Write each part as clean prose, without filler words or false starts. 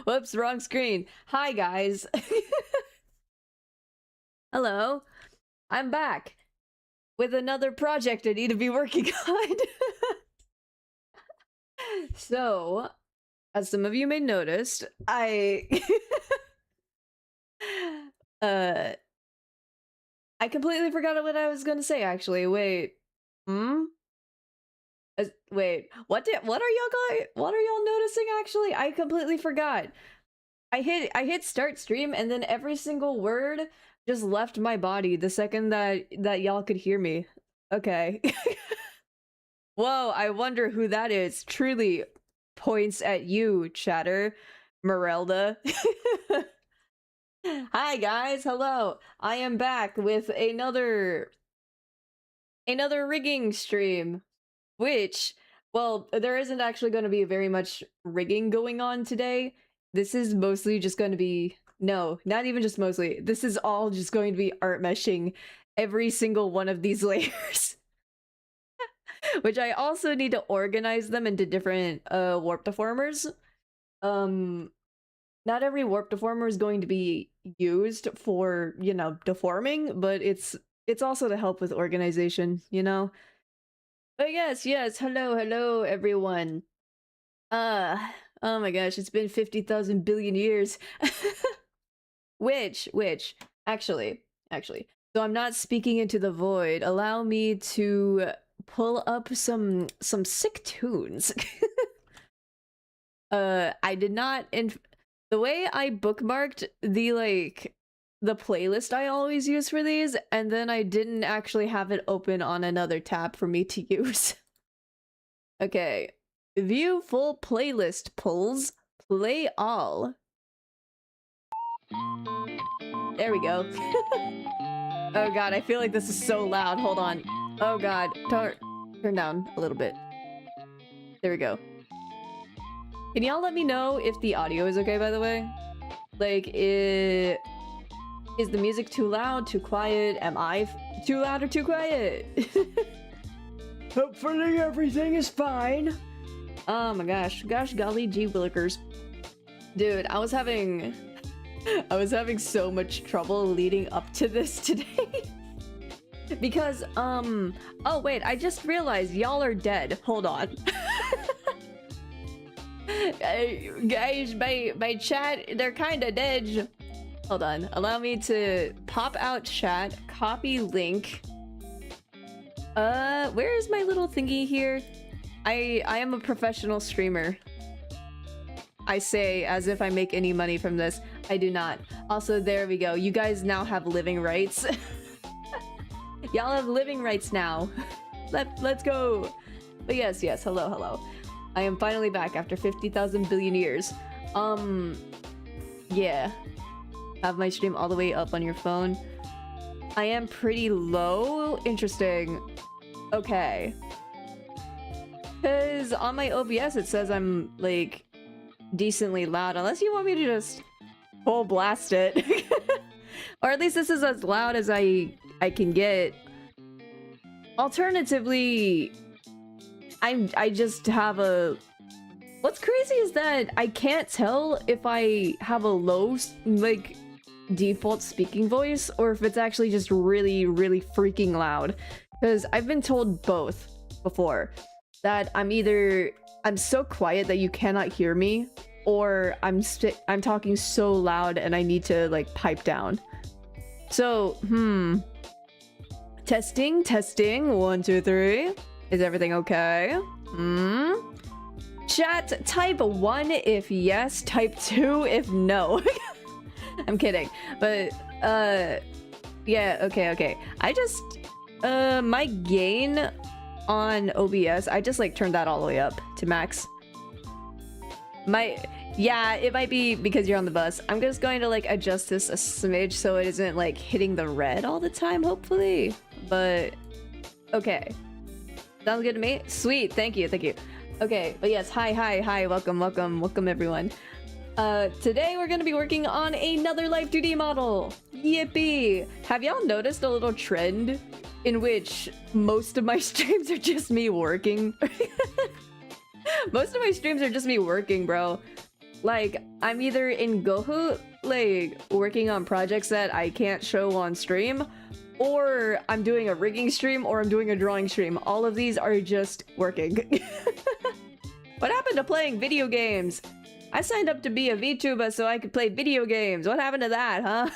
Whoops, wrong screen. Hi, guys. Hello. I'm back with another project I need to be working on. So, as some of you may noticed, I completely forgot what I was gonna say, actually. Wait. Wait, what are y'all noticing, actually? I completely forgot. I hit start stream and then every single word just left my body the second that y'all could hear me. Okay. Whoa, I wonder who that is. Truly points at you, chatter. Merelda. Hi guys, hello. I am back with another rigging stream. Which, well, there isn't actually going to be very much rigging going on today. This is mostly just going to be... No, not even just mostly. This is all just going to be art meshing every single one of these layers. Which I also need to organize them into different warp deformers. Not every warp deformer is going to be used for, you know, deforming, but it's also to help with organization, you know? But yes, hello everyone. Oh my gosh, it's been 50,000 billion years. Which, actually, so I'm not speaking into the void. Allow me to pull up some sick tunes. I did not, the way I bookmarked the playlist I always use for these, and then I didn't actually have it open on another tab for me to use. Okay. View full playlist pulls. Play all. There we go. Oh god, I feel like this is so loud. Hold on. Oh god. Turn down a little bit. There we go. Can y'all let me know if the audio is okay, by the way? Like, is the music too loud, too quiet? Am I too loud or too quiet? Hopefully everything is fine. Oh my gosh. Gosh golly gee willikers. Dude, I was having so much trouble leading up to this today. Because, oh wait, I just realized y'all are dead. Hold on. Guys, my chat, they're kinda dead. Hold on, allow me to pop out chat, copy link. Where is my little thingy here? I am a professional streamer. I say as if I make any money from this. I do not. Also, there we go. You guys now have living rights. Y'all have living rights now. Let's go. But yes, hello. I am finally back after 50,000 billion years. Yeah. Have my stream all the way up on your phone. I am pretty low? Interesting. Okay. Because on my OBS it says I'm, like, decently loud. Unless you want me to just full blast it. Or at least this is as loud as I can get. Alternatively, I just have a... What's crazy is that I can't tell if I have a low, like, default speaking voice or if it's actually just really freaking loud, because I've been told both before, that I'm so quiet that you cannot hear me, or I'm talking so loud and I need to like pipe down. So testing 1 2 3, is everything okay? Chat, type 1 if yes, type 2 if no. I'm kidding, but yeah, okay. I just my gain on OBS, I just like turned that all the way up to max. Yeah, it might be because you're on the bus. I'm just going to like adjust this a smidge so it isn't like hitting the red all the time, hopefully. But okay, sounds good to me. Sweet, thank you. Okay, but yes, hi, welcome everyone. Today we're gonna be working on another Live2D model. Yippee! Have y'all noticed a little trend in which most of my streams are just me working? Most of my streams are just me working, bro. Like, I'm either in Gohu, like, working on projects that I can't show on stream, or I'm doing a rigging stream, or I'm doing a drawing stream. All of these are just working. What happened to playing video games? I signed up to be a VTuber so I could play video games. What happened to that, huh?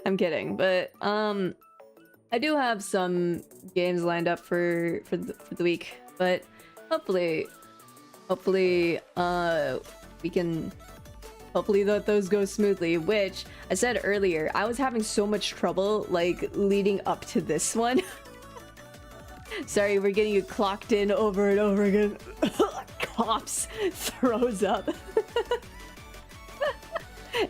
I'm kidding, but, I do have some games lined up for the week, but hopefully, we can... Hopefully those go smoothly, which I said earlier, I was having so much trouble, like, leading up to this one. Sorry, we're getting you clocked in over and over again. Cops throws up.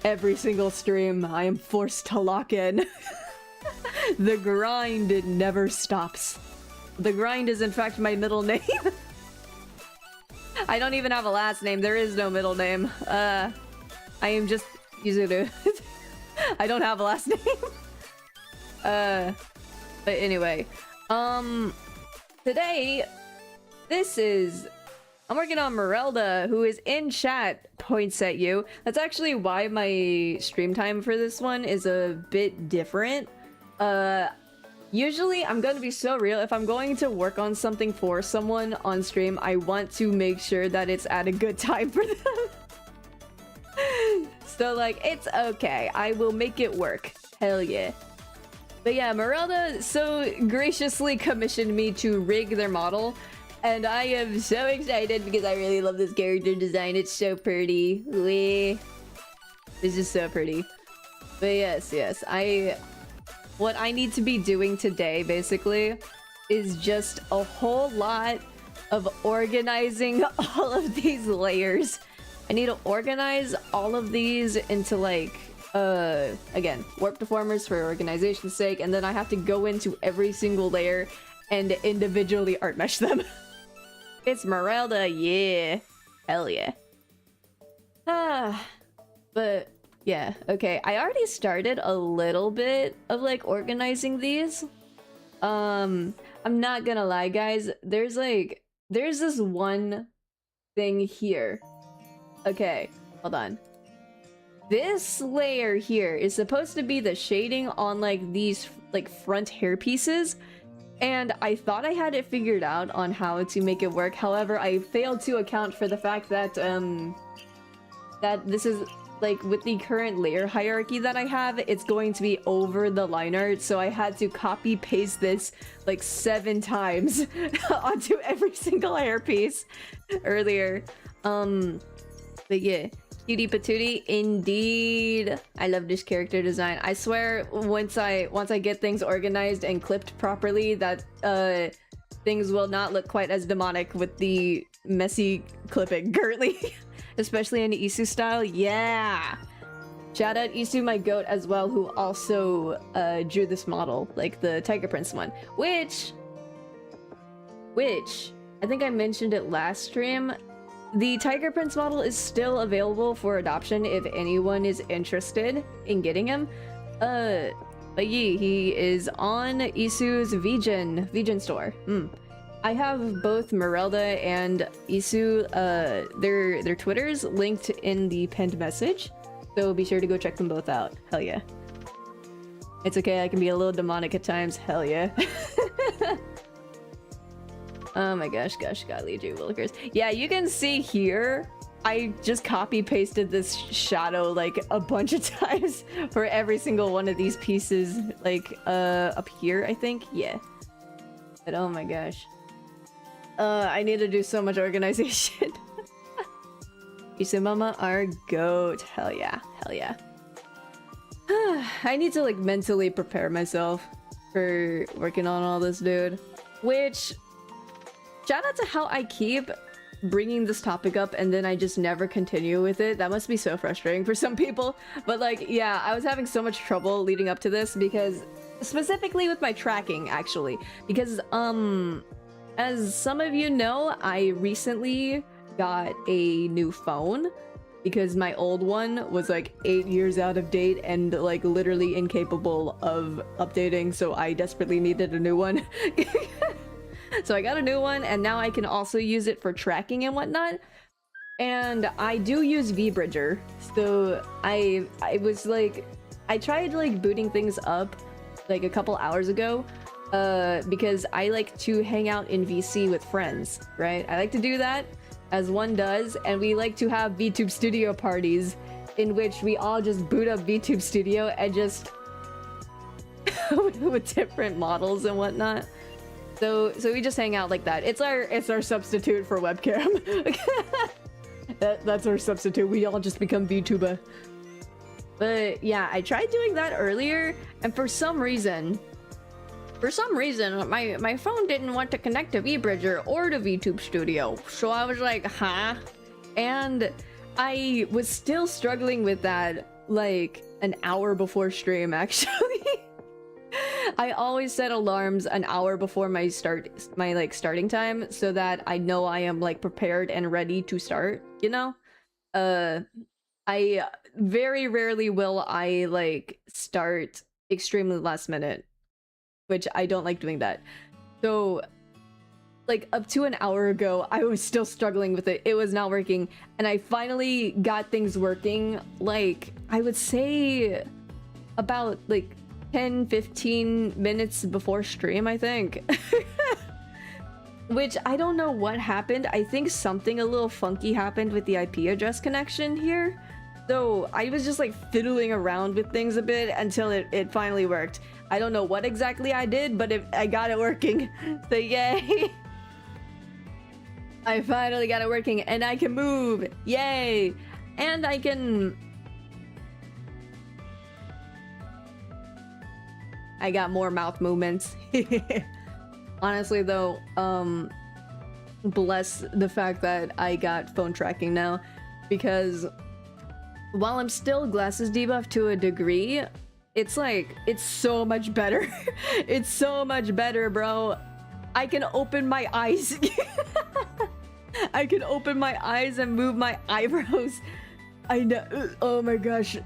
Every single stream, I am forced to lock in. The grind never stops. The grind is in fact my middle name. I don't even have a last name. There is no middle name. I am just Yuzuru. I don't have a last name. But anyway, today, I'm working on Merelda, who is in chat, points at you. That's actually why my stream time for this one is a bit different. Usually, I'm gonna be so real, if I'm going to work on something for someone on stream, I want to make sure that it's at a good time for them. So, like, it's okay. I will make it work. Hell yeah. But yeah, Merelda so graciously commissioned me to rig their model, and I am so excited because I really love this character design. It's so pretty. Wee. It's just so pretty. But yes, what I need to be doing today, basically, is just a whole lot of organizing all of these layers. I need to organize all of these into, like, again, warp deformers for organization's sake, and then I have to go into every single layer and individually art mesh them. It's Merelda, yeah. Hell yeah. But yeah, okay. I already started a little bit of, like, organizing these. I'm not gonna lie, guys. There's this one thing here. Okay, hold on. This layer here is supposed to be the shading on, like, these, like, front hair pieces. And I thought I had it figured out on how to make it work. However, I failed to account for the fact that, that this is, like, with the current layer hierarchy that I have, it's going to be over the line art, so I had to copy paste this like 7 times onto every single hair piece earlier. But yeah, cutie patootie, indeed. I love this character design. I swear, once I get things organized and clipped properly, that things will not look quite as demonic with the messy clipping currently. Especially in Isu style, yeah! Shout out Isu, my goat, as well, who also drew this model, like the Tiger Prince one. Which, I think I mentioned it last stream, the Tiger Prince model is still available for adoption if anyone is interested in getting him. But yeah, he is on Isu's Vegan store. I have both Merelda and Isu, their Twitters linked in the pinned message, so be sure to go check them both out. Hell yeah. It's okay, I can be a little demonic at times. Hell yeah. Oh my gosh, golly gee willikers. Yeah, you can see here, I just copy pasted this shadow like a bunch of times for every single one of these pieces, like up here, I think. Yeah. But oh my gosh. I need to do so much organization. Isu Mama, our goat. Hell yeah. Hell yeah. I need to, like, mentally prepare myself for working on all this, dude. Which, shout out to how I keep bringing this topic up and then I just never continue with it. That must be so frustrating for some people. But, like, yeah, I was having so much trouble leading up to this because, specifically with my tracking, actually. Because, as some of you know, I recently got a new phone because my old one was like 8 years out of date and like literally incapable of updating, so I desperately needed a new one. So I got a new one and now I can also use it for tracking and whatnot. And I do use VBridger, so I was like, I tried like booting things up like a couple hours ago, because I like to hang out in VC with friends, right? I like to do that, as one does, and we like to have VTube Studio parties in which we all just boot up VTube Studio and just with different models and whatnot. So we just hang out like that. It's our substitute for webcam. That's our substitute. We all just become VTuber. But yeah, I tried doing that earlier, and for some reason, my phone didn't want to connect to VBridger or to VTube Studio. So I was like, huh? And I was still struggling with that like an hour before stream, actually. I always set alarms an hour before my starting time, so that I know I am like prepared and ready to start, you know? I very rarely will I like start extremely last minute, which I don't like doing that. So like up to an hour ago, I was still struggling with it. It was not working, and I finally got things working, like I would say about like 10-15 minutes before stream, I think. Which I don't know what happened. I think something a little funky happened with the IP address connection here. So I was just like fiddling around with things a bit until it finally worked. I don't know what exactly I did, but I got it working. So yay! I finally got it working, and I can move! Yay! And I can... I got more mouth movements. Honestly though, bless the fact that I got phone tracking now, because while I'm still glasses debuffed to a degree, it's like, it's so much better. It's so much better, bro. I can open my eyes. I can open my eyes and move my eyebrows. I know. Oh my gosh.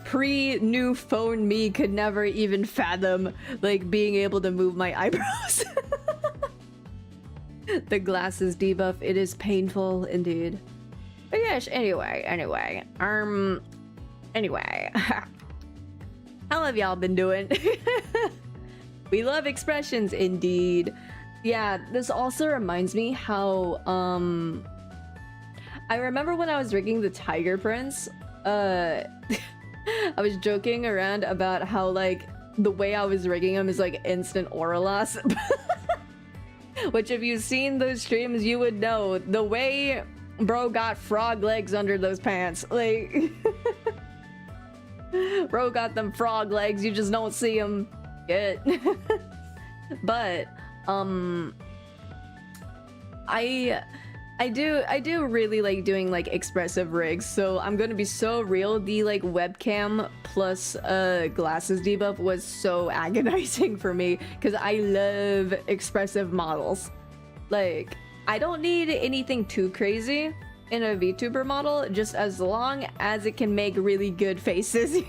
Pre-new phone me could never even fathom like being able to move my eyebrows. The glasses debuff, it is painful indeed. But yes, anyway. How have y'all been doing? We love expressions indeed. Yeah, this also reminds me how I remember when I was rigging the Tiger Prince, I was joking around about how like the way I was rigging him is like instant aura loss. Which if you've seen those streams, you would know the way bro got frog legs under those pants. Like bro got them frog legs, you just don't see them yet. But I do really like doing like expressive rigs, so I'm gonna be so real. The like webcam plus glasses debuff was so agonizing for me because I love expressive models. Like I don't need anything too crazy in a VTuber model, just as long as it can make really good faces.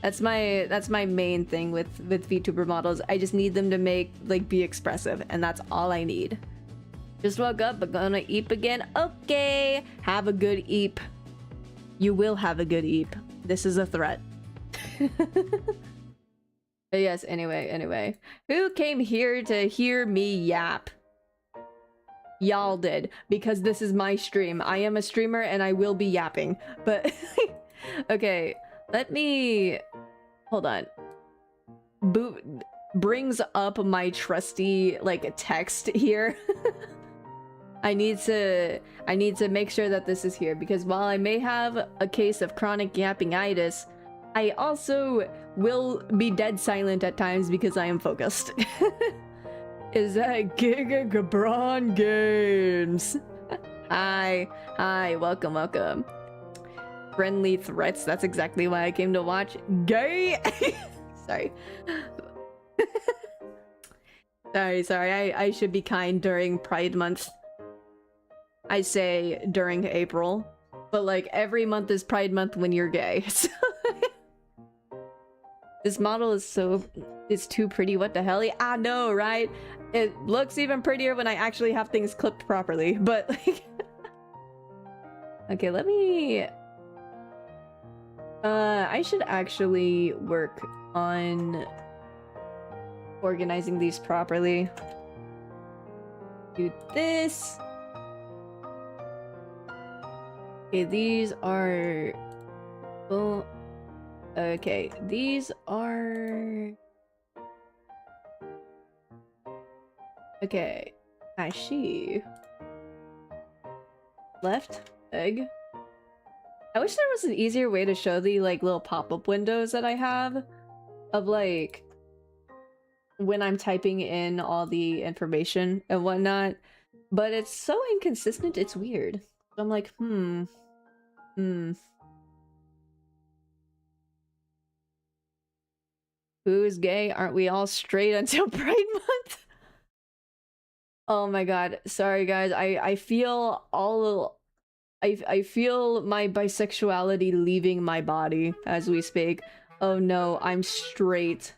That's my main thing with VTuber models. I just need them to be expressive, and that's all I need. Just woke up, but gonna eep again. Okay, have a good eep. You will have a good eep. This is a threat. But yes, anyway. Who came here to hear me yap? Y'all did, because this is my stream. I am a streamer and I will be yapping. But okay, let me... Hold on. Boot brings up my trusty like text here. I need to make sure that this is here, because while I may have a case of chronic yappingitis, I also will be dead silent at times because I am focused. Is that Giga Gabron Games? Hi, welcome. Friendly threats, that's exactly why I came to watch. Gay! Sorry. Sorry, I should be kind during Pride Month. I say during April, but like every month is Pride Month when you're gay. So this model is it's too pretty. What the hell? I know, right? It looks even prettier when I actually have things clipped properly, but like Okay, let me... I should actually work on organizing these properly. Do this. Okay, these are... Well, okay, these are... Okay, Ashi. Left leg. I wish there was an easier way to show the like little pop-up windows that I have of like when I'm typing in all the information and whatnot, but it's so inconsistent, it's weird. So I'm like, Who's gay? Aren't we all straight until Pride Month? Oh my god, sorry guys, I feel all... I feel my bisexuality leaving my body as we speak. Oh no, I'm straight.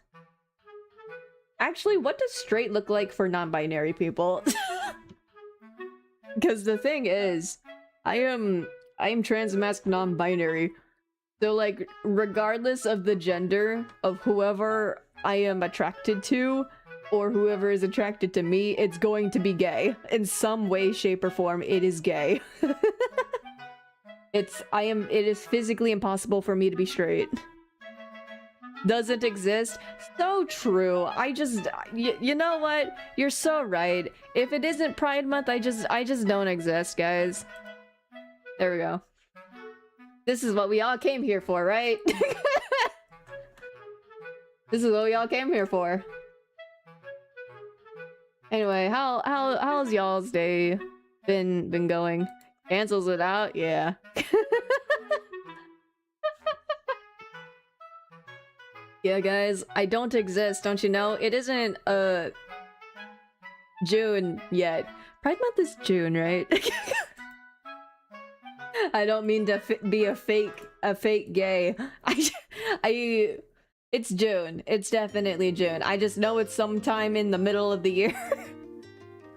Actually, what does straight look like for non-binary people? Because the thing is, I am transmasc non-binary. So like, regardless of the gender of whoever I am attracted to, or whoever is attracted to me, it's going to be gay. In some way, shape, or form, it is gay. It is physically impossible for me to be straight. Doesn't exist? So true. You know what? You're so right. If it isn't Pride Month, I just don't exist, guys. There we go. This is what we all came here for, right? This is what we all came here for. Anyway, how's y'all's day been going? Cancels it out? Yeah. Yeah, guys, I don't exist, don't you know? It isn't, June yet. Pride Month is June, right? I don't mean to be a fake gay. It's June. It's definitely June. I just know it's sometime in the middle of the year.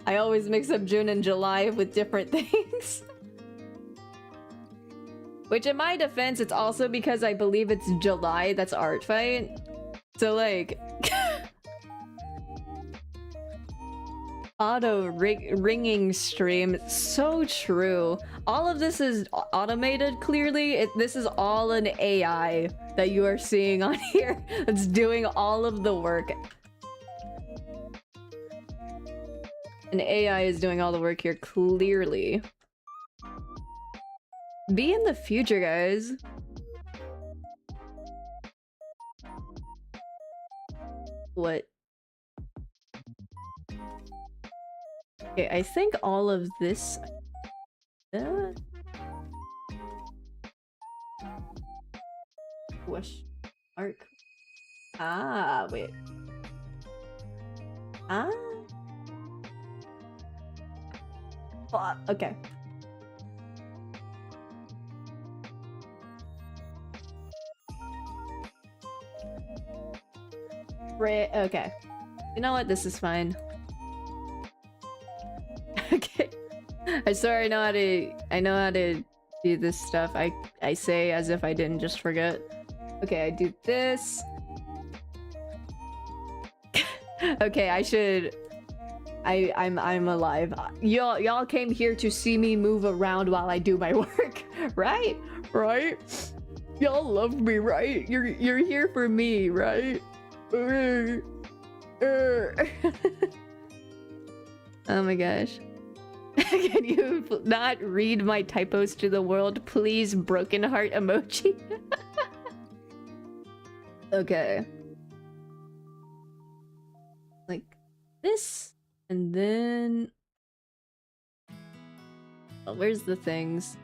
I always mix up June and July with different things. Which, in my defense, it's also because I believe it's July that's Art Fight. So, like... ringing stream. So true. All of this is automated, clearly. This is all an AI that you are seeing on here. That's doing all of the work. An AI is doing all the work here, clearly. Be in the future, guys. What? Okay, I think all of this... Question mark. Ah, wait. Ah. Okay. Right, okay. You know what? This is fine. Okay. I swear I know how to do this stuff. I say as if I didn't just forget. Okay, I do this. Okay, I should... I'm alive. Y'all came here to see me move around while I do my work, right? Right? Y'all love me, right? You're here for me, right? Oh my gosh. Can you not read my typos to the world, please? Broken heart emoji. Okay. Like this, and then... Oh, where's the things?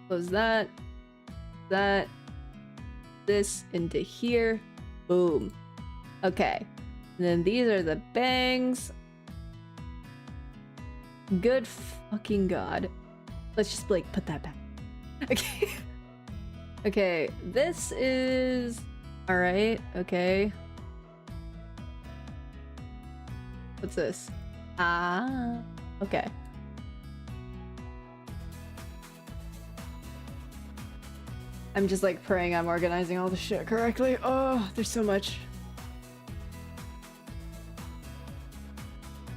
Close that. This into here. Boom. Okay. And then these are the bangs. Good fucking god. Let's just like put that back. Okay. Okay, this is... Alright, okay. What's this? Ah, okay. I'm just like praying I'm organizing all the shit correctly. Oh, there's so much.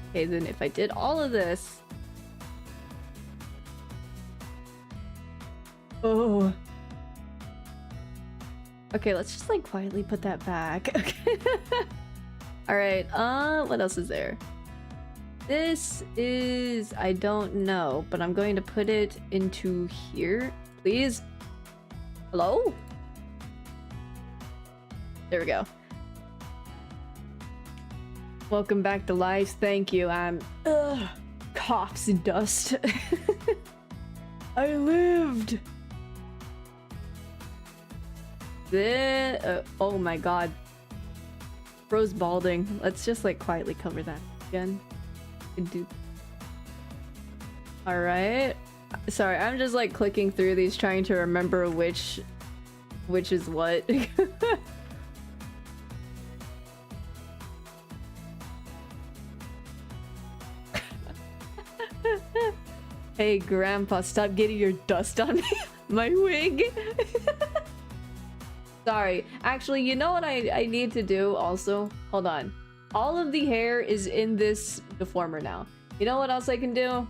Okay, then if I did all of this... Oh. Okay, let's just like quietly put that back. Okay. Alright, what else is there? This is... I don't know, but I'm going to put it into here. Please? Hello? There we go. Welcome back to Live. Thank you. I'm... coughs and dust. I lived! Oh my god. Rose balding. Let's just like quietly cover that again. Alright. Sorry, I'm just like clicking through these trying to remember which is what. Hey grandpa, stop getting your dust on me. My wig. Sorry. Actually, you know what I need to do also? Hold on. All of the hair is in this deformer now. You know what else I can do?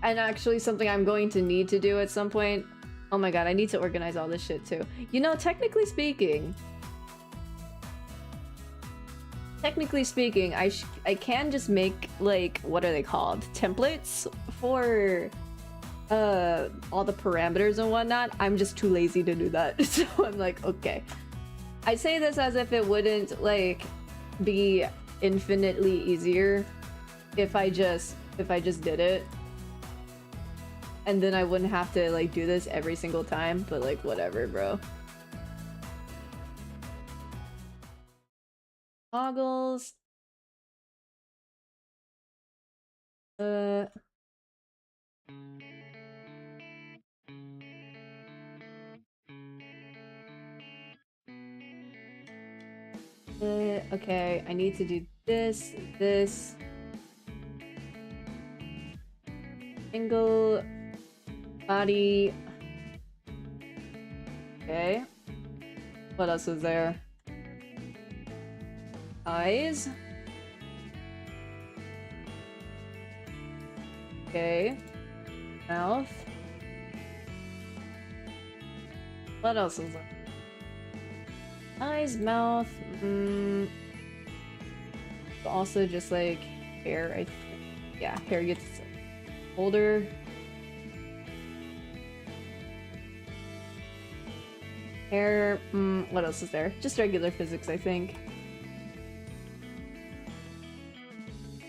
And actually something I'm going to need to do at some point. Oh my god, I need to organize all this shit too. You know, technically speaking, I can just make, like, what are they called? Templates for all the parameters and whatnot. I'm just too lazy to do that. So I'm like, okay. I say this as if it wouldn't, like, be infinitely easier if I just did it. And then I wouldn't have to, like, do this every single time. But, like, whatever, bro. Toggles. Okay, I need to do this, angle, body. Okay. What else is there? Eyes. Okay. Mouth. What else is there? Eyes, mouth. Also just like hair, I think. Yeah, hair gets older. Hair, what else is there? Just regular physics, I think.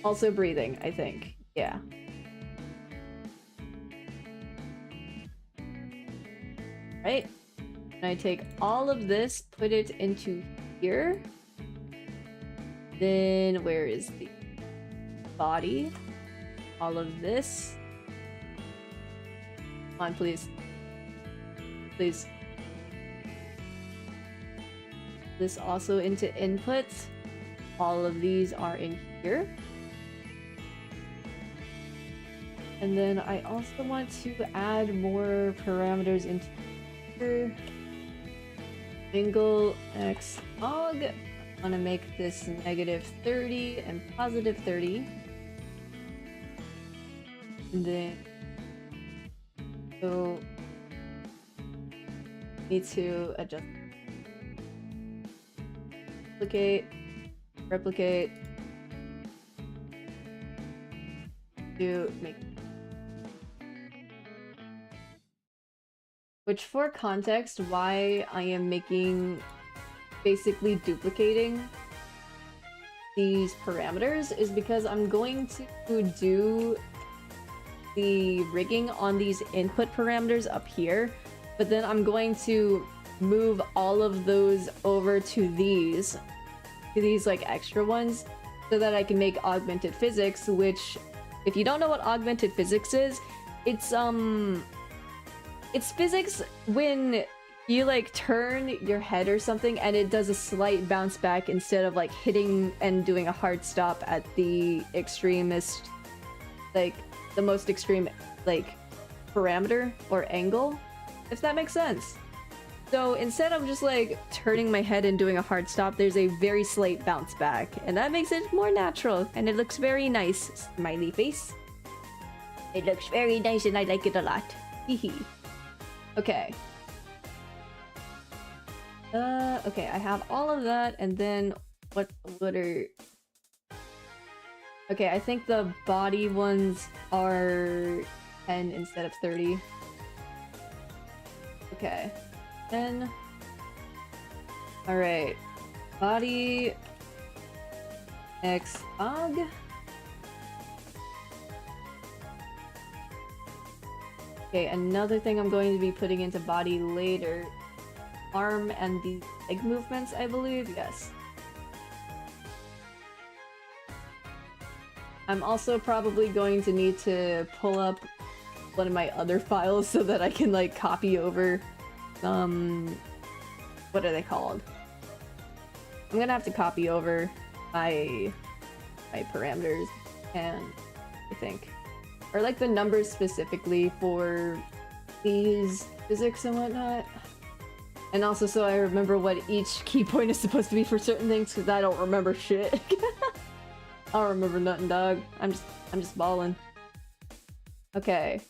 Also breathing, I think. Yeah. Right? And I take all of this, put it into here. Then where is the body? All of this. Come on, please. Please. This also into inputs. All of these are in here. And then I also want to add more parameters into here. Angle X og. I want to make this -30 and +30. And then so need to adjust. Replicate to make. Which, for context, why I am making, basically duplicating these parameters is because I'm going to do the rigging on these input parameters up here, but then I'm going to move all of those over to these like extra ones so that I can make augmented physics, which, if you don't know what augmented physics is, it's physics when you like turn your head or something and it does a slight bounce back instead of like hitting and doing a hard stop at the extremist, like the most extreme like parameter or angle. if that makes sense. So instead of just like turning my head and doing a hard stop, there's a very slight bounce back, and that makes it more natural, and it looks very nice. Smiley face. It looks very nice and I like it a lot. Hehe. Okay. Okay, I have all of that, and then what are... Okay, I think the body ones are 10 instead of 30. Okay. 10. Alright. Body... X... Og. Okay, another thing I'm going to be putting into body later. Arm and the leg movements, I believe. Yes. I'm also probably going to need to pull up one of my other files so that I can like copy over what are they called? I'm gonna have to copy over my parameters, and I think, or like the numbers specifically for these physics and whatnot. And also so I remember what each key point is supposed to be for certain things, because I don't remember shit. I don't remember nothing, dog. I'm just balling. Okay.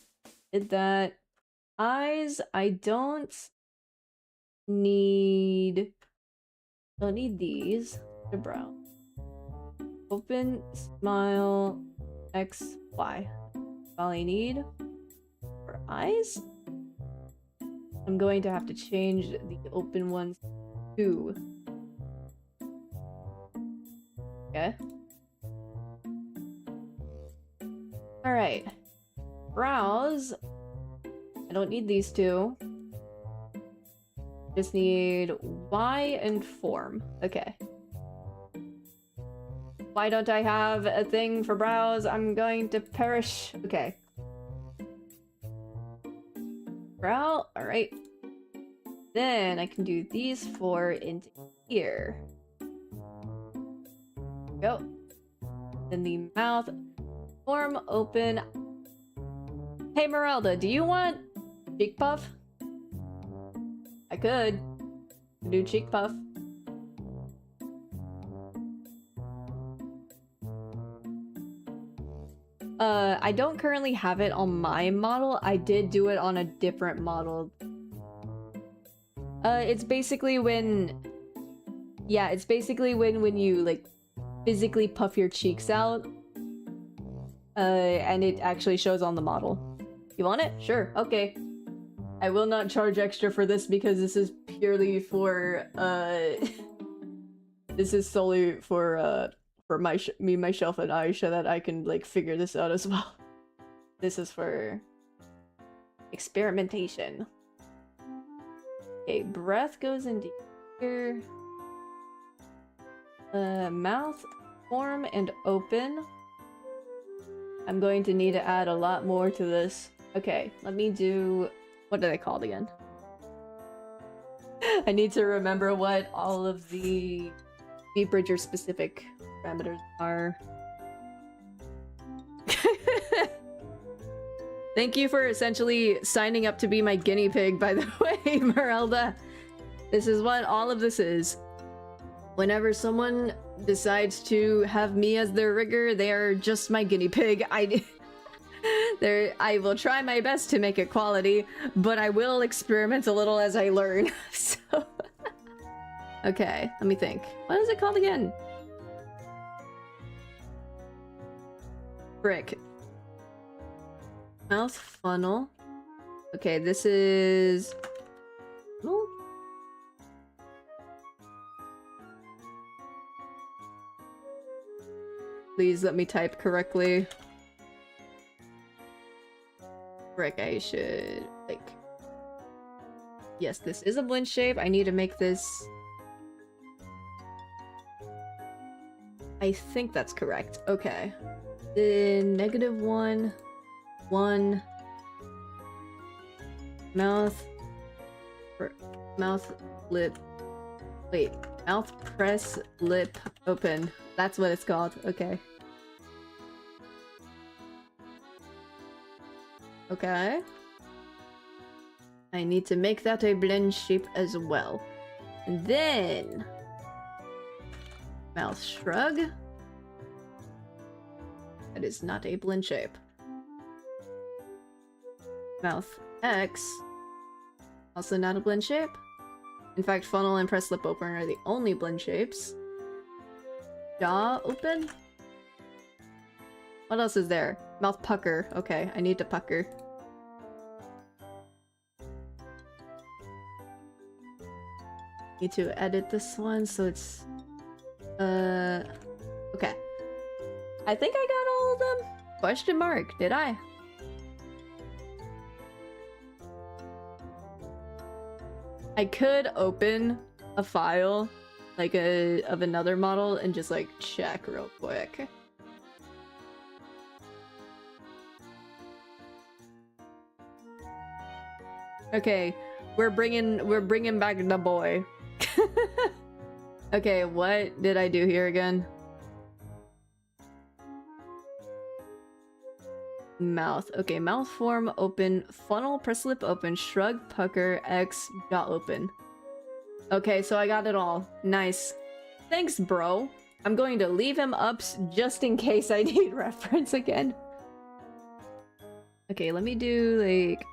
Did that. Eyes, I don't need these. The brow. Open, smile, X, Y. All I need for eyes. I'm going to have to change the open ones to... Okay. Alright. Brows. I don't need these two. Just need Y and form. Okay. Why don't I have a thing for brows? I'm going to perish. Okay. Brow. Alright. Then I can do these four into here. Go. Then the mouth. Form open. Hey Merelda, do you want cheek puff? I could do cheek puff. I don't currently have it on my model. I did do it on a different model. It's basically when... Yeah, it's basically when you, like, physically puff your cheeks out. And it actually shows on the model. You want it? Sure, okay. I will not charge extra for this because this is purely for, this is solely for me, myself, and I, so that I can, like, figure this out as well. This is for experimentation. Okay, breath goes into here. Mouth, form, and open. I'm going to need to add a lot more to this. Okay, let me do... What are they called again? I need to remember what all of the V-Bridger specific parameters are. Thank you for essentially signing up to be my guinea pig, by the way, Merelda. This is what all of this is. Whenever someone decides to have me as their rigger, they are just my guinea pig. I will try my best to make it quality, but I will experiment a little as I learn. So, okay, let me think. What is it called again? Frick. Mouth funnel. Okay, this is... Oh. Please let me type correctly. Frick, I should, like... Yes, this is a blend shape. I need to make this... I think that's correct. Okay. The -1, 1... Mouth... Mouth, lip... Wait. Mouth, press, lip, open. That's what it's called. Okay. Okay. I need to make that a blend shape as well. And then... mouth shrug. That is not a blend shape. Mouth X. Also not a blend shape. In fact, funnel and press lip open are the only blend shapes. Jaw open? What else is there? Mouth pucker. Okay, I need to pucker. Need to edit this one so it's... okay. I think I got all of them? Question mark, did I? I could open a file, like of another model and just like check real quick. Okay, we're bringing back the boy. Okay, what did I do here again? Mouth. Okay, mouth form open, funnel, press lip open, shrug, pucker, X, jaw open. Okay, so I got it all. Nice. Thanks, bro. I'm going to leave him up just in case I need reference again. Okay, let me do like...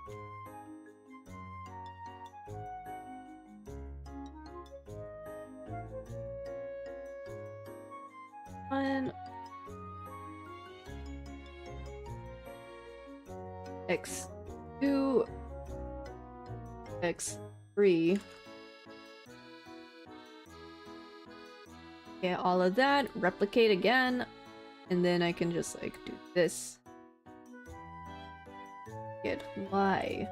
one... X2, X3. Okay, all of that, replicate again, and then I can just like do this. Get Y.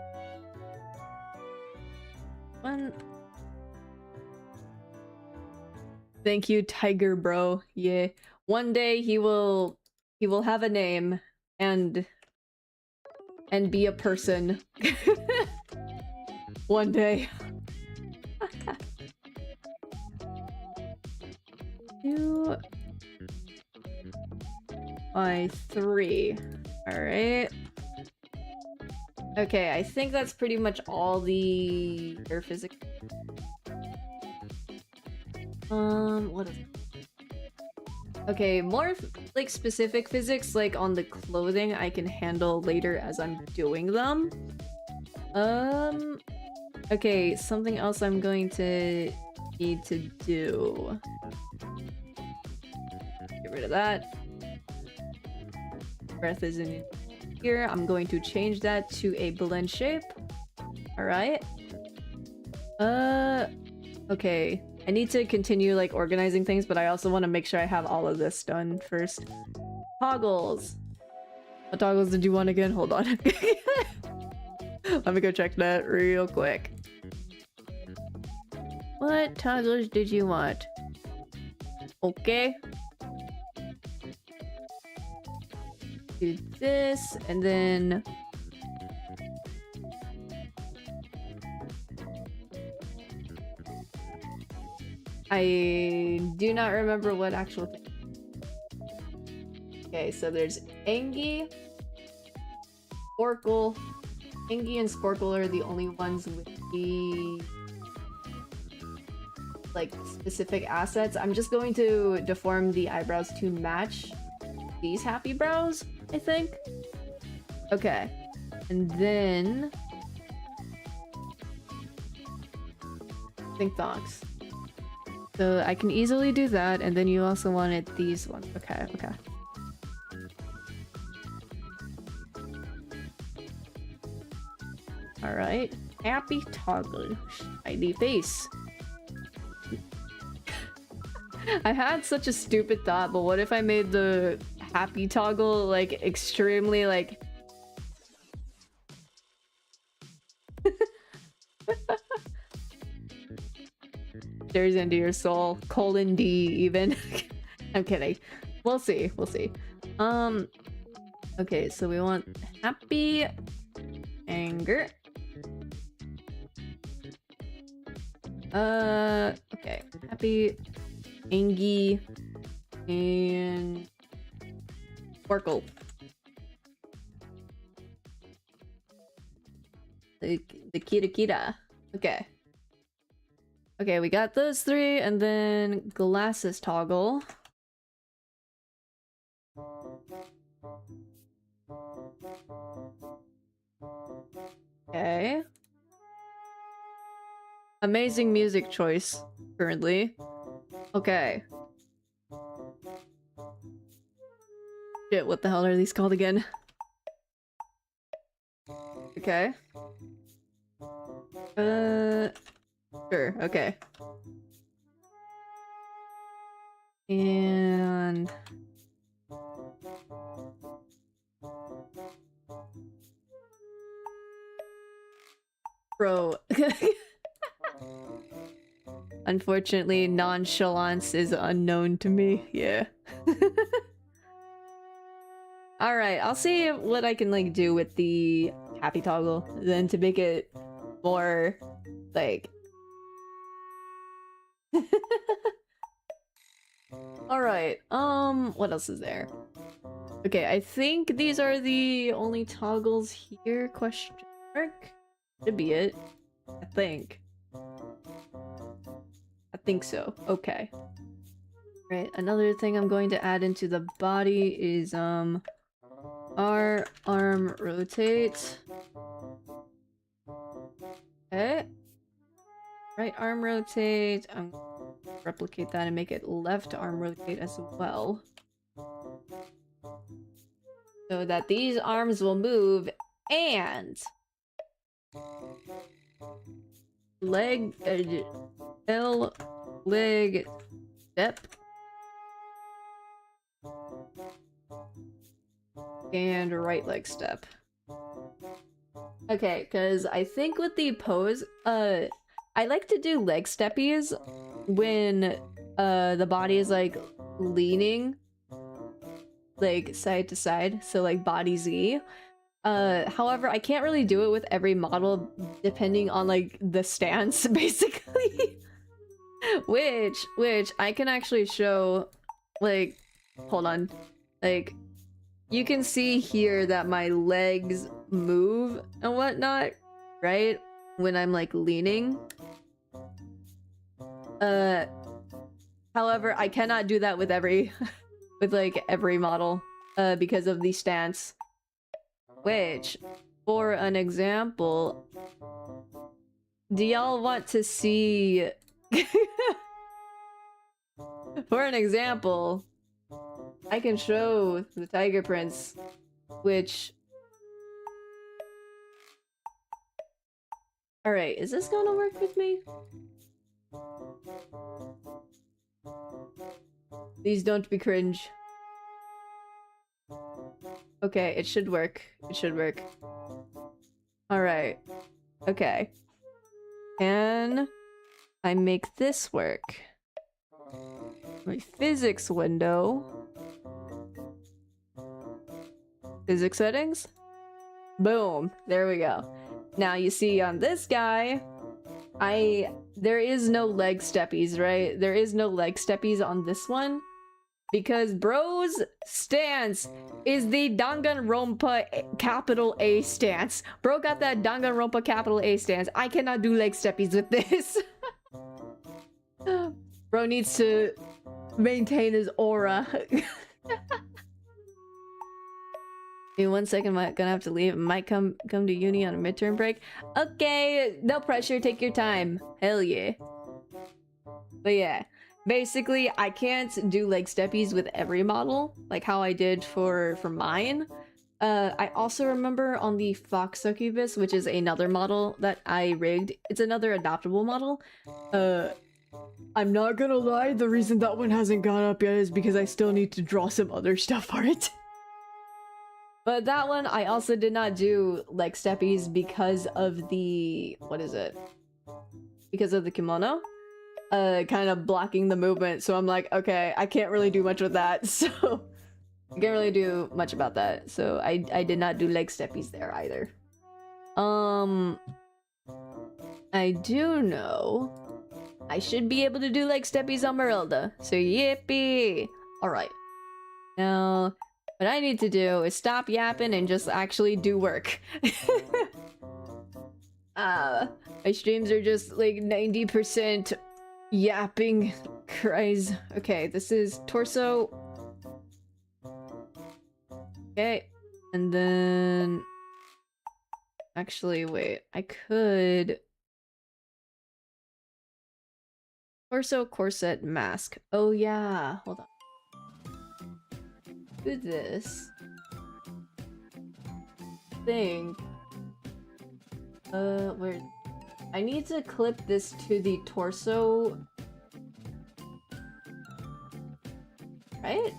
One. Thank you, Tiger Bro. Yeah. One day he will have a name and be a person. One day. 2 by 3. Alright. Okay, I think that's pretty much all the air physics. What is it? Okay, more like specific physics, like on the clothing, I can handle later as I'm doing them. Okay, something else I'm going to need to do. Get rid of that. Breath is in here. I'm going to change that to a blend shape. Alright. Okay. I need to continue like organizing things, but I also want to make sure I have all of this done first. Toggles. What toggles did you want again? Hold on. Let me go check that real quick. What toggles did you want? Okay. Do this, and then... I do not remember what actual thing. Okay, so there's Angie, Sporkle. Angie and Sporkle are the only ones with the like specific assets. I'm just going to deform the eyebrows to match these happy brows, I think. Okay, and then think thongs. So I can easily do that, and then you also wanted these ones. Okay, okay. Alright. Happy toggle. Shiny face. I had such a stupid thought, but what if I made the happy toggle, like, extremely, like... Stares into your soul. Colon D, even. I'm kidding. We'll see. We'll see. Okay, so we want happy, anger. Okay. Happy, Angie, and Sparkle. The Kira. Okay. Okay, we got those three, and then glasses toggle. Okay. Amazing music choice, currently. Okay. Shit, what the hell are these called again? Okay. Sure, okay. And... Bro. Unfortunately, nonchalance is unknown to me. Yeah. Alright, I'll see what I can, like, do with the happy toggle, then to make it more, like... Alright, what else is there? Okay, I think these are the only toggles here, question mark? Should be it. I think. I think so. Okay. Right, another thing I'm going to add into the body is, our arm rotate. Okay. Right arm rotate. I'm gonna replicate that and make it left arm rotate as well. So that these arms will move and leg, L, leg, step. And right leg step. Okay, because I think with the pose, I like to do leg steppies when the body is like leaning like side to side, so like body Z. However, I can't really do it with every model depending on like the stance basically. which I can actually show, like, hold on, like you can see here that my legs move and whatnot, right? When I'm like leaning. However, I cannot do that with every with like every model because of the stance. Which, for an example, do y'all want to see for an example, I can show the tiger prints, which... Alright, is this gonna work with me? Please don't be cringe. Okay, it should work. It should work. Alright. Okay. Can I make this work? My physics window. Physics settings? Boom. There we go. Now you see on this guy, there is no leg steppies, right? There is no leg steppies on this one. Because bro's stance is the Danganronpa capital A stance. Bro got that Danganronpa capital A stance. I cannot do leg steppies with this. Bro needs to maintain his aura. In 1 second, I'm gonna have to leave. Might come to uni on a midterm break. Okay, no pressure. Take your time. Hell yeah. But yeah, basically, I can't do leg steppies with every model, like how I did for mine. I also remember on the Fox Succubus, which is another model that I rigged. It's another adoptable model. I'm not gonna lie, the reason that one hasn't gone up yet is because I still need to draw some other stuff for it. But that one, I also did not do leg steppies because of the... what is it? Because of the kimono? Kind of blocking the movement, so I'm like, okay, I can't really do much with that, so... I can't really do much about that, so I did not do leg steppies there either. I do know I should be able to do leg steppies on Merelda, so yippee! Alright. Now... what I need to do is stop yapping and just actually do work. My streams are just like 90% yapping cries. Okay, this is torso. Okay, and then... Actually, wait, I could... Torso, corset, mask. Oh yeah, hold on. Do this. Thing. Where... I need to clip this to the torso. Right?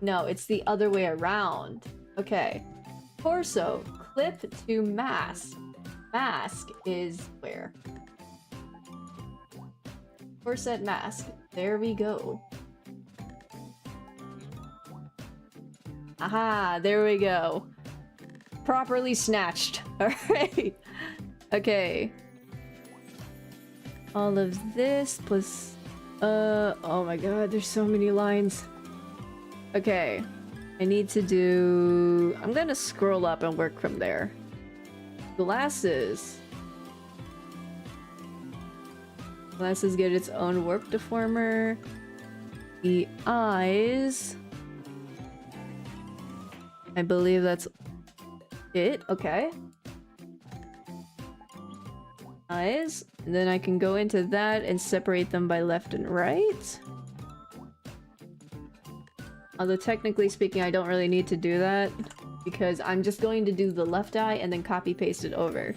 No, it's the other way around. Okay. Torso, clip to mask. Mask is where? Corset mask. There we go. Aha, there we go. Properly snatched. Alright. Okay. All of this plus... oh my god, there's so many lines. Okay. I need to do... I'm gonna scroll up and work from there. Glasses. Glasses get its own warp deformer. The eyes... I believe that's it. Okay. Eyes. And then I can go into that and separate them by left and right. Although technically speaking, I don't really need to do that because I'm just going to do the left eye and then copy paste it over.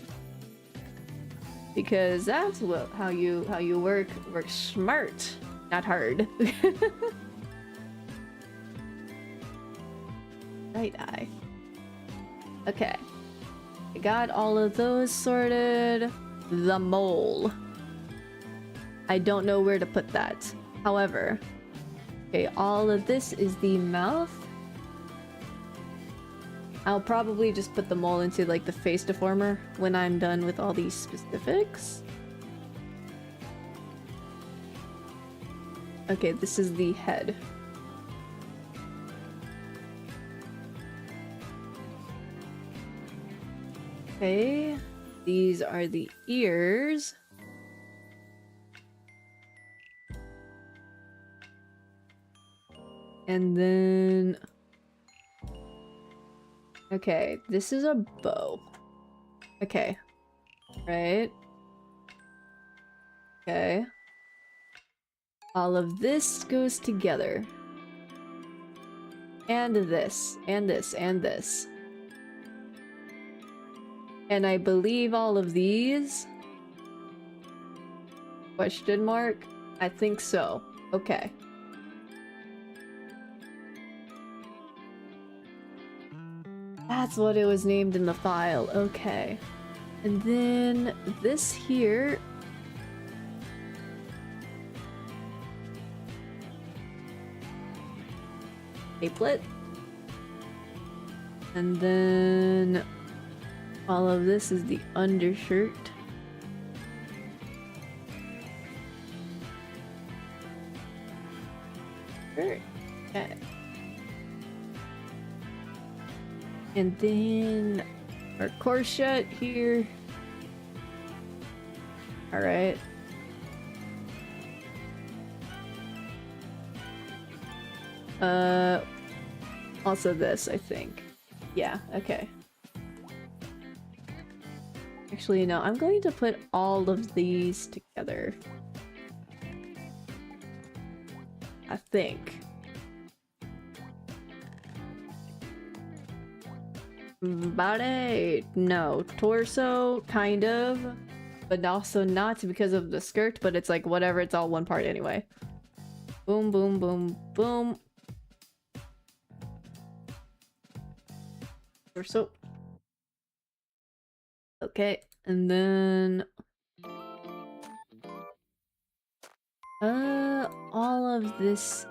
Because that's how you work smart, not hard. Right eye. Okay. I got all of those sorted. The mole. I don't know where to put that. However, okay, all of this is the mouth. I'll probably just put the mole into like the face deformer when I'm done with all these specifics. Okay, this is the head. Okay, these are the ears. And then... Okay, this is a bow. Okay. Right. Okay. All of this goes together. And this, and this, and this. And I believe all of these... Question mark? I think so. Okay. That's what it was named in the file. Okay. And then this here... Aplet. And then... all of this is the undershirt. Okay. And then our corset here. Alright. Also this, I think. Yeah, okay. Actually, no, I'm going to put all of these together. I think. Body? No. Torso? Kind of. But also not because of the skirt, but it's like whatever, it's all one part anyway. Boom, boom, boom, boom. Torso. Okay, and then... all of this...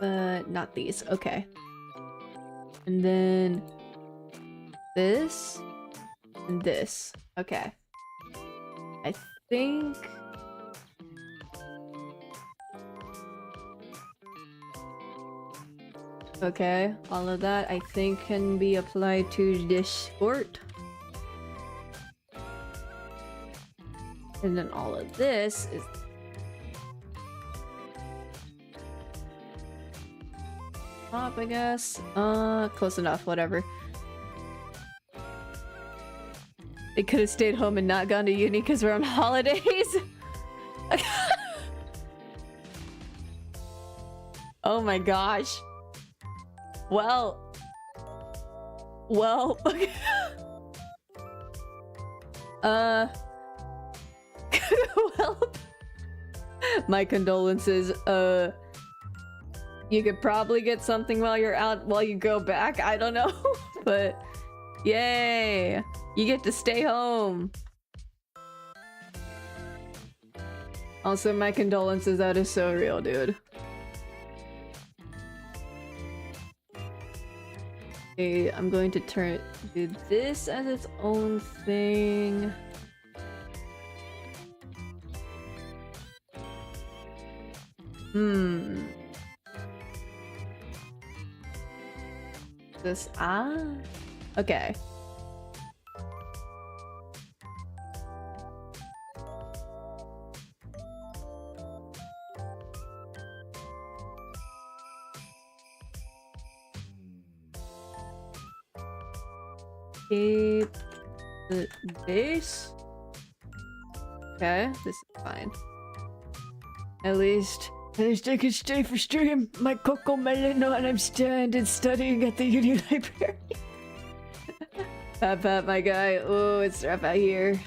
not these, okay. And then... this... and this, okay. I think... Okay, all of that I think can be applied to this short. And then all of this is top, I guess. Close enough, whatever. They could have stayed home and not gone to uni because we're on holidays. Oh my gosh. Well. Well. Well. My condolences. You could probably get something while you're out, while you go back. I don't know. But yay. You get to stay home. Also, my condolences. That is so real, dude. Okay, I'm going to do this as its own thing. This, okay. Keep the base. Okay, this is fine. At least I can stay for stream. My Coco Melino and I'm studying at the uni library. Pat, my guy. Oh, it's rough out here.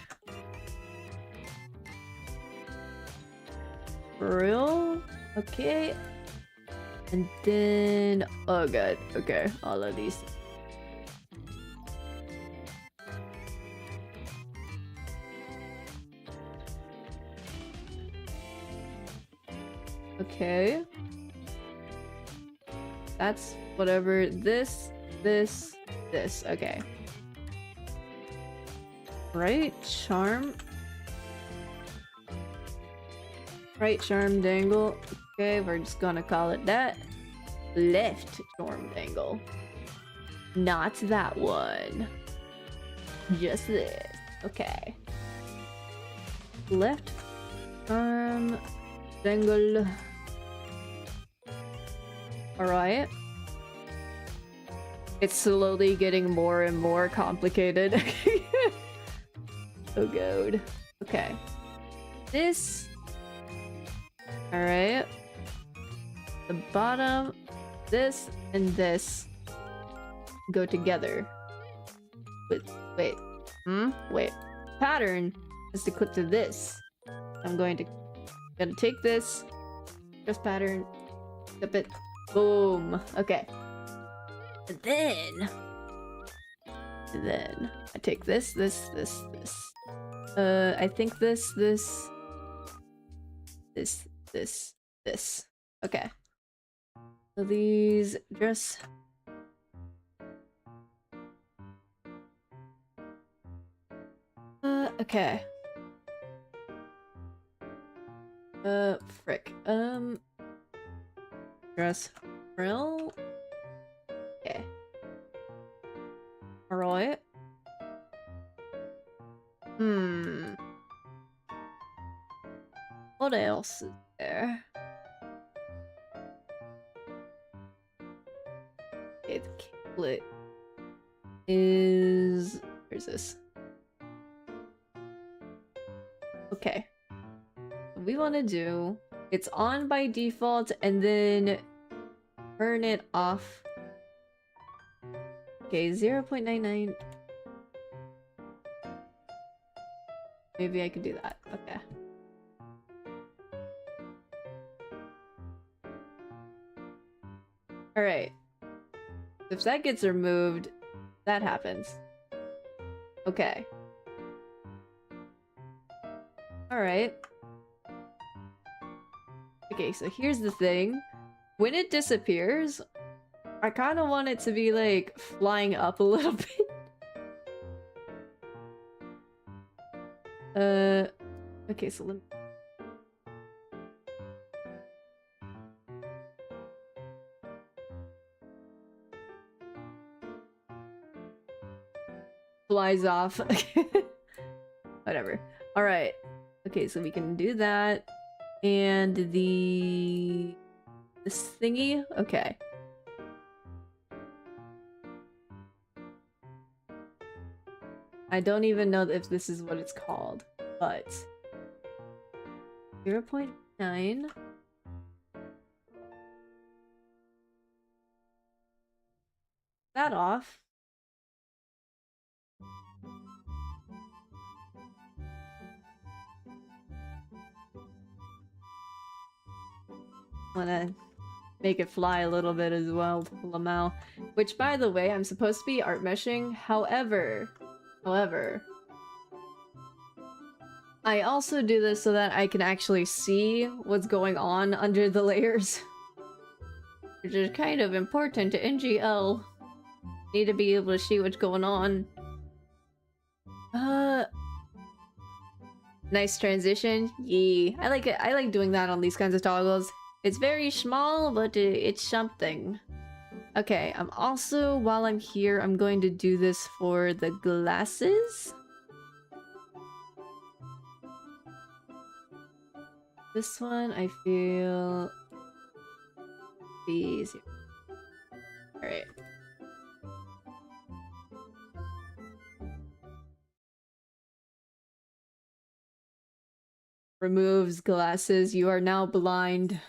For real? Okay. And then, oh god. Okay, all of these. Okay. That's whatever. This. Okay. Right charm. Right charm dangle. Okay, we're just gonna call it that. Left charm dangle. Not that one. Just this. Okay. Left arm dangle. Alright. It's slowly getting more and more complicated. Oh god. Okay. This. Alright. The bottom, this, and this go together. Wait. Wait. Pattern is to clip to this. I'm going to take this. Just pattern. Clip it. Boom. Okay. And then I take this. I think this. Okay. So these just okay. Frick. Dress frill. Okay. Alright. What else is there? Okay, the kiblet is... Where's this? Okay. What we want to do... It's on by default, and then turn it off. Okay, 0.99. Maybe I could do that. Okay. Alright. If that gets removed, that happens. Okay. Alright. Okay, so here's the thing. When it disappears, I kind of want it to be like flying up a little bit. Okay, so let me... flies off. Whatever. Alright. Okay, so we can do that. And this thingy? Okay. I don't even know if this is what it's called, but 0.9. That off. Wanna make it fly a little bit as well, Lamau. Which, by the way, I'm supposed to be art meshing. However, I also do this so that I can actually see what's going on under the layers. Which is kind of important to NGL. Need to be able to see what's going on. Nice transition. Yeah, I like it. I like doing that on these kinds of toggles. It's very small, but it's something. Okay, I'm also, while I'm here, I'm going to do this for the glasses. This one, I feel easier. Alright. Removes glasses. You are now blind.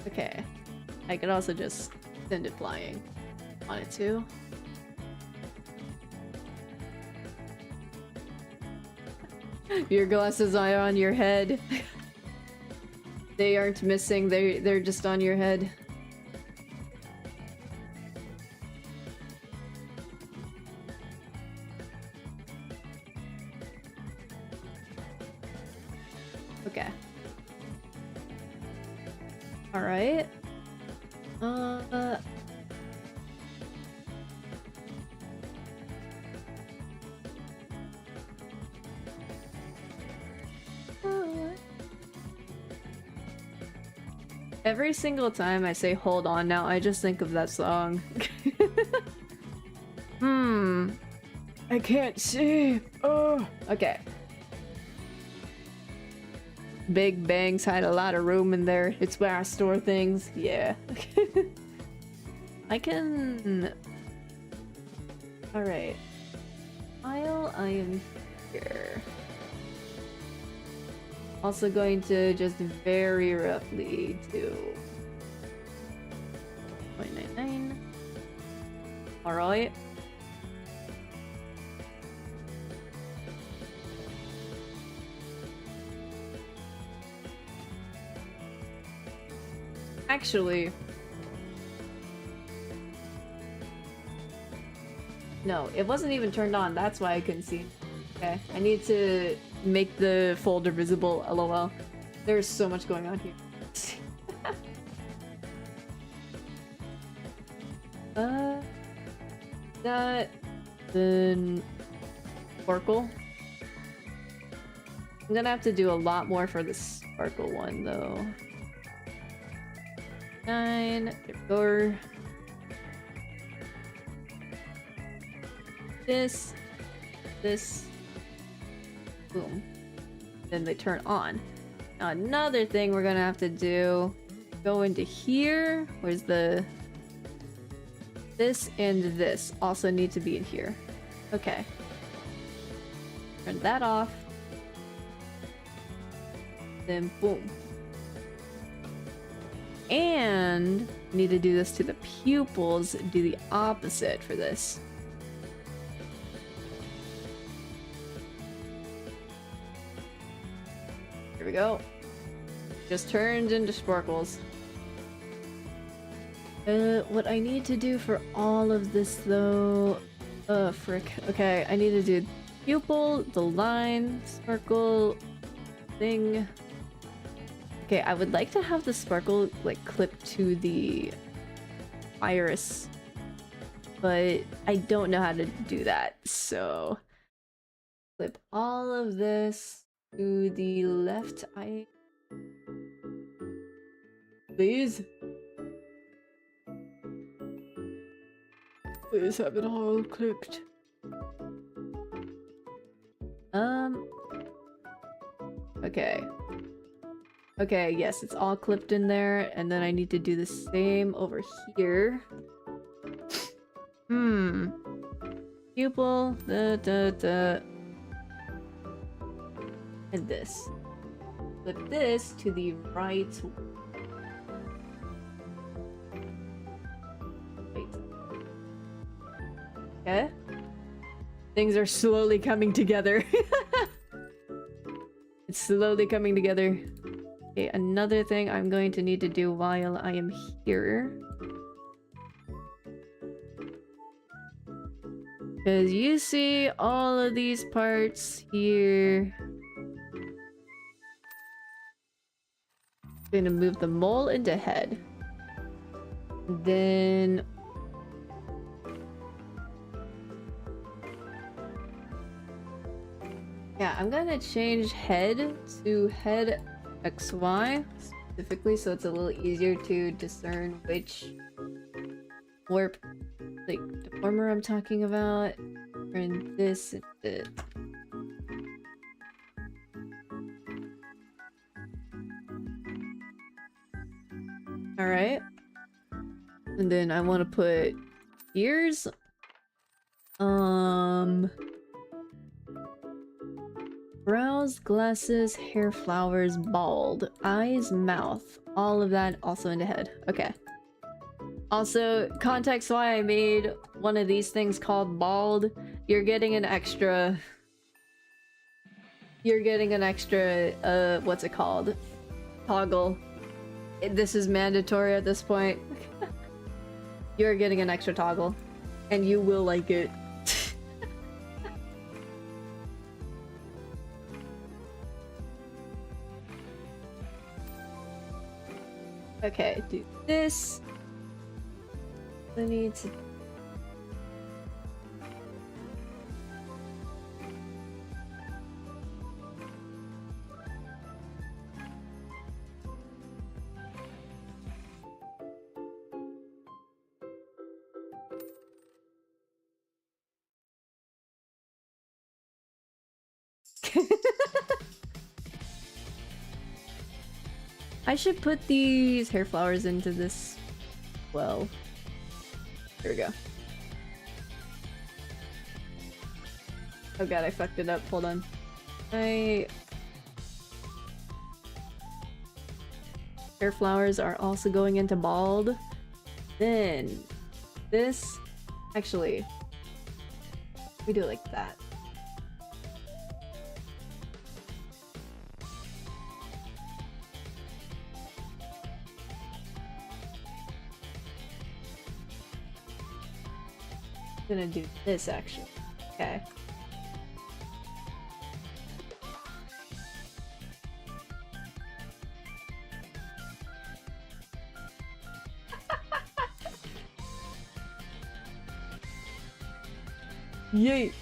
Okay. I could also just send it flying. Want it to. Your glasses are on your head. They aren't missing, they're just on your head. Okay. Alright. Every single time I say hold on now, I just think of that song. I can't see. Oh. Okay. Big Bangs had a lot of room in there. It's where I store things. Yeah. I can... Alright. While I am here... Also going to just very roughly do 0.99. Alright. Actually... No, it wasn't even turned on. That's why I couldn't see. Okay, I need to make the folder visible, lol. There's so much going on here. That... Then... Sparkle. I'm gonna have to do a lot more for the sparkle one, though. 9, there we go. This... Boom. Then they turn on. Now another thing we're gonna have to do, go into here. Where's the... This and this also need to be in here. Okay. Turn that off. Then boom. And need to do this to the pupils, do the opposite for this. Here we go. Just turned into sparkles. What I need to do for all of this though... frick. Okay, I need to do pupil, the line, sparkle, thing. Okay, I would like to have the sparkle, like, clipped to the iris. But I don't know how to do that, so... Clip all of this to the left eye. Please. Please have it all clipped. Okay. Okay, yes, it's all clipped in there, and then I need to do the same over here. Pupil, and this. Flip this to the right. Wait. Okay. Things are slowly coming together. It's slowly coming together. Okay, another thing I'm going to need to do while I am here. Because you see all of these parts here. I'm going to move the mole into head. Then... yeah, I'm gonna change head to head XY specifically so it's a little easier to discern which warp, like, deformer I'm talking about. And this and this. Alright. And then I want to put ears. Brows, glasses, hair, flowers, bald, eyes, mouth. All of that also into head. Okay. Also, context why I made one of these things called bald. You're getting an extra... what's it called? Toggle. This is mandatory at this point. You're getting an extra toggle. And you will like it. Okay, do this. I need to... I should put these hair flowers into this. Well, here we go. Oh god, I fucked it up. Hold on. Hair flowers are also going into bald. Then this, actually, we do it like that. Gonna do this actually. Okay. Yay!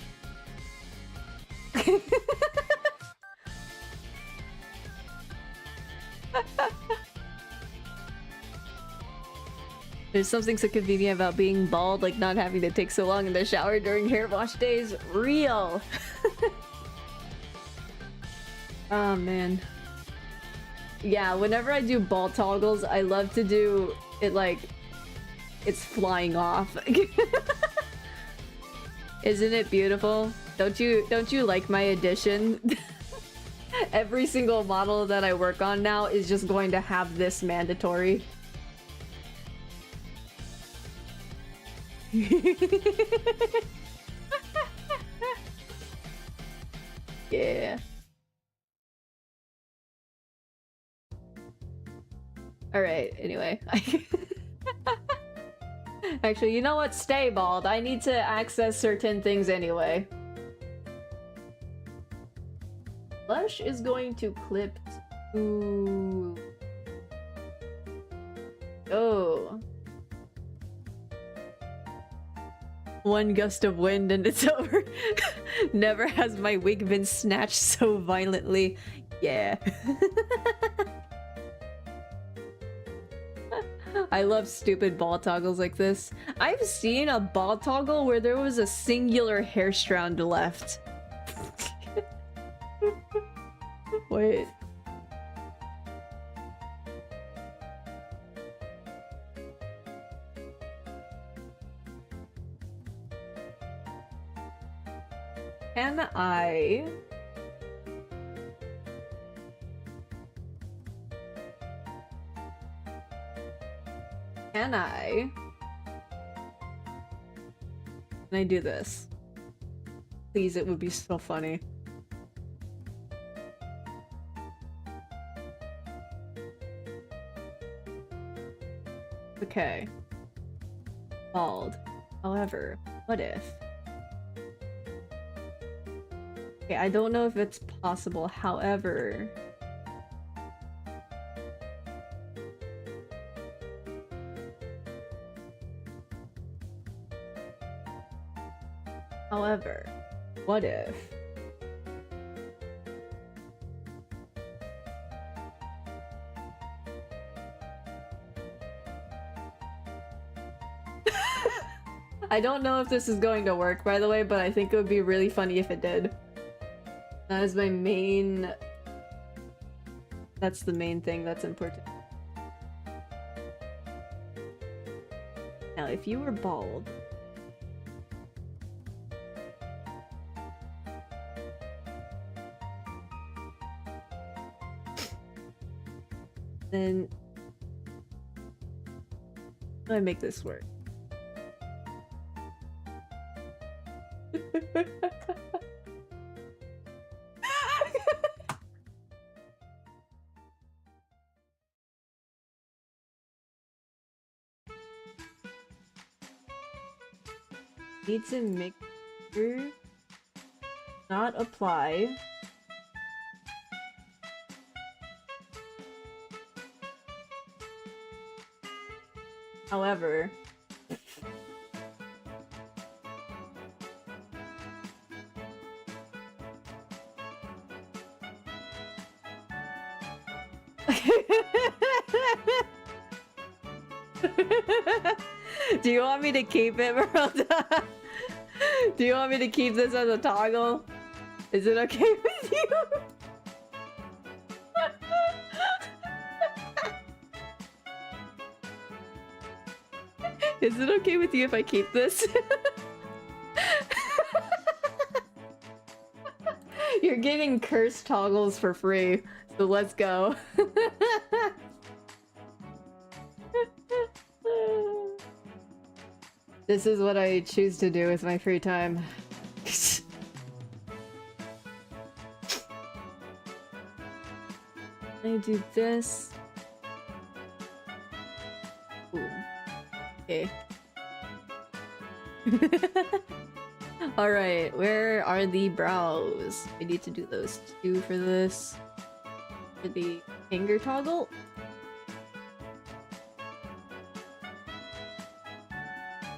There's something so convenient about being bald, like not having to take so long in the shower during hair wash days. Real! Oh man. Yeah, whenever I do bald toggles, I love to do it like it's flying off. Isn't it beautiful? Don't you like my addition? Every single model that I work on now is just going to have this mandatory. Yeah. Alright, anyway. Actually, you know what? Stay bald. I need to access certain things anyway. Blush is going to clip to... oh. One gust of wind and it's over. Never has my wig been snatched so violently. Yeah. I love stupid ball toggles like this. I've seen a ball toggle where there was a singular hair strand left. Wait. Can I... Can I do this? Please, it would be so funny. Okay. Bald. However, what if? Okay, I don't know if it's possible, however... However, what if... I don't know if this is going to work, by the way, but I think it would be really funny if it did. That is my main... That's the main thing that's important. Now, if you were bald... Then... How do I make this work? Need to mixture, not apply. However, do you want me to keep it, Merelda? Do you want me to keep this as a toggle? Is it okay with you? Is it okay with you if I keep this? You're getting cursed toggles for free, so let's go. This is what I choose to do with my free time. I do this. Ooh. Okay. Alright, where are the brows? I need to do those two for this. For the finger toggle.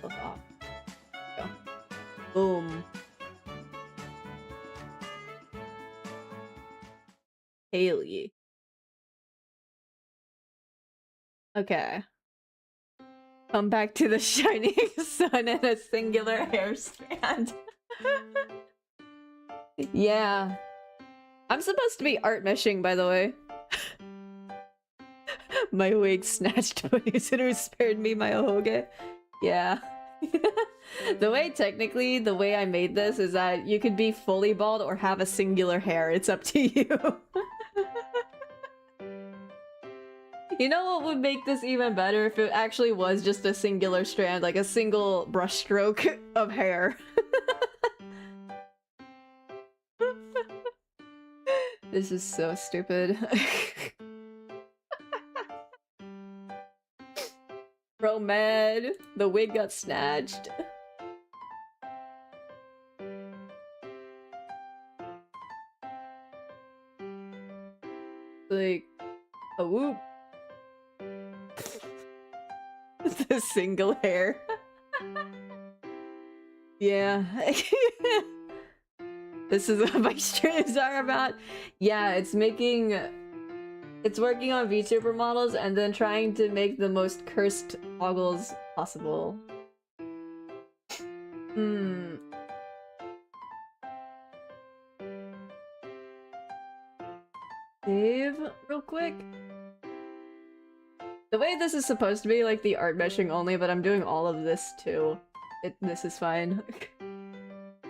Both off. Go. Boom. Haley. Okay. Come back to the shining sun and a singular hair strand. Yeah. I'm supposed to be art meshing, by the way. My wig snatched, but Yuzuru spared me my ohoge. Yeah. Technically, the way I made this is that you could be fully bald or have a singular hair. It's up to you. You know what would make this even better if it actually was just a singular strand, like a single brush stroke of hair. This is so stupid. Bro, mad. The wig got snatched. Like, a whoop. The single hair. Yeah. This is what my streams are about. Yeah, it's making It's working on VTuber models and then trying to make the most cursed toggles possible. Save real quick. The way this is supposed to be like the art meshing only, but I'm doing all of this too. This is fine.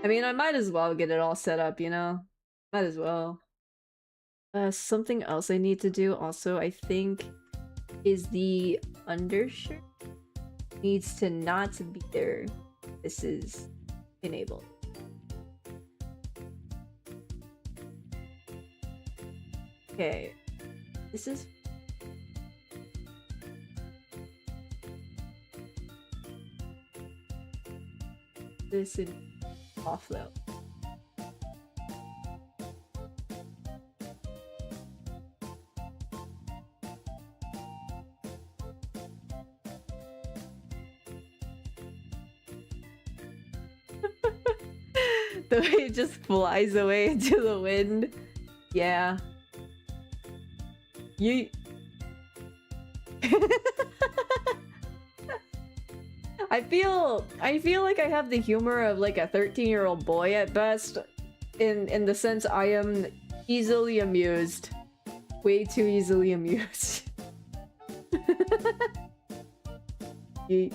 I mean, I might as well get it all set up, you know? Might as well. Something else I need to do also, I think, is the undershirt needs to not be there. This is enabled. Okay. This is... This is off though. The way it just flies away into the wind. Yeah. You. I feel like I have the humor of like a 13-year-old boy at best, in the sense I am easily amused. Way too easily amused. Yeet.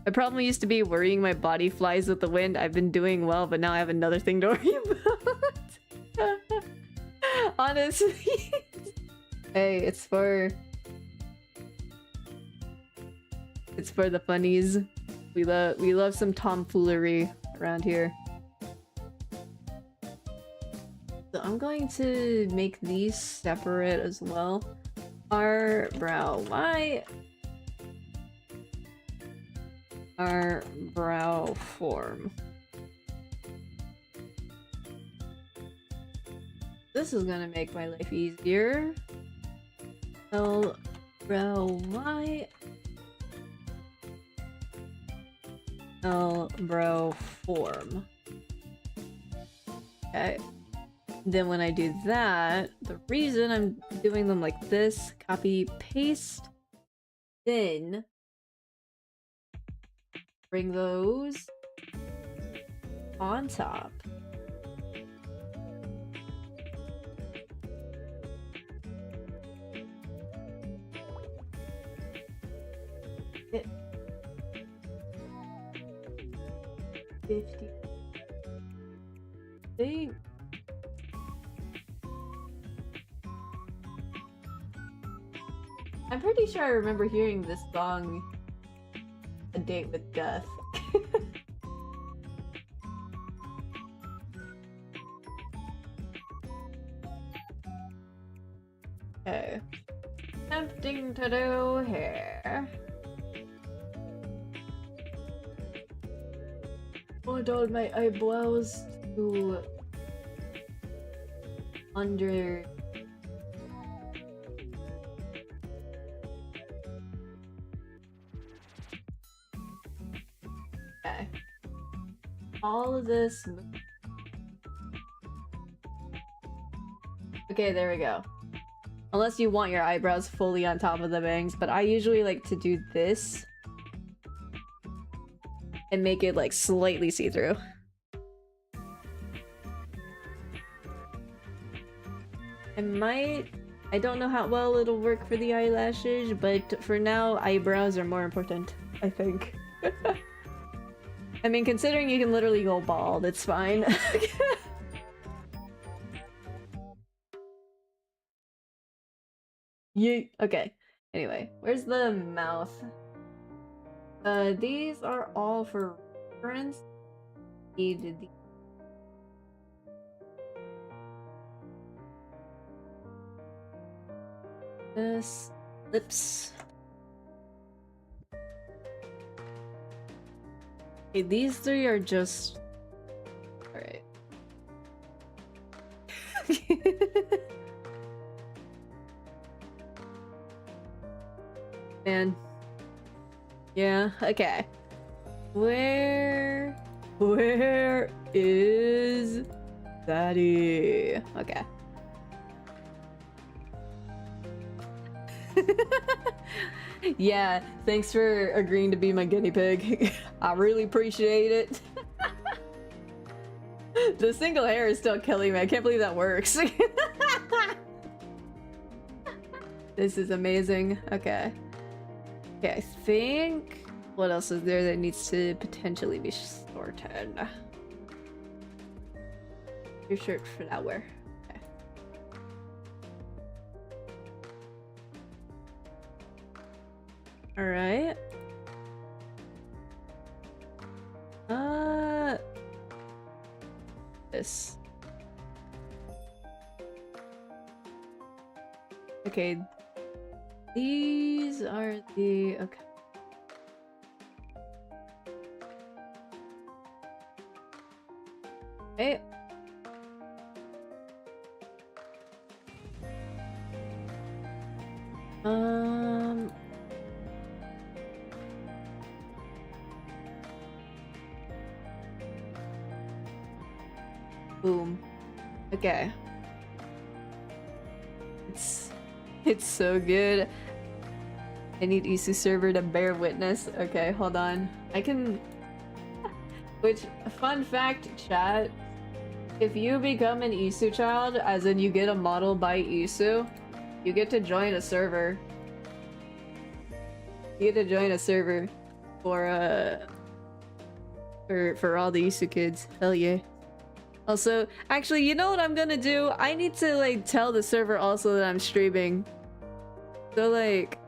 My problem used to be worrying my body flies with the wind. I've been doing well, but now I have another thing to worry about. Honestly. Hey, it's for the funnies. We love some tomfoolery around here. So I'm going to make these separate as well. Our brow. Why? Our brow form. This is gonna make my life easier. L brow Y. L brow form. Okay. Then when I do that, the reason I'm doing them like this, copy paste, then bring those on top. Hit 50. Think. I'm pretty sure I remember hearing this song, A Date with Death. Okay. Tempting to do here. I want my eyebrows to under. Okay. All of this. Okay, there we go. Unless you want your eyebrows fully on top of the bangs, but I usually like to do this and make it like slightly see-through. I don't know how well it'll work for the eyelashes, but for now, eyebrows are more important, I think. I mean, considering you can literally go bald, it's fine. Okay. Anyway, where's the mouth? These are all for reference. Need the this lips. Okay, these three are just all right. Man. Yeah, okay. Where Where is Daddy? Okay. Yeah, thanks for agreeing to be my guinea pig. I really appreciate it. The single hair is still killing me. I can't believe that works. This is amazing. Okay. Okay, I think... What else is there that needs to potentially be sorted? Your shirt for that wear. Okay. Alright. This. Okay. These are the... Okay. Okay. Boom. Okay. It's so good. I need Isu server to bear witness. Okay, hold on. I can... Which, fun fact, chat. If you become an Isu child, as in you get a model by Isu, you get to join a server. You get to join a server for all the Isu kids. Hell yeah. Also, actually, you know what I'm gonna do? I need to, like, tell the server also that I'm streaming. So, like,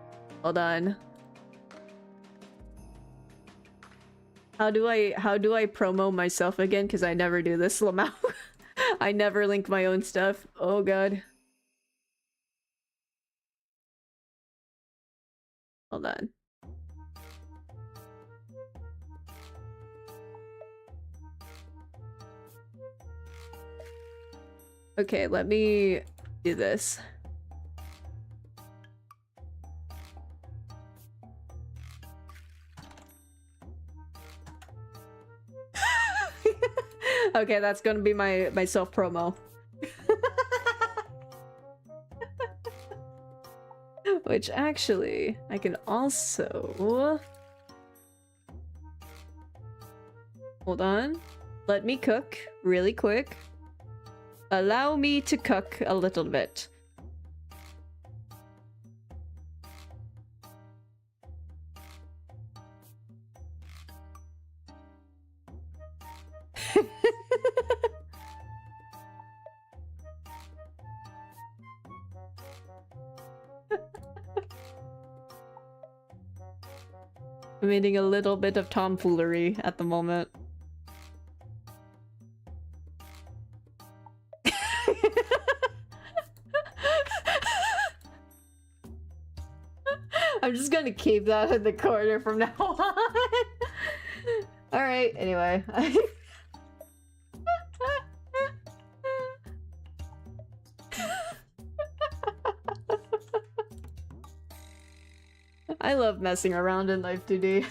hold on. How do I promo myself again? Because I never do this, Lamau. I never link my own stuff. Oh god. Hold on. Okay, let me do this. Okay, that's gonna be my self promo. Which actually, I can also... Hold on. Let me cook really quick. Allow me to cook a little bit. Committing a little bit of tomfoolery at the moment. I'm just gonna keep that in the corner from now on. Alright, anyway. I love messing around in Live2D.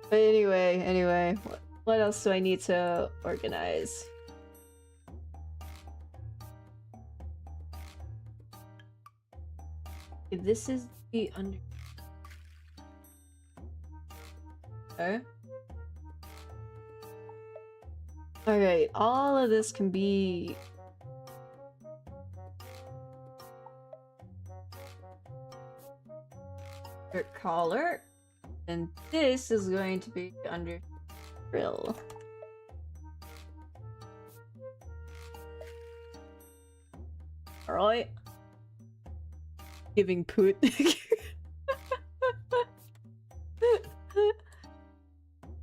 But anyway, what else do I need to organize? If this is the under... Okay. Alright, all of this can be... collar, and this is going to be under frill. Alright. Giving poot.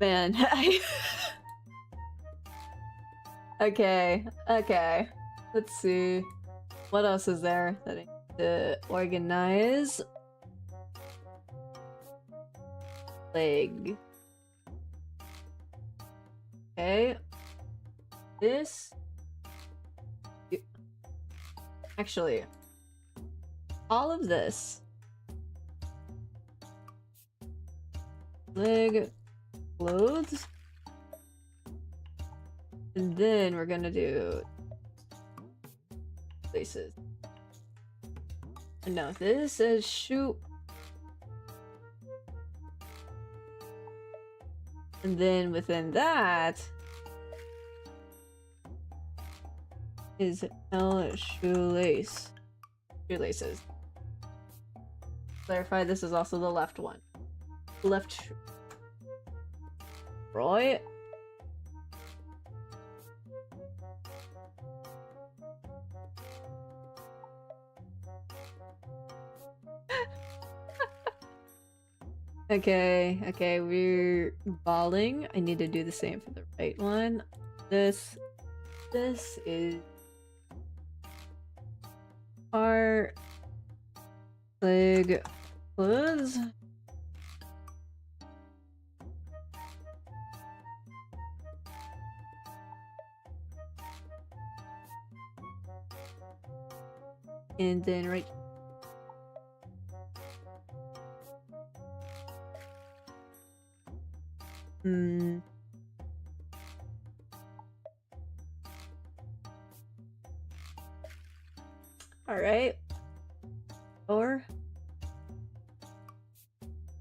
Man, okay. Let's see. What else is there that I need to organize? Leg. Okay. This. Actually, all of this. Leg, clothes, And then we're gonna do places. No, this says shoot. And then within that is shoelace. Shoelaces. Clarify, this is also the left one. Left. Right. Okay, we're balling. I need to do the same for the right one. This is our leg clothes. And then right. Alright. Or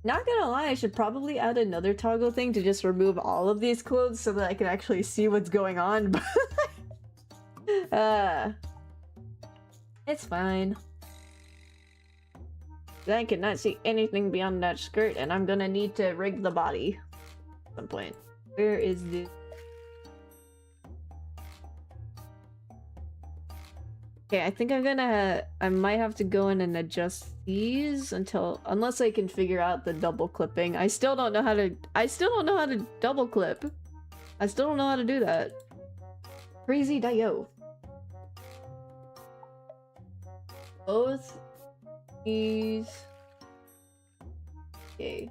not gonna lie, I should probably add another toggle thing to just remove all of these clothes so that I can actually see what's going on. It's fine. I cannot see anything beyond that skirt, and I'm gonna need to rig the body at some point. Where is the... Okay, I think I might have to go in and adjust these unless I can figure out the double clipping. I still don't know how to double clip. I still don't know how to do that. Crazy Dio. Both these. Okay.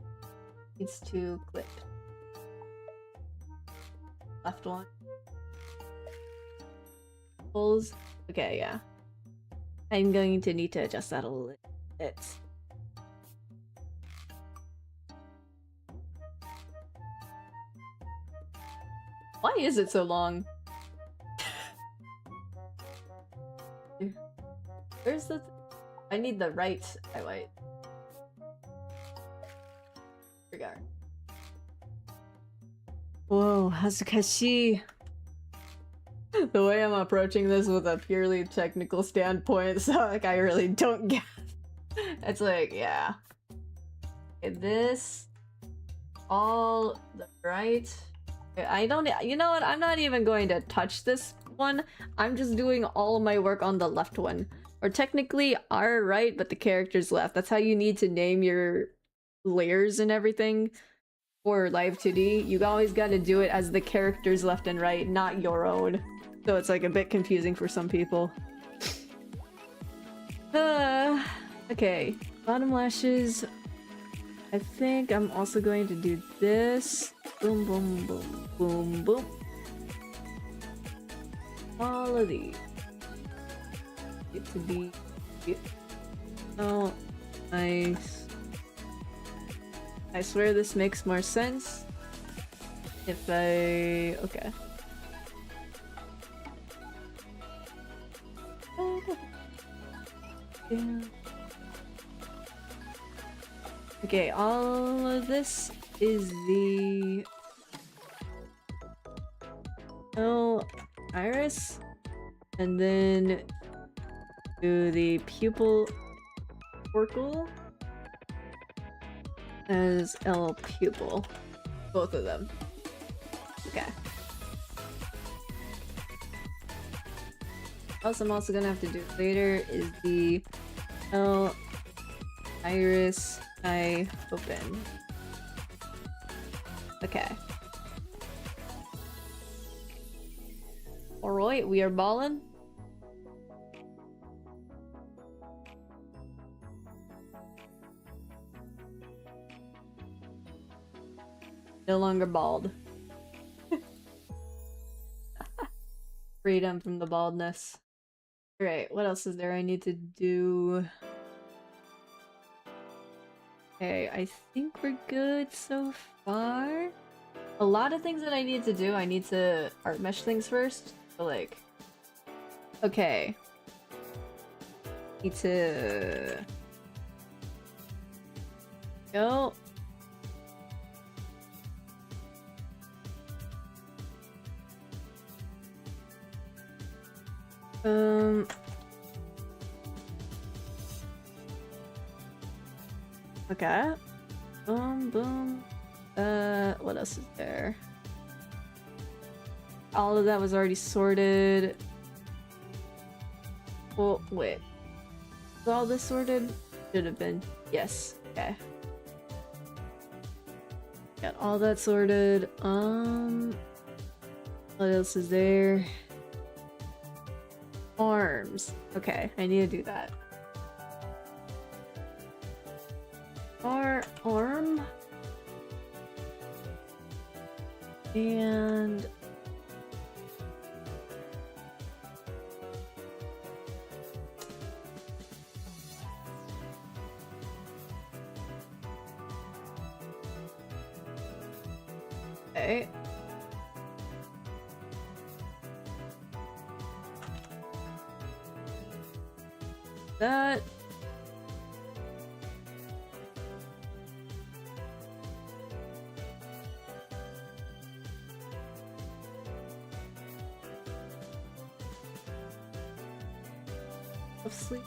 Needs to clip. Left one. Pulls. Okay, yeah. I'm going to need to adjust that a little bit. Why is it so long? Where's the... I need the right highlight. Regard. Whoa, Hazukashi. The way I'm approaching this with a purely technical standpoint, so like I really don't get. It's like, yeah. Okay, this all the right. I don't. You know what? I'm not even going to touch this one. I'm just doing all of my work on the left one, or technically our right, but the character's left. That's how you need to name your layers and everything for Live2D. You always got to do it as the character's left and right, not your own. So it's like a bit confusing for some people. Okay. Bottom lashes. I think I'm also going to do this. Boom, boom, boom, boom, boom. All of these. Get to be... Oh, nice. I swear this makes more sense if I... Okay. Yeah. Okay, all of this is the... Oh, iris. And then do the pupil orcle as L pupil. Both of them. Okay. What I'm also gonna have to do later is the L iris eye open. Okay. Alright, we are balling. No longer bald. Freedom from the baldness. Alright, what else is there I need to do? Okay, I think we're good so far. a lot of things that I need to do, I need to art mesh things first. So like, okay. Need to go. Okay. Boom, boom. What else is there? All of that was already sorted. Well, wait. Was all this sorted? Should have been. Yes. Okay. Got all that sorted. What else is there? Arms. Okay, I need to do that. Arm. And okay. That. Sleeve.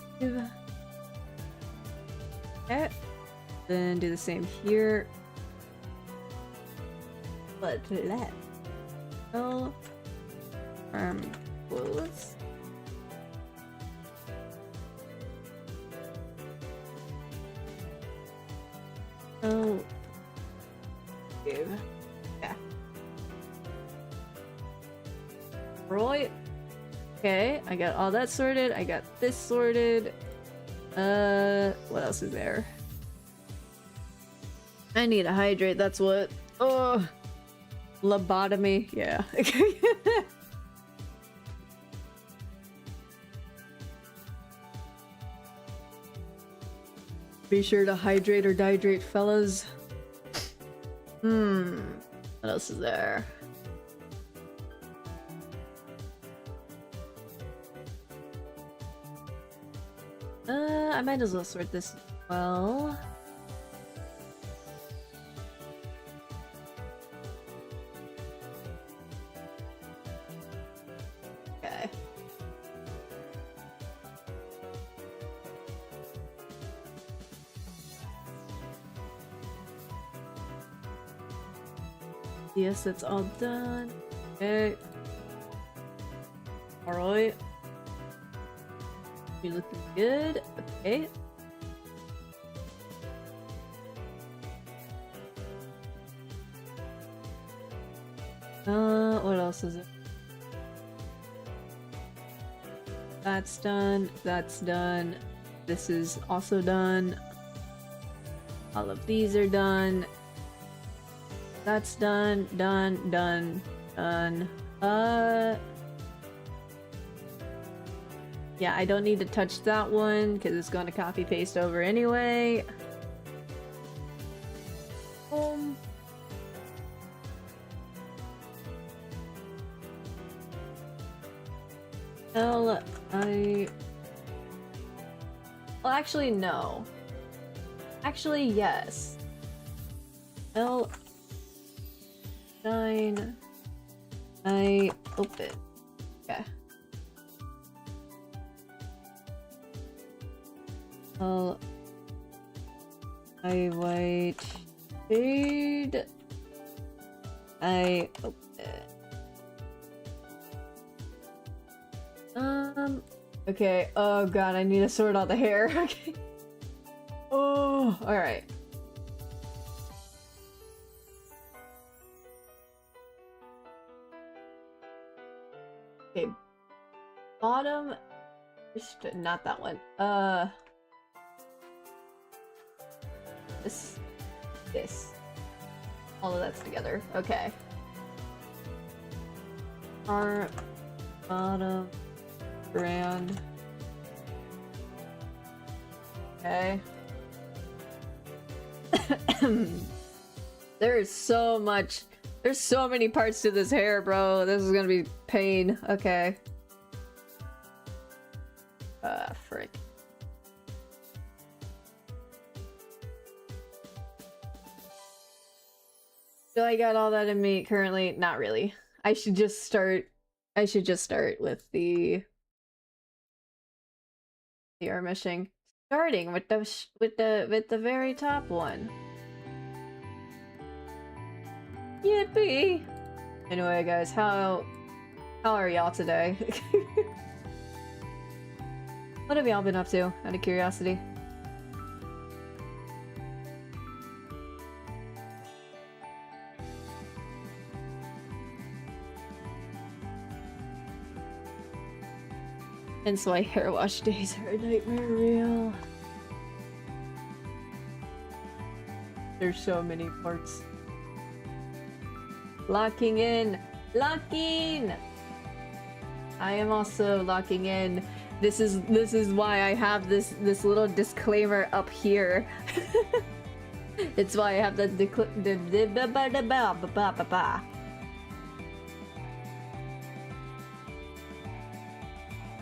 Okay. Then do the same here. But that. Oh. Clothes. Oh. Yeah. Right. Okay, I got all that sorted. I got this sorted. What else is there? I need to hydrate, that's what. Oh, lobotomy. Yeah. Be sure to hydrate or dehydrate, fellas. What else is there? I might as well sort this as well. Okay. Yes, that's all done. Okay. Alright. You're looking good. Okay. What else is it? That's done. That's done. This is also done. All of these are done. That's done. Done. Done. Done. Yeah, I don't need to touch that one because it's going to copy paste over anyway. Well, actually, no. Actually, yes. L9. I open. Okay. I white shade. I open. Okay. Oh god, I need to sort out the hair. Okay. Oh, all right. Okay. Bottom. Not that one. This. All of that's together. Okay. Our bottom brand. Okay. There is so much There's so many parts to this hair, bro. This is gonna be pain. Okay. Frick. Do I got all that in me currently? Not really. I should just start with the ARTMESHING. Starting with the very top one. Yippee! Anyway, guys, how are y'all today? What have y'all been up to, out of curiosity? And so hair wash days are a nightmare real. There's so many parts. Locking in! Locking! I am also locking in. This is why I have this little disclaimer up here. It's why I have the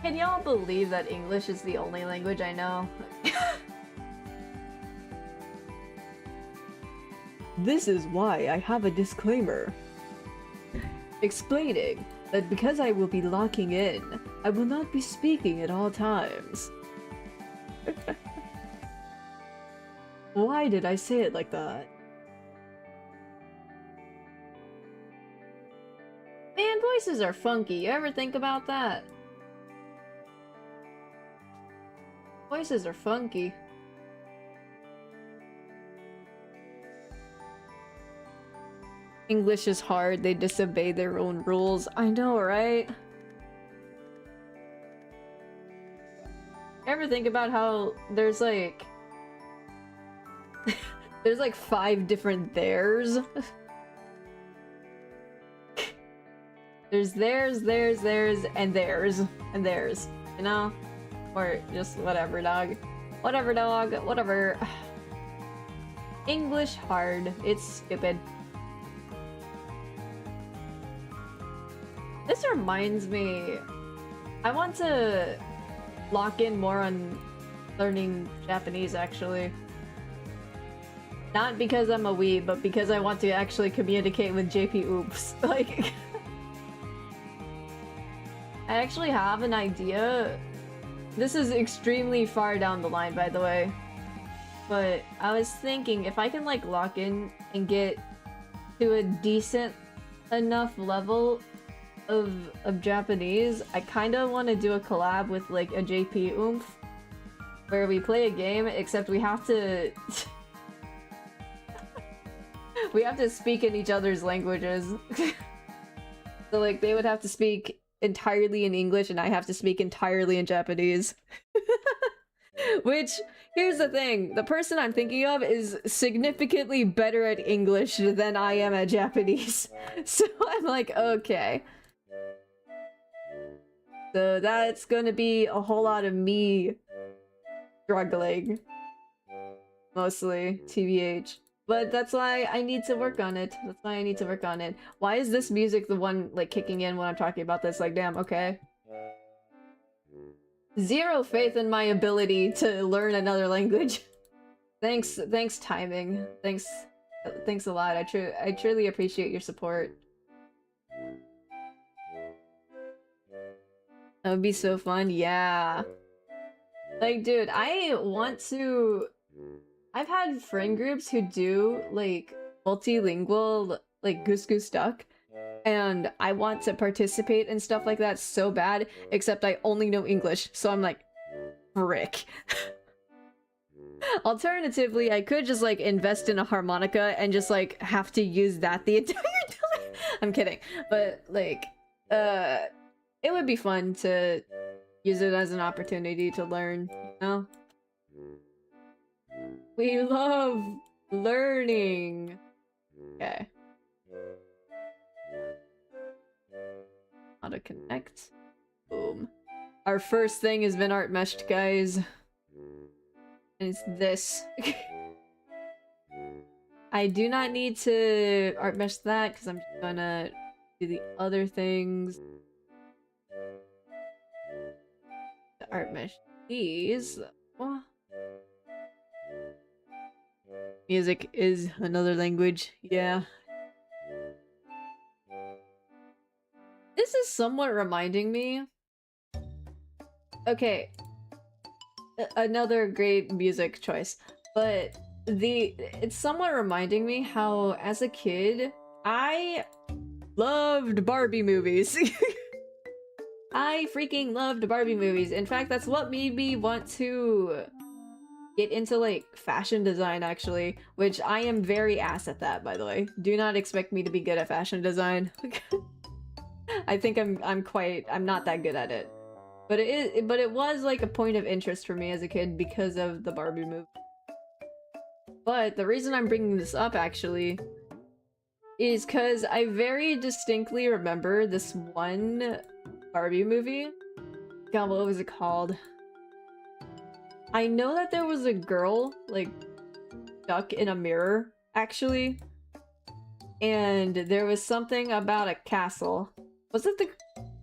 Can y'all believe that English is the only language I know? This is why I have a disclaimer explaining that because I will be locking in, I will not be speaking at all times. Why did I say it like that? Man, voices are funky. You ever think about that? Voices are funky. English is hard, they disobey their own rules. I know, right? Ever think about how there's like... there's like 5 different theirs? There's theirs, and theirs, and theirs, you know? Or just whatever, dog. Whatever, dog, whatever. English hard, it's stupid. This reminds me, I want to lock in more on learning Japanese, actually. Not because I'm a weeb, but because I want to actually communicate with JP Oops. Like, I actually have an idea. This is extremely far down the line, by the way. But I was thinking, if I can, like, lock in and get to a decent enough level of Japanese, I kind of want to do a collab with like a JP Oomph where we play a game, except we have to we have to speak in each other's languages. So like they would have to speak entirely in English and I have to speak entirely in Japanese. Which, here's the thing, the person I'm thinking of is significantly better at English than I am at Japanese. So I'm like, okay. So that's gonna be a whole lot of me struggling. Mostly, TBH. But that's why I need to work on it. That's why I need to work on it. Why is this music the one, like, kicking in when I'm talking about this? Like, damn, okay. Zero faith in my ability to learn another language. Thanks timing. Thanks a lot. I truly appreciate your support. That would be so fun, yeah. Like, dude, I want to... I've had friend groups who do, like, multilingual, like, Goose Goose Duck, and I want to participate in stuff like that so bad, except I only know English, so I'm like, frick. Alternatively, I could just, like, invest in a harmonica and just, like, have to use that the entire time. I'm kidding. But, like, it would be fun to use it as an opportunity to learn, you know? We love learning! Okay. How to connect. Boom. Our first thing has been ARTMESHed, guys. And it's this. I do not need to art mesh that because I'm just gonna do the other things. The art mesh these. Oh. Music is another language, yeah. This is somewhat reminding me. Okay. Another great music choice. But it's somewhat reminding me how as a kid I loved Barbie movies. I freaking loved Barbie movies. In fact, that's what made me want to get into like fashion design actually, which I am very ass at that, by the way. Do not expect me to be good at fashion design. I think I'm not that good at it. But it was like a point of interest for me as a kid because of the Barbie movie. But the reason I'm bringing this up actually is because I very distinctly remember this one Barbie movie. God, what was it called? I know that there was a girl, like, stuck in a mirror, actually. And there was something about a castle. Was it the...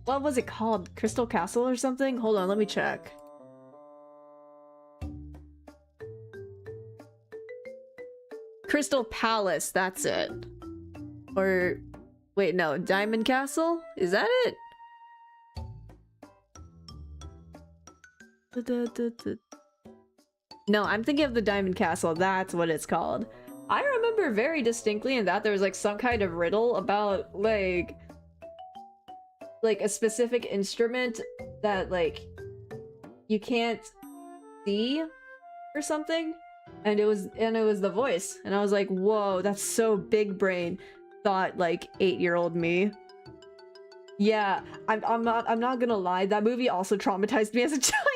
What was it called? Crystal Castle or something? Hold on, let me check. Crystal Palace, that's it. Or... Wait, no. Diamond Castle? Is that it? No, I'm thinking of the Diamond Castle. That's what it's called. I remember very distinctly in that there was like some kind of riddle about like a specific instrument that like you can't see or something, and it was the voice, and I was like, whoa, that's so big brain, thought like 8-year-old me. Yeah, I'm not gonna lie, that movie also traumatized me as a child.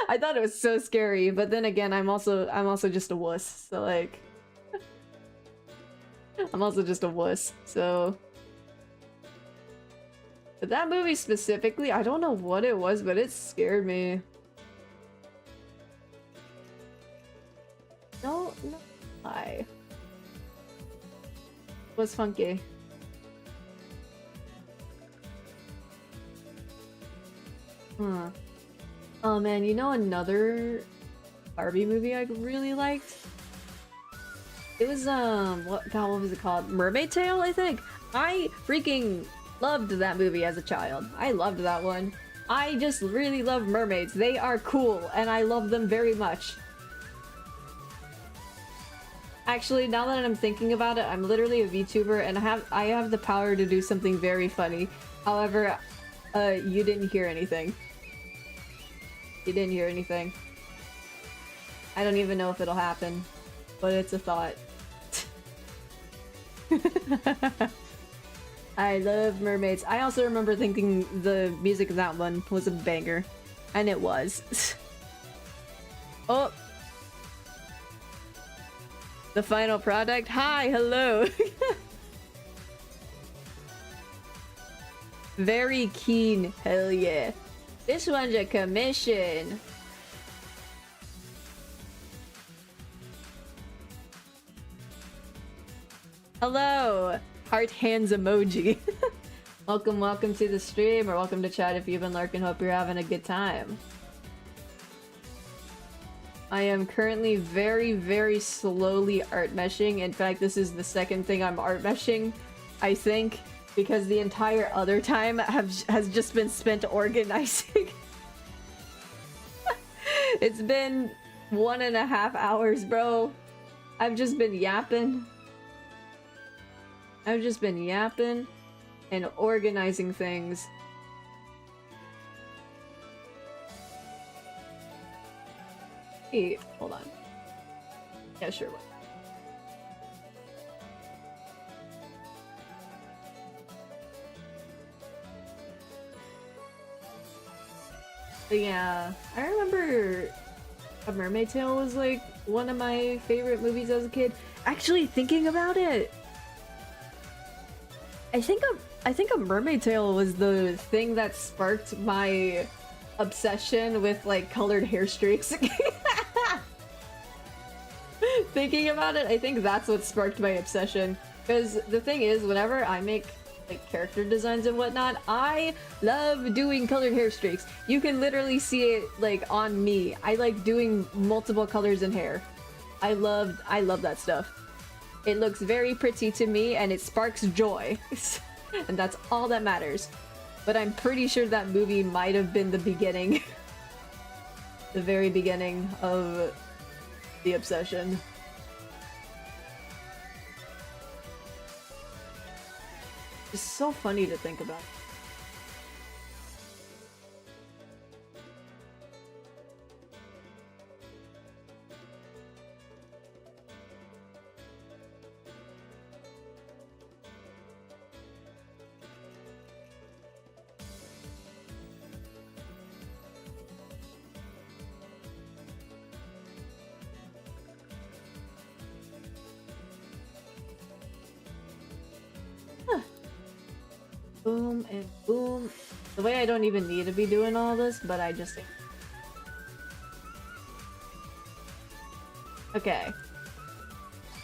I thought it was so scary, but then again, I'm also just a wuss, so like I'm also just a wuss, so. But that movie specifically, I don't know what it was, but it scared me. No, why? It was funky. Huh. Oh man, you know another Barbie movie I really liked? It was, what was it called? Mermaid Tale, I think? I freaking loved that movie as a child. I loved that one. I just really love mermaids. They are cool, and I love them very much. Actually, now that I'm thinking about it, I'm literally a VTuber, and I have the power to do something very funny. However, you didn't hear anything. You didn't hear anything. I don't even know if it'll happen, but it's a thought. I love mermaids. I also remember thinking the music of that one was a banger, and it was. Oh! The final product? Hi, hello! Very keen, hell yeah. This one's a commission. Hello! Heart hands emoji. welcome to the stream, or welcome to chat if you've been lurking. Hope you're having a good time. I am currently very slowly art meshing. In fact, this is the second thing I'm art meshing, I think, because the entire other time has just been spent organizing. It's been 1.5 hours, bro. I've just been yapping. I've just been yapping and organizing things. Hey, hold on. Yeah, sure. But yeah, I remember A Mermaid Tale was like one of my favorite movies as a kid. Actually, thinking about it, I think A Mermaid Tale was the thing that sparked my obsession with like colored hair streaks. thinking about it, I think that's what sparked my obsession. Because the thing is, whenever I make like character designs and whatnot, I love doing colored hair streaks. You can literally see it like on me. I like doing multiple colors in hair. I love that stuff. It looks very pretty to me and it sparks joy. And that's all that matters. But I'm pretty sure that movie might have been the beginning. The very beginning of the obsession. It's so funny to think about. Boom and boom. The way I don't even need to be doing all this, but I just... Okay.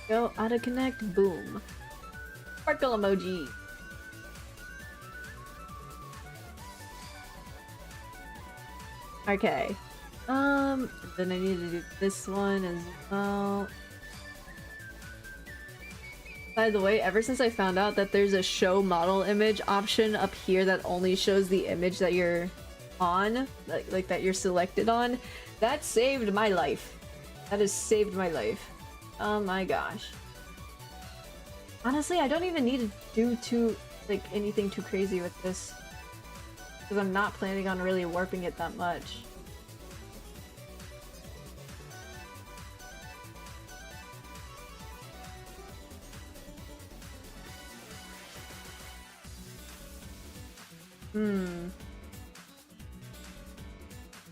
Go auto connect, boom. Sparkle emoji. Okay. Then I need to do this one as well. By the way, ever since I found out that there's a show model image option up here that only shows the image that you're on, like that you're selected on, that saved my life. That has saved my life. Oh my gosh. Honestly, I don't even need to do anything too crazy with this. Because I'm not planning on really warping it that much.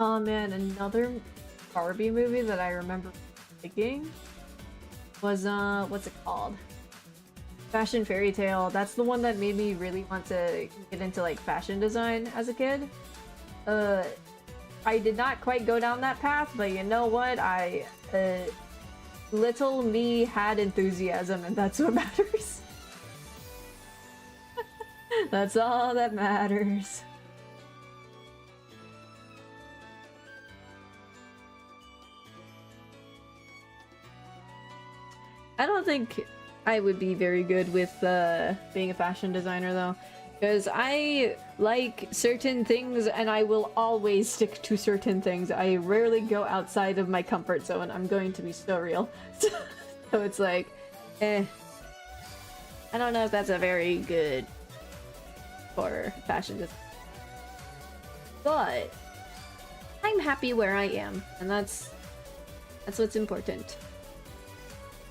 Oh man, another Barbie movie that I remember liking was, what's it called? Fashion Fairy Tale. That's the one that made me really want to get into, like, fashion design as a kid. I did not quite go down that path, but you know what? Little me had enthusiasm, and that's what matters. That's all that matters. I don't think I would be very good with being a fashion designer though, because I like certain things and I will always stick to certain things. I rarely go outside of my comfort zone. I'm going to be so real. So it's like, I don't know if that's a very good for fashion design. But I'm happy where I am, and that's what's important.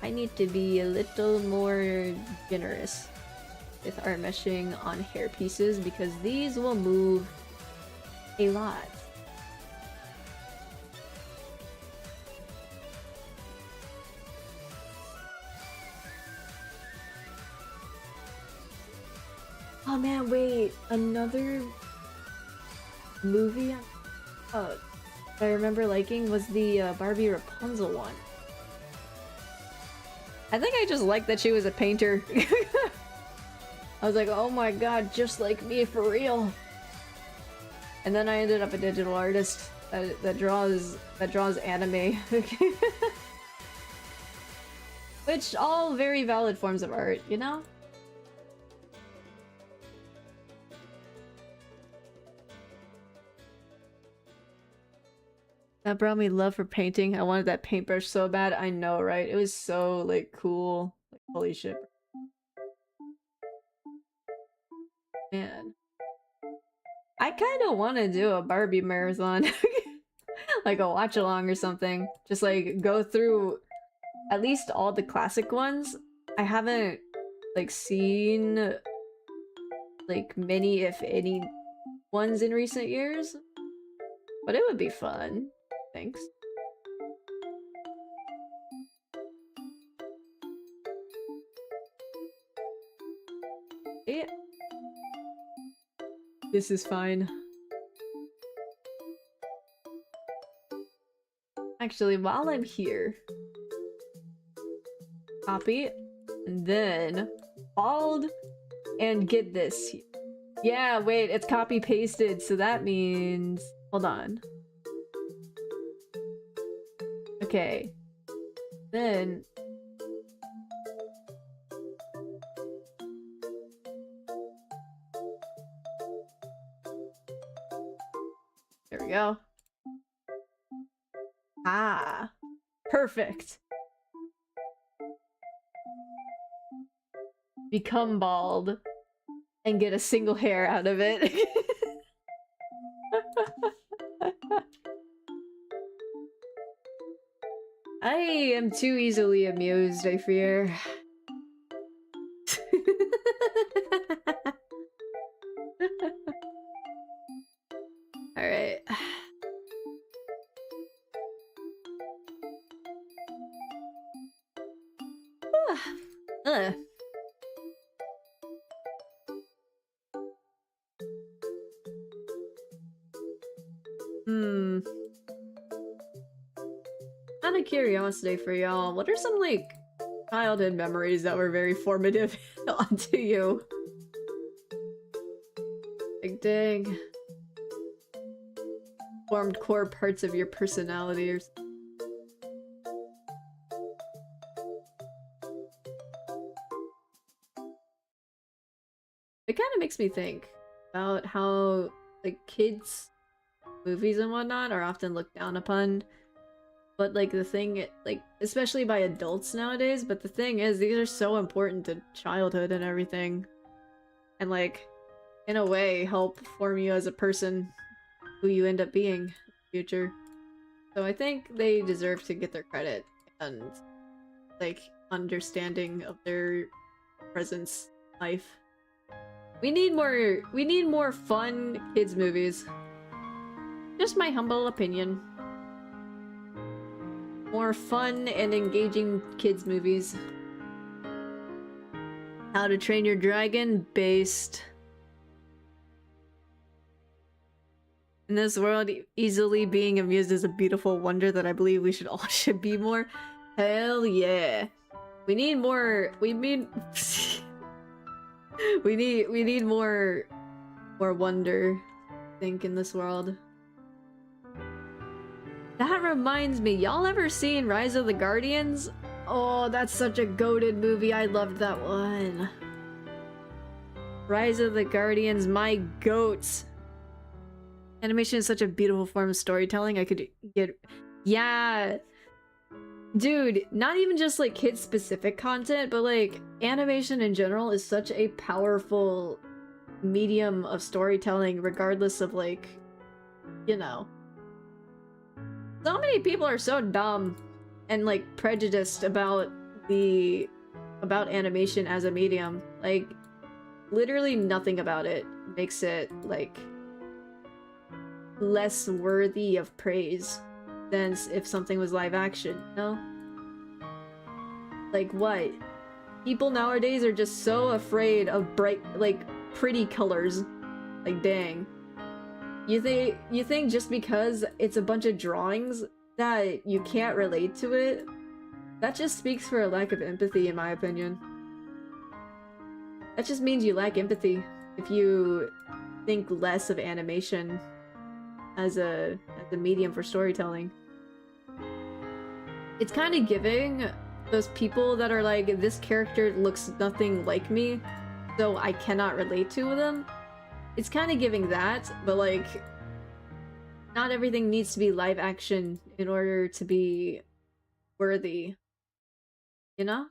I need to be a little more generous with art meshing on hair pieces because these will move a lot. Oh man, wait, another movie I remember liking was the Barbie Rapunzel one. I think I just liked that she was a painter. I was like, oh my god, just like me for real. And then I ended up a digital artist that draws anime. Which all very valid forms of art, you know? That brought me love for painting. I wanted that paintbrush so bad. I know, right? It was so, like, cool. Like, holy shit. Man. I kind of want to do a Barbie marathon. Like a watch-along or something. Just, like, go through at least all the classic ones. I haven't, like, seen, like, many, if any, ones in recent years. But it would be fun. Thanks. Yeah. This is fine. Actually, while I'm here, Copy. And then bald. And get this. Yeah, wait, it's copy pasted, so that means... Hold on. Okay. Then... There we go. Ah. Perfect. Become bald. And get a single hair out of it. I am too easily amused, I fear. Alright. Out of curiosity for y'all, what are some, like, childhood memories that were very formative onto you? Like, dang. Formed core parts of your personality or something. It kind of makes me think about how, like, kids' movies and whatnot are often looked down upon. But, like, the thing, like, especially by adults nowadays, but the thing is, these are so important to childhood and everything. And, like, in a way, help form you as a person who you end up being in the future. So I think they deserve to get their credit and, like, understanding of their presence in life. We need more fun kids movies. Just my humble opinion. More fun and engaging kids movies. How to Train Your Dragon based. In this world, easily being amused is a beautiful wonder that I believe we should be more. Hell yeah. We need more, we need more wonder, I think, in this world. That reminds me, y'all ever seen Rise of the Guardians? Oh, that's such a goated movie. I loved that one. Rise of the Guardians, my goats. Animation is such a beautiful form of storytelling. I could get... Yeah. Dude, not even just like kid-specific content, but like animation in general is such a powerful medium of storytelling, regardless of like, you know. So many people are so dumb and like prejudiced about animation as a medium. Like, literally nothing about it makes it like less worthy of praise than if something was live action, you know? Like what? People nowadays are just so afraid of bright, like, pretty colors. Like, dang. You think just because it's a bunch of drawings that you can't relate to it? That just speaks for a lack of empathy, in my opinion. That just means you lack empathy if you think less of animation as a medium for storytelling. It's kind of giving those people that are like, this character looks nothing like me, so I cannot relate to them. It's kind of giving that, but like, not everything needs to be live action in order to be worthy, you know?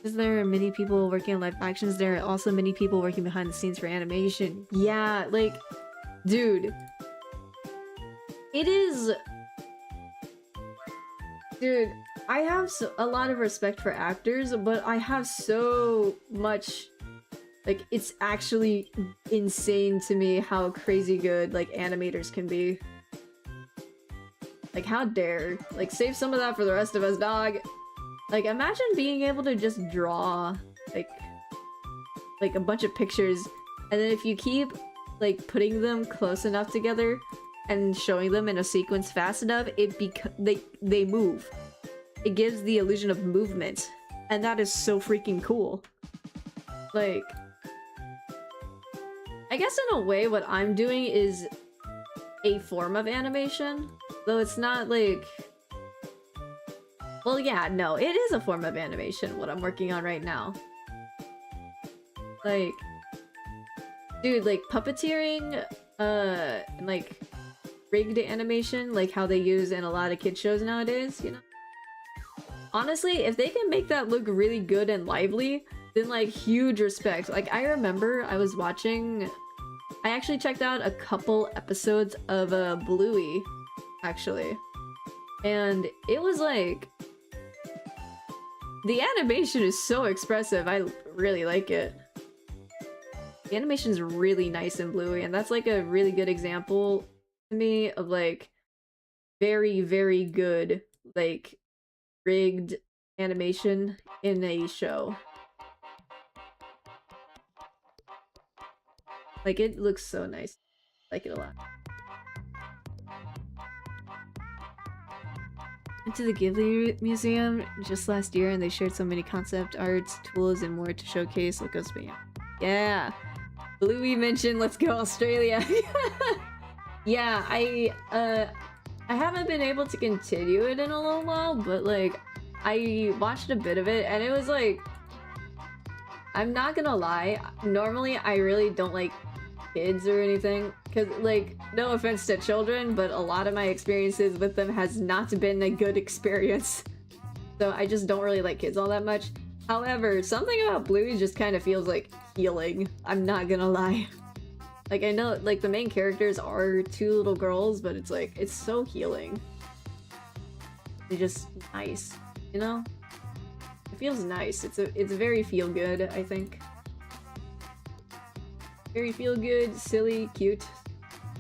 Is there many people working on live actions? There are also many people working behind the scenes for animation. Yeah, like, dude. It is... Dude, I have a lot of respect for actors, but I have so much... Like, it's actually insane to me how crazy good, like, animators can be. Like, how dare. Like, save some of that for the rest of us, dog. Like, imagine being able to just draw, like a bunch of pictures, and then if you keep, like, putting them close enough together, and showing them in a sequence fast enough, they move. It gives the illusion of movement, and that is so freaking cool. Like, I guess in a way what I'm doing is a form of animation, though it's not like... Well, yeah, no, it is a form of animation, what I'm working on right now. Like, dude, like puppeteering, and like rigged animation, like how they use in a lot of kids shows nowadays, you know? Honestly, if they can make that look really good and lively, then like huge respect. Like, I remember I was watching... I actually checked out a couple episodes of Bluey, actually. And it was like... The animation is so expressive, I really like it. The animation's really nice in Bluey, and that's like a really good example to me of like very, very good, like, rigged animation in a show. Like, it looks so nice. I like it a lot. Went to the Ghibli Museum just last year and they shared so many concept arts, tools, and more to showcase what goes beyond. Yeah! Bluey mentioned Let's Go Australia! Yeah, I haven't been able to continue it in a little while, but like, I watched a bit of it and it was like... I'm not gonna lie, normally I really don't like kids or anything, because like, no offense to children, but a lot of my experiences with them has not been a good experience. So I just don't really like kids all that much. However, something about Bluey just kind of feels like healing, I'm not gonna lie. Like, I know like the main characters are two little girls, but it's like, it's so healing. They're just nice, you know? It feels nice. It's very feel good, I think. Very feel good, silly, cute.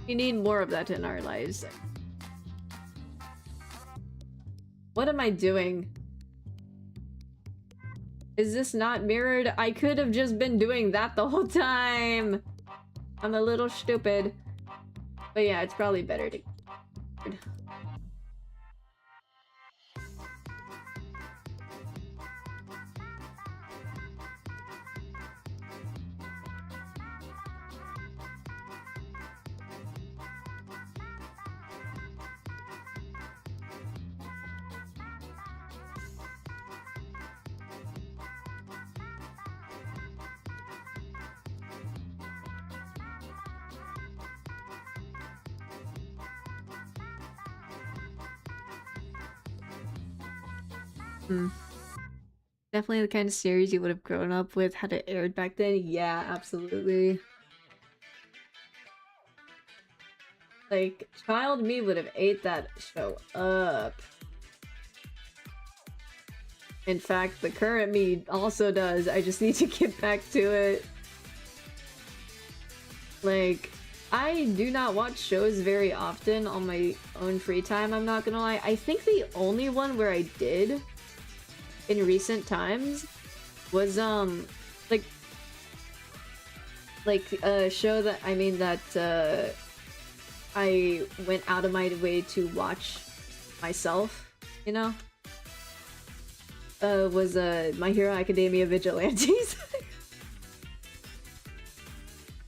We need more of that in our lives. What am I doing? Is this not mirrored? I could have just been doing that the whole time! I'm a little stupid. But yeah, it's probably better to... Definitely the kind of series you would have grown up with had it aired back then. Yeah, absolutely. Like, child me would have ate that show up. In fact, the current me also does. I just need to get back to it. Like, I do not watch shows very often on my own free time, I'm not gonna lie. I think the only one where I did in recent times was like a show that I went out of my way to watch myself, you know, was My Hero Academia Vigilantes.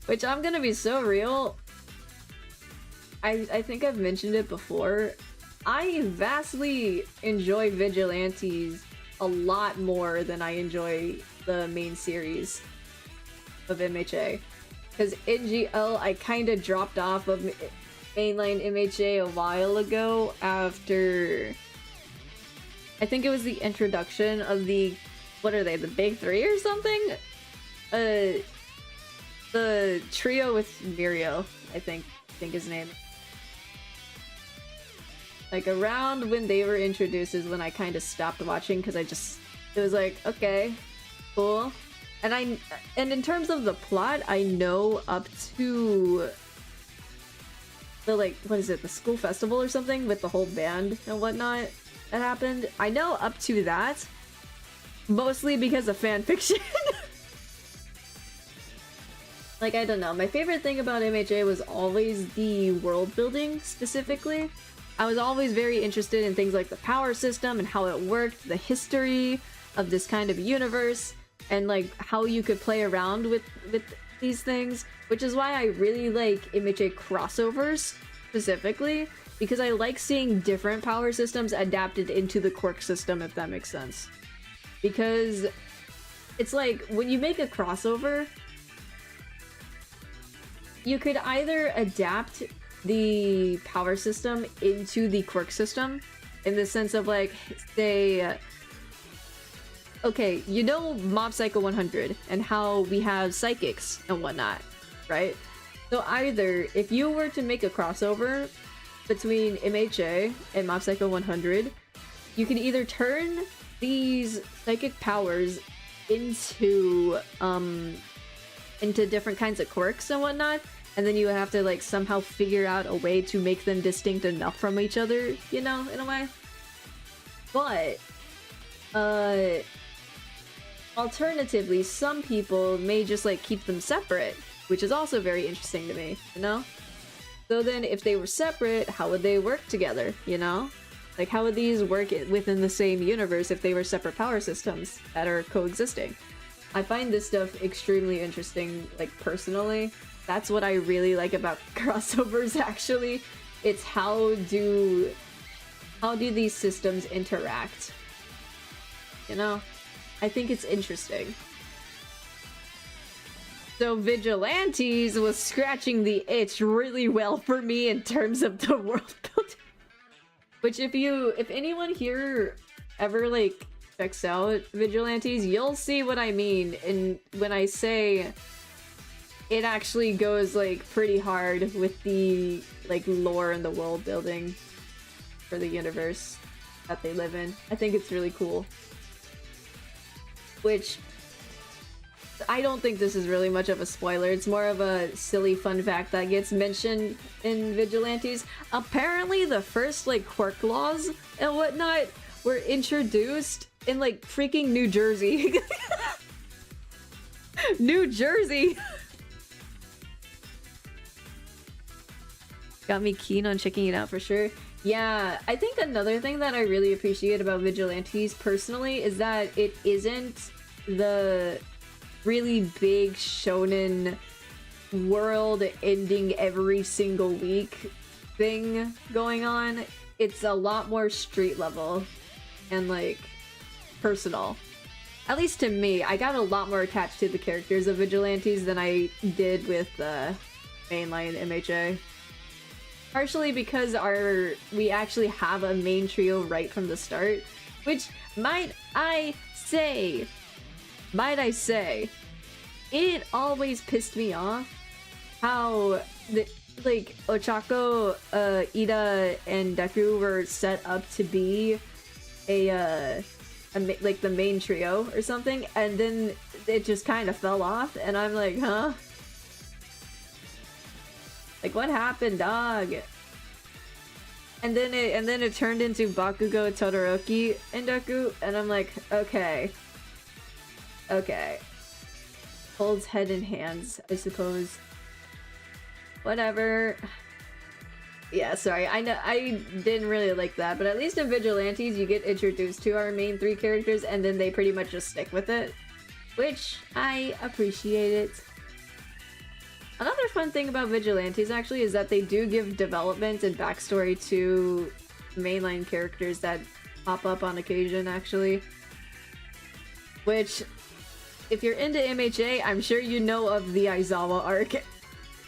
Which, I'm gonna be so real, I think I've mentioned it before, I vastly enjoy Vigilantes a lot more than I enjoy the main series of MHA. Because NGL, I kind of dropped off of mainline MHA a while ago after... I think it was the introduction of the... What are they? The Big Three or something? The trio with Mirio, I think his name. Like, around when they were introduced is when I kind of stopped watching, because it was like, okay, cool. And in terms of the plot, I know up to the, like, what is it, the school festival or something with the whole band and whatnot that happened. I know up to that, mostly because of fanfiction. Like, I don't know, my favorite thing about MHA was always the world building, specifically. I was always very interested in things like the power system and how it worked, the history of this kind of universe, and like how you could play around with these things, which is why I really like MHA crossovers, specifically, because I like seeing different power systems adapted into the quirk system, if that makes sense. Because it's like, when you make a crossover, you could either adapt the power system into the quirk system, in the sense of like, say, okay, you know Mob Psycho 100 and how we have psychics and whatnot, right? So either, if you were to make a crossover between MHA and Mob Psycho 100, you can either turn these psychic powers into different kinds of quirks and whatnot, and then you have to like somehow figure out a way to make them distinct enough from each other, you know, in a way. But alternatively, some people may just like keep them separate, which is also very interesting to me, you know? So then if they were separate, how would they work together, you know? Like, how would these work within the same universe if they were separate power systems that are coexisting? I find this stuff extremely interesting, like, personally. That's what I really like about crossovers, actually. It's how do these systems interact? You know? I think it's interesting. So Vigilantes was scratching the itch really well for me in terms of the world building. Which if anyone here ever like checks out Vigilantes, you'll see what I mean. And when I say it actually goes like pretty hard with the like lore and the world building for the universe that they live in. I think it's really cool. Which, I don't think this is really much of a spoiler. It's more of a silly fun fact that gets mentioned in Vigilantes. Apparently the first like quirk laws and whatnot were introduced in like freaking New Jersey. New Jersey! Got me keen on checking it out for sure. Yeah, I think another thing that I really appreciate about Vigilantes personally is that it isn't the really big shonen world ending every single week thing going on. It's a lot more street level and like personal. At least to me, I got a lot more attached to the characters of Vigilantes than I did with mainline MHA. Partially because we actually have a main trio right from the start, which might I say, it always pissed me off how like Ochako, Ida, and Deku were set up to be like the main trio or something, and then it just kind of fell off, and I'm like, huh? Like, what happened, dog? And then it turned into Bakugo, Todoroki, and Deku, and I'm like, okay. Okay. Holds head in hands, I suppose. Whatever. Yeah, sorry, I know I didn't really like that, but at least in Vigilantes you get introduced to our main three characters and then they pretty much just stick with it. Which, I appreciate it. Another fun thing about Vigilantes actually is that they do give development and backstory to mainline characters that pop up on occasion, actually. Which, if you're into MHA, I'm sure you know of the Aizawa arc.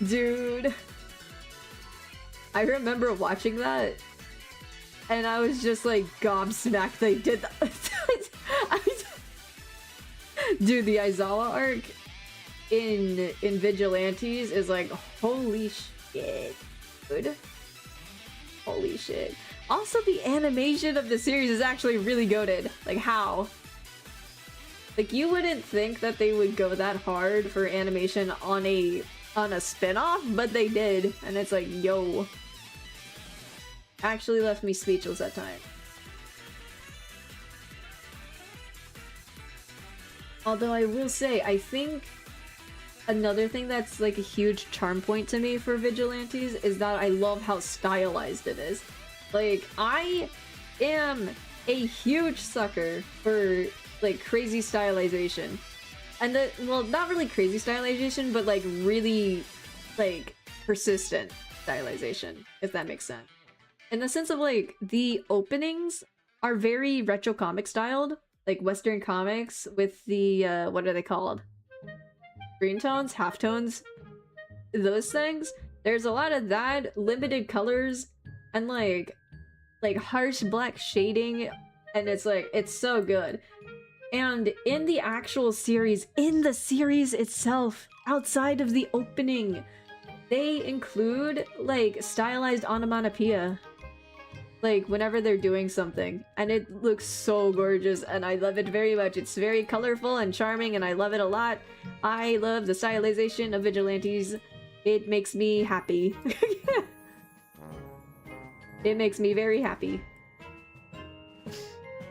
Dude. I remember watching that, and I was just like gobsmacked they did that. Dude, the Aizawa arc in Vigilantes is like, holy shit, dude. Holy shit. Also, the animation of the series is actually really goated. Like, how? Like, you wouldn't think that they would go that hard for animation on a spin-off, but they did, and it's like, yo. Actually left me speechless at times. Although I will say, I think another thing that's like a huge charm point to me for vigilantes is that I love how stylized it is. Like, I am a huge sucker for like crazy stylization. And well, not really crazy stylization, but like really like persistent stylization, if that makes sense. In the sense of like the openings are very retro comic styled, like Western comics with the what are they called? Green tones, halftones, those things. There's a lot of that, limited colors, and like harsh black shading, and it's like, it's so good. And in the actual series, in the series itself, outside of the opening, they include like stylized onomatopoeia, like whenever they're doing something, and it looks so gorgeous, and I love it very much. It's very colorful and charming, and I love it a lot. I love the stylization of vigilantes. It makes me happy. It makes me very happy.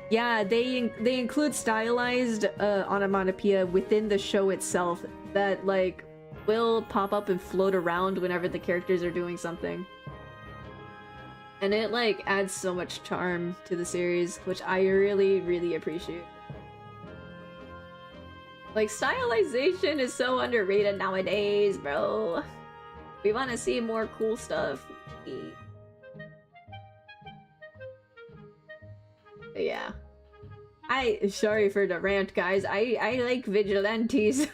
Yeah, they include stylized onomatopoeia within the show itself that like will pop up and float around whenever the characters are doing something. And it like adds so much charm to the series, which I really, really appreciate. Like, stylization is so underrated nowadays, bro. We want to see more cool stuff. But yeah. Sorry for the rant, guys. I like vigilantes.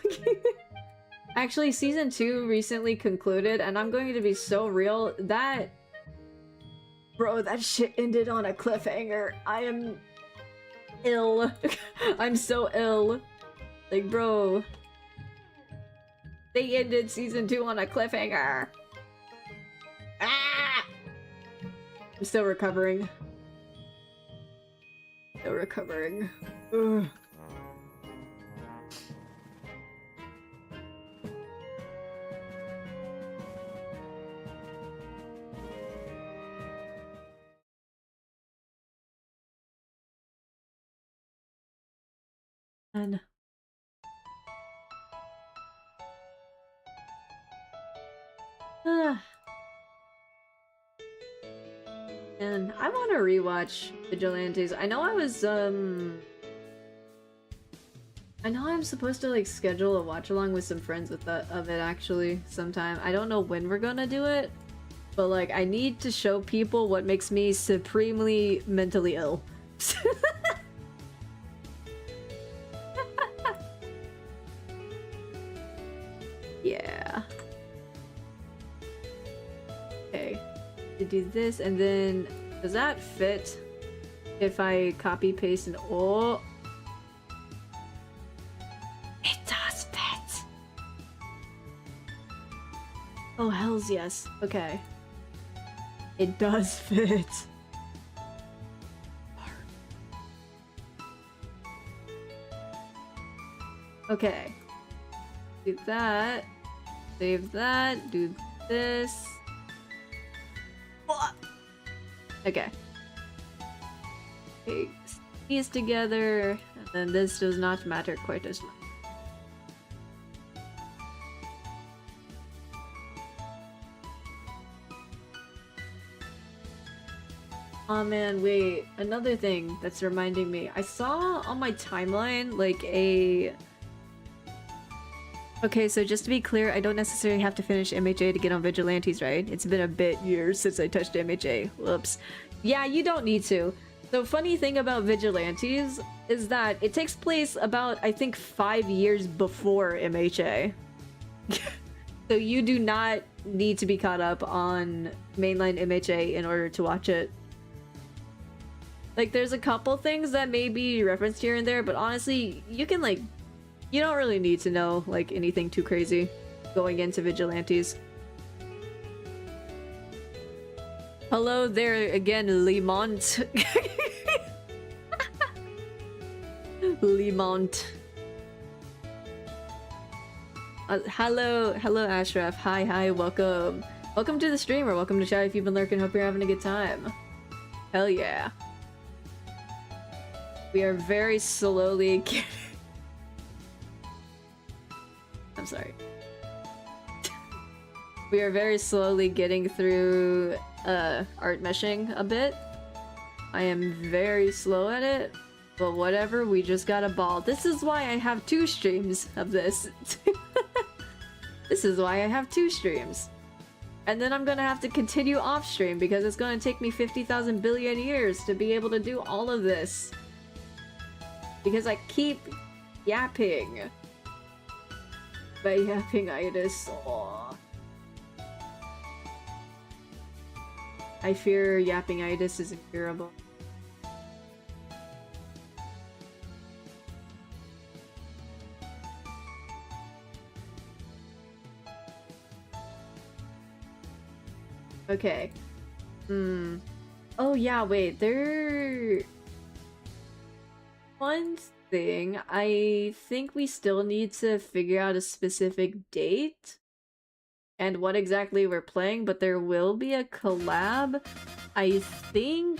Actually, season 2 recently concluded, and I'm going to be so real, that... Bro, that shit ended on a cliffhanger. I am... ill. I'm so ill. Like, bro... They ended season 2 on a cliffhanger! Ah! I'm still recovering. Still recovering. Ugh. And and I want to rewatch Vigilantes. I know I'm supposed to like schedule a watch along with some friends with of it actually sometime. I don't know when we're gonna do it, but like I need to show people what makes me supremely mentally ill. Yeah. Okay. To do this, and then does that fit if I copy paste and oh, it does fit. Oh hells yes. Okay. It does fit. Okay. Do that. Save that. Do this. Okay. Okay. These together, and then this does not matter quite as much. Oh man, wait. Another thing that's reminding me. I saw on my timeline like a... Okay, so just to be clear, I don't necessarily have to finish MHA to get on Vigilantes, right? It's been a bit years since I touched MHA. Whoops. Yeah, you don't need to. The funny thing about Vigilantes is that it takes place about, I think, 5 years before MHA. So you do not need to be caught up on mainline MHA in order to watch it. Like, there's a couple things that may be referenced here and there, but honestly, you can, like, you don't really need to know, like, anything too crazy going into Vigilantes. Hello there again, Lemont. Lemont. Hello Ashraf. Hi, welcome. Welcome to the stream, or welcome to chat if you've been lurking. Hope you're having a good time. Hell yeah. We are very slowly... I'm sorry. We are very slowly getting through art meshing a bit. I am very slow at it, but whatever, we just got a ball. This is why I have 2 streams of this. This is why I have 2 streams. And then I'm gonna have to continue off stream because it's gonna take me 50,000 billion years to be able to do all of this. Because I keep yapping. By yapping-itis. Aww. I fear yapping-itis is incurable. Okay. Oh yeah, wait, one thing, I think we still need to figure out a specific date and what exactly we're playing, but there will be a collab. I think,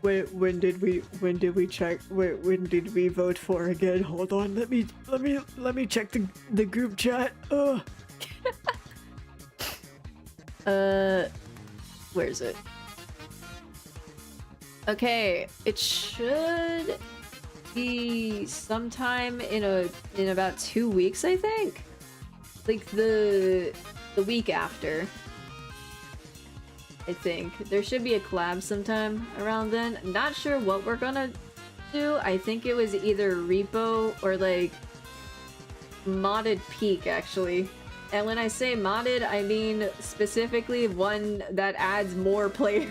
Wait, when did we check? Wait, when did we vote for again? Hold on, let me check the group chat. Where is it? Okay, it should be sometime in about 2 weeks, I think. Like the week after. I think there should be a collab sometime around then. Not sure what we're gonna do. I think it was either repo or like modded peak, actually. And when I say modded, I mean specifically one that adds more players.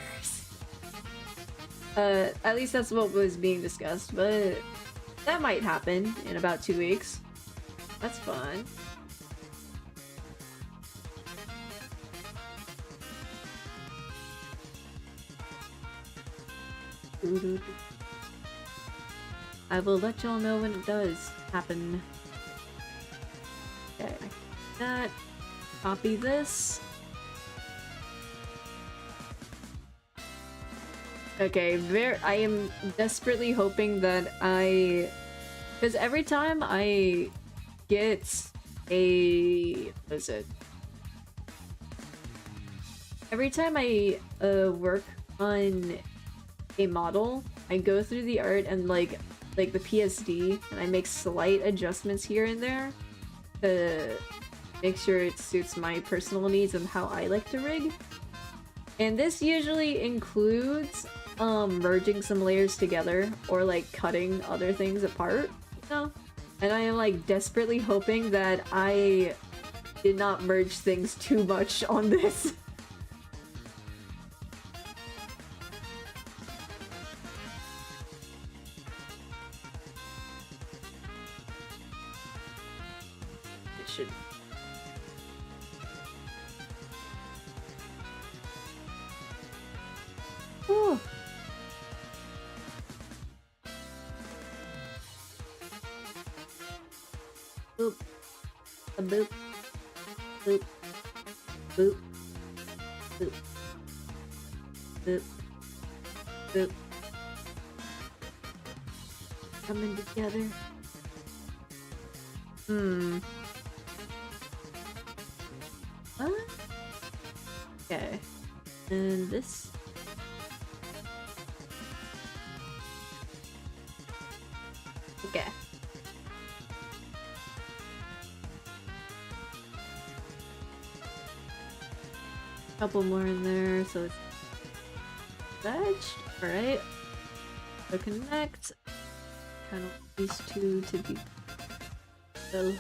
At least that's what was being discussed, but that might happen in about 2 weeks. That's fun. I will let y'all know when it does happen. Okay, that. Copy this. Okay, I am desperately hoping that because every time I get what is it? Every time I work on a model, I go through the art and like the PSD, and I make slight adjustments here and there to make sure it suits my personal needs and how I like to rig. And this usually includes merging some layers together or like cutting other things apart, you know? And I am like desperately hoping that I did not merge things too much on this. It should. Ooh. Boop. A boop. Boop. Boop. Boop. Boop. Boop. Coming together. What? Okay. And this. Okay. Couple more in there, so it's fetched. Alright. So connect. Kind of these two to be so.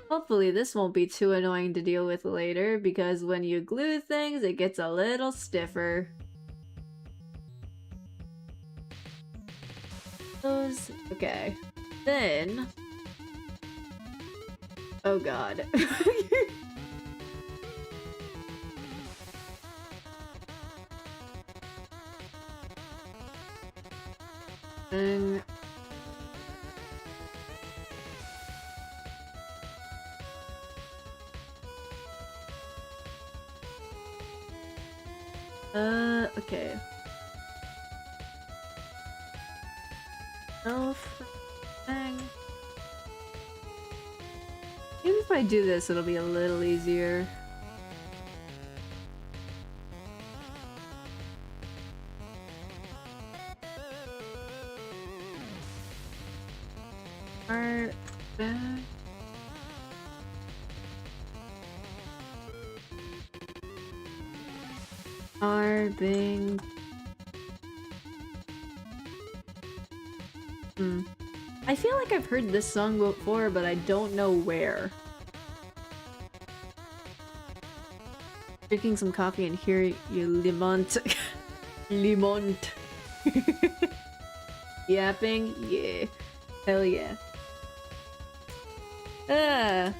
Hopefully this won't be too annoying to deal with later, because when you glue things, it gets a little stiffer. Okay. Then. Oh god. And okay. Oh, dang. if I do this, it'll be a little easier. Art back. Bing. I feel like I've heard this song before, but I don't know where. Drinking some coffee and hear you limont. Limont. Yapping? Yeah. Hell yeah. Ah.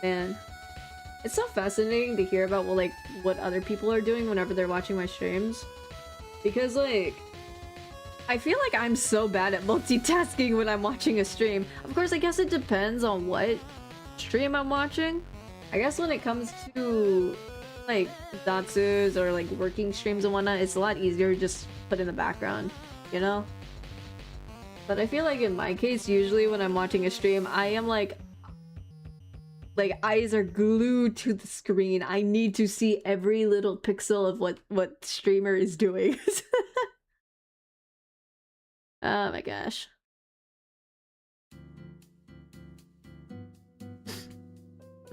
Man. It's so fascinating to hear about what other people are doing whenever they're watching my streams. Because like, I feel like I'm so bad at multitasking when I'm watching a stream. Of course, I guess it depends on what stream I'm watching. I guess when it comes to like Datsus or like working streams and whatnot, it's a lot easier to just put in the background, you know? But I feel like in my case, usually when I'm watching a stream, I am like eyes are glued to the screen. I need to see every little pixel of what streamer is doing. Oh my gosh.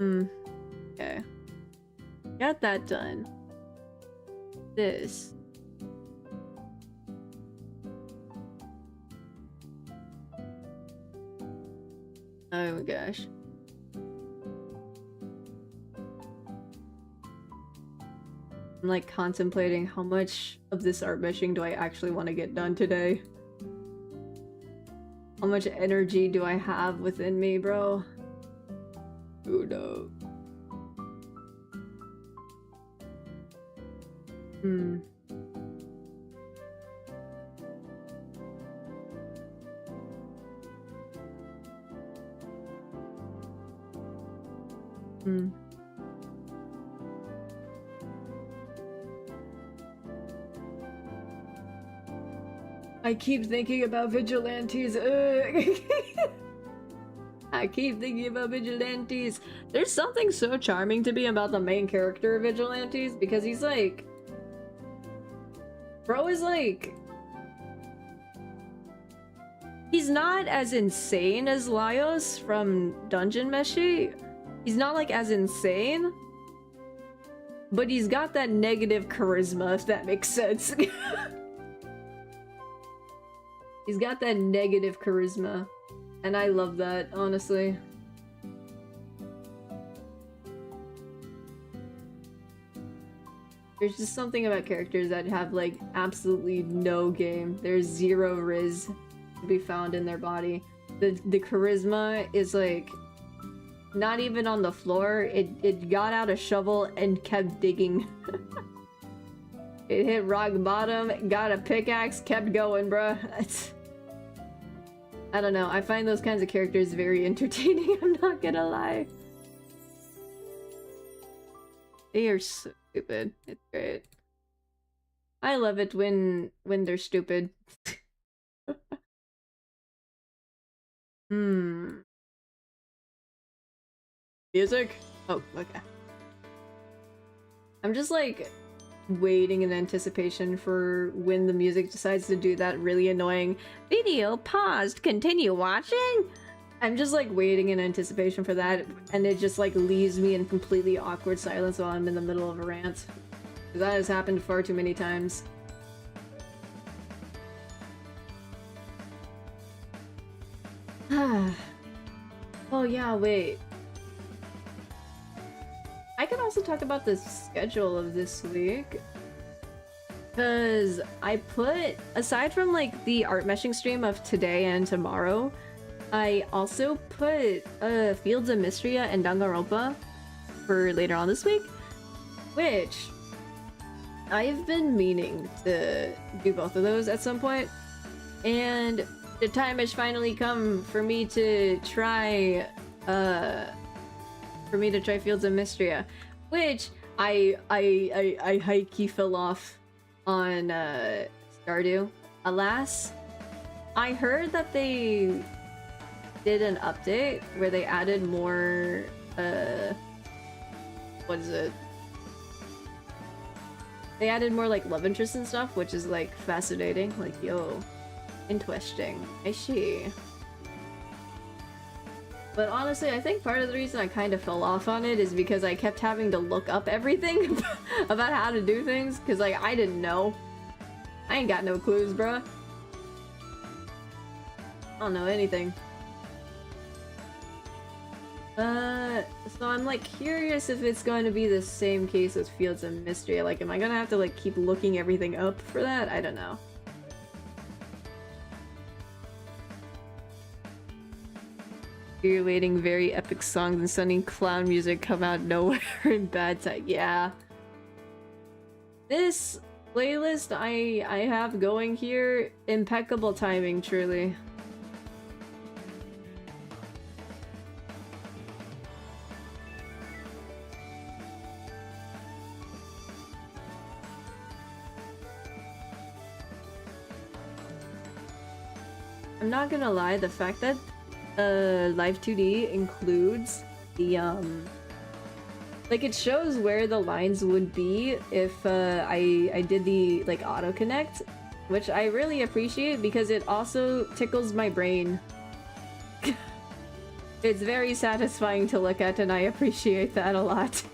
Okay. Got that done. This. Oh my gosh. I'm like contemplating how much of this art meshing do I actually want to get done today. How much energy do I have within me, bro? Who knows? I keep thinking about vigilantes. I keep thinking about vigilantes. There's something so charming to me about the main character of vigilantes because he's like, bro is like, he's not as insane as Laios from Dungeon Meshi. He's not like as insane, but he's got that negative charisma, if that makes sense. He's got that negative charisma, and I love that, honestly. There's just something about characters that have, like, absolutely no game. There's zero riz to be found in their body. The charisma is, like, not even on the floor. It got out a shovel and kept digging. It hit rock bottom, got a pickaxe, kept going, bruh. I don't know. I find those kinds of characters very entertaining, I'm not gonna lie. They are so stupid. It's great. I love it when they're stupid. Music? Oh, okay. I'm just like waiting in anticipation for when the music decides to do that really annoying video paused, continue watching. I'm just like waiting in anticipation for that, and it just like leaves me in completely awkward silence while I'm in the middle of a rant. That has happened far too many times. Oh yeah, wait. I can also talk about the schedule of this week, because I put, aside from like the art meshing stream of today and tomorrow, I also put Fields of Mystria and Danganronpa for later on this week, which I've been meaning to do both of those at some point, and the time has finally come for me to try Fields of Mystria, which I high-key fell off on Stardew. Alas, I heard that they did an update where they added more, what is it? They added more, like, love interests and stuff, which is, like, fascinating. Like, yo, interesting. I see. But honestly, I think part of the reason I kind of fell off on it is because I kept having to look up everything about how to do things, because, like, I didn't know. I ain't got no clues, bruh. I don't know anything. So I'm, like, curious if it's going to be the same case with Fields of Mystery. Like, am I gonna have to, like, keep looking everything up for that? I don't know. You're waiting very epic songs and stunning clown music come out nowhere in bad time. Yeah. This playlist I have going here, impeccable timing, truly. I'm not gonna lie, the fact that LIVE2D includes the like, it shows where the lines would be if I did the, like, auto connect, which I really appreciate because it also tickles my brain. It's very satisfying to look at and I appreciate that a lot.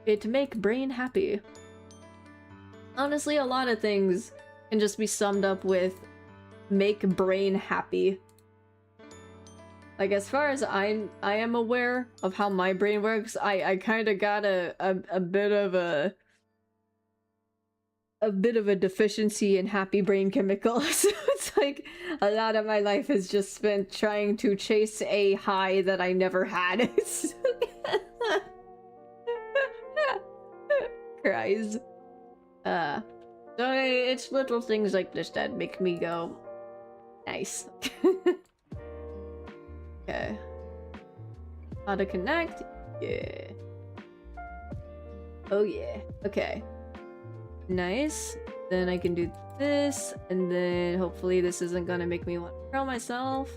It make brain happy. Honestly, a lot of things can just be summed up with make brain happy. Like, as far as I am aware of how my brain works, I kind of got a bit of a deficiency in happy brain chemicals. So it's like a lot of my life is just spent trying to chase a high that I never had. Cries. So it's little things like this that make me go, nice. Okay. How to connect? Yeah. Oh yeah. Okay. Nice. Then I can do this, and then hopefully this isn't gonna make me want to throw myself.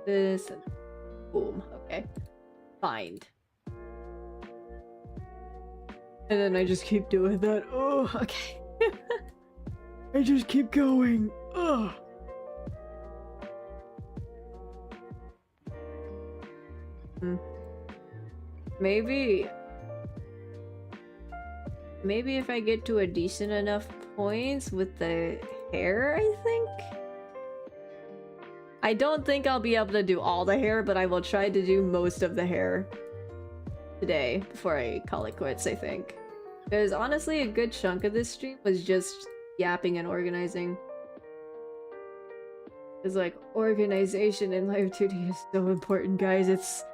This, and boom. Okay. Find. And then I just keep doing that. Oh, okay. I just keep going. Ugh. Maybe if I get to a decent enough points with the hair, I think? I don't think I'll be able to do all the hair, but I will try to do most of the hair today before I call it quits, I think. Because honestly, a good chunk of this stream was just yapping and organizing. It's like, organization in LIVE2D is so important, guys. It's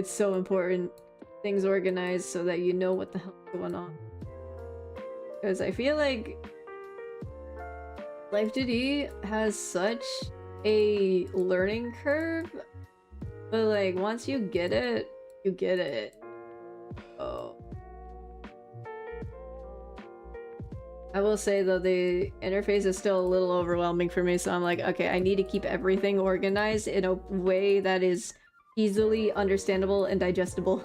so important. Things organized so that you know what the hell's going on. Because I feel like LIVE2D has such a learning curve, but like once you get it, you get it. Oh. I will say though, the interface is still a little overwhelming for me, so I'm like, okay, I need to keep everything organized in a way that is easily understandable and digestible.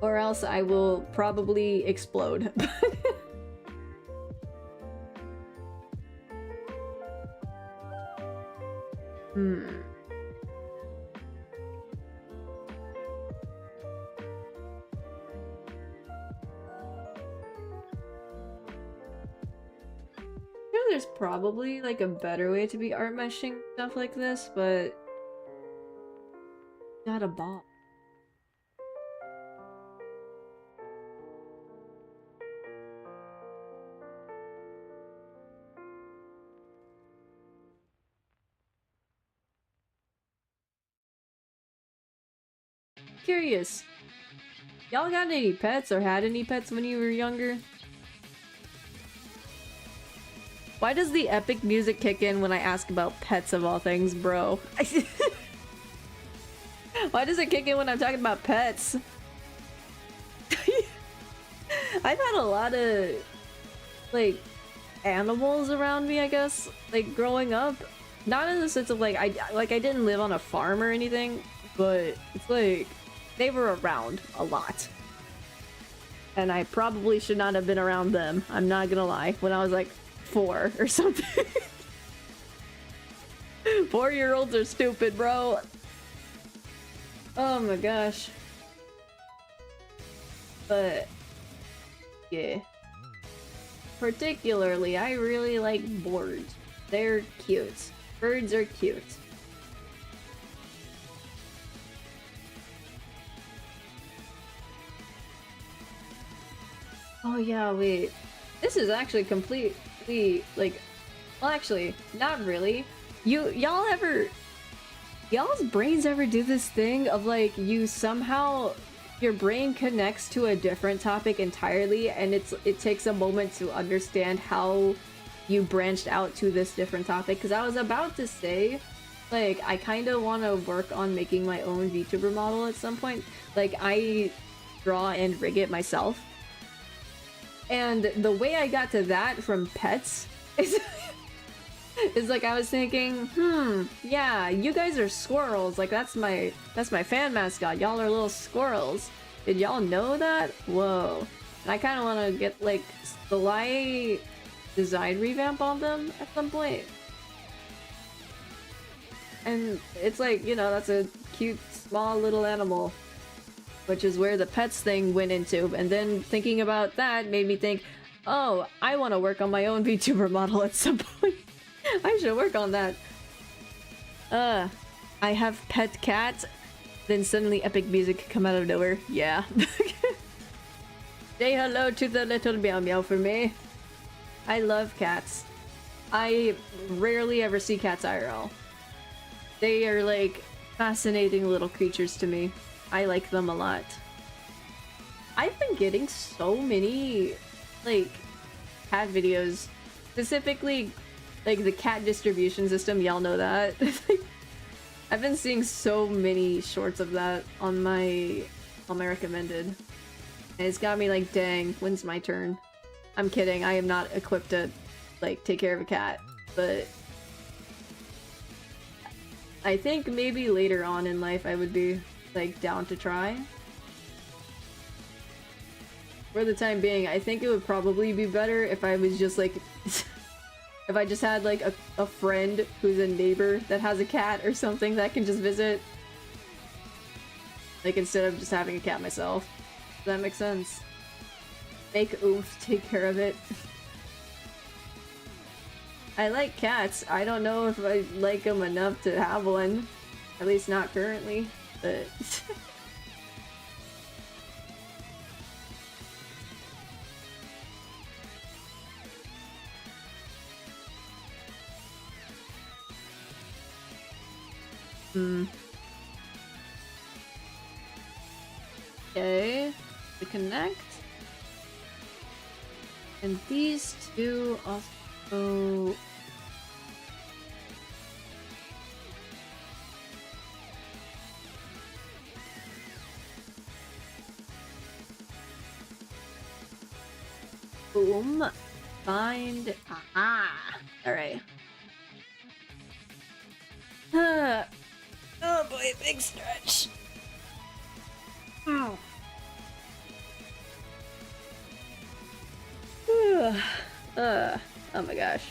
Or else I will probably explode. There's probably like a better way to be art meshing stuff like this, but not a bot. Curious, y'all got any pets or had any pets when you were younger? Why does the epic music kick in when I ask about pets of all things, bro? Why does it kick in when I'm talking about pets? I've had a lot of, like, animals around me, I guess, like growing up. Not in the sense of like I didn't live on a farm or anything, but it's like they were around a lot. And I probably should not have been around them. I'm not gonna lie. When I was like 4 or something. 4-year-olds are stupid, bro. Oh my gosh. But yeah. Particularly, I really like birds. They're cute. Birds are cute. Oh yeah, wait. This is actually completely like, well, actually, not really. Y'all y'all's brains ever do this thing of like you somehow your brain connects to a different topic entirely, and it takes a moment to understand how you branched out to this different topic? Because I was about to say, like, I kind of want to work on making my own VTuber model at some point. Like, I draw and rig it myself. And the way I got to that from pets is, is like I was thinking, yeah, you guys are squirrels. Like that's my fan mascot. Y'all are little squirrels. Did y'all know that? Whoa. And I kind of want to get like the light design revamp on them at some point. And it's like, you know, that's a cute small little animal. Which is where the pets thing went into, and then thinking about that made me think, oh, I want to work on my own VTuber model at some point. I should work on that. I have pet cats, then suddenly epic music come out of nowhere. Yeah. Say hello to the little meow meow for me. I love cats. I rarely ever see cats IRL. They are like fascinating little creatures to me. I like them a lot. I've been getting so many, like, cat videos. Specifically, like, the cat distribution system, y'all know that. I've been seeing so many shorts of that on my recommended. And it's got me like, dang, when's my turn? I'm kidding, I am not equipped to, like, take care of a cat. But I think maybe later on in life I would be like down to try. For the time being, I think it would probably be better if I was just like if I just had like a friend who's a neighbor that has a cat or something that I can just visit. Like instead of just having a cat myself. Does that make sense? Make oomph, take care of it. I like cats. I don't know if I like them enough to have one. At least not currently. But okay, to connect, and these two also. Boom. Find. Aha. Alright. Oh boy, big stretch. Oh. Oh my gosh.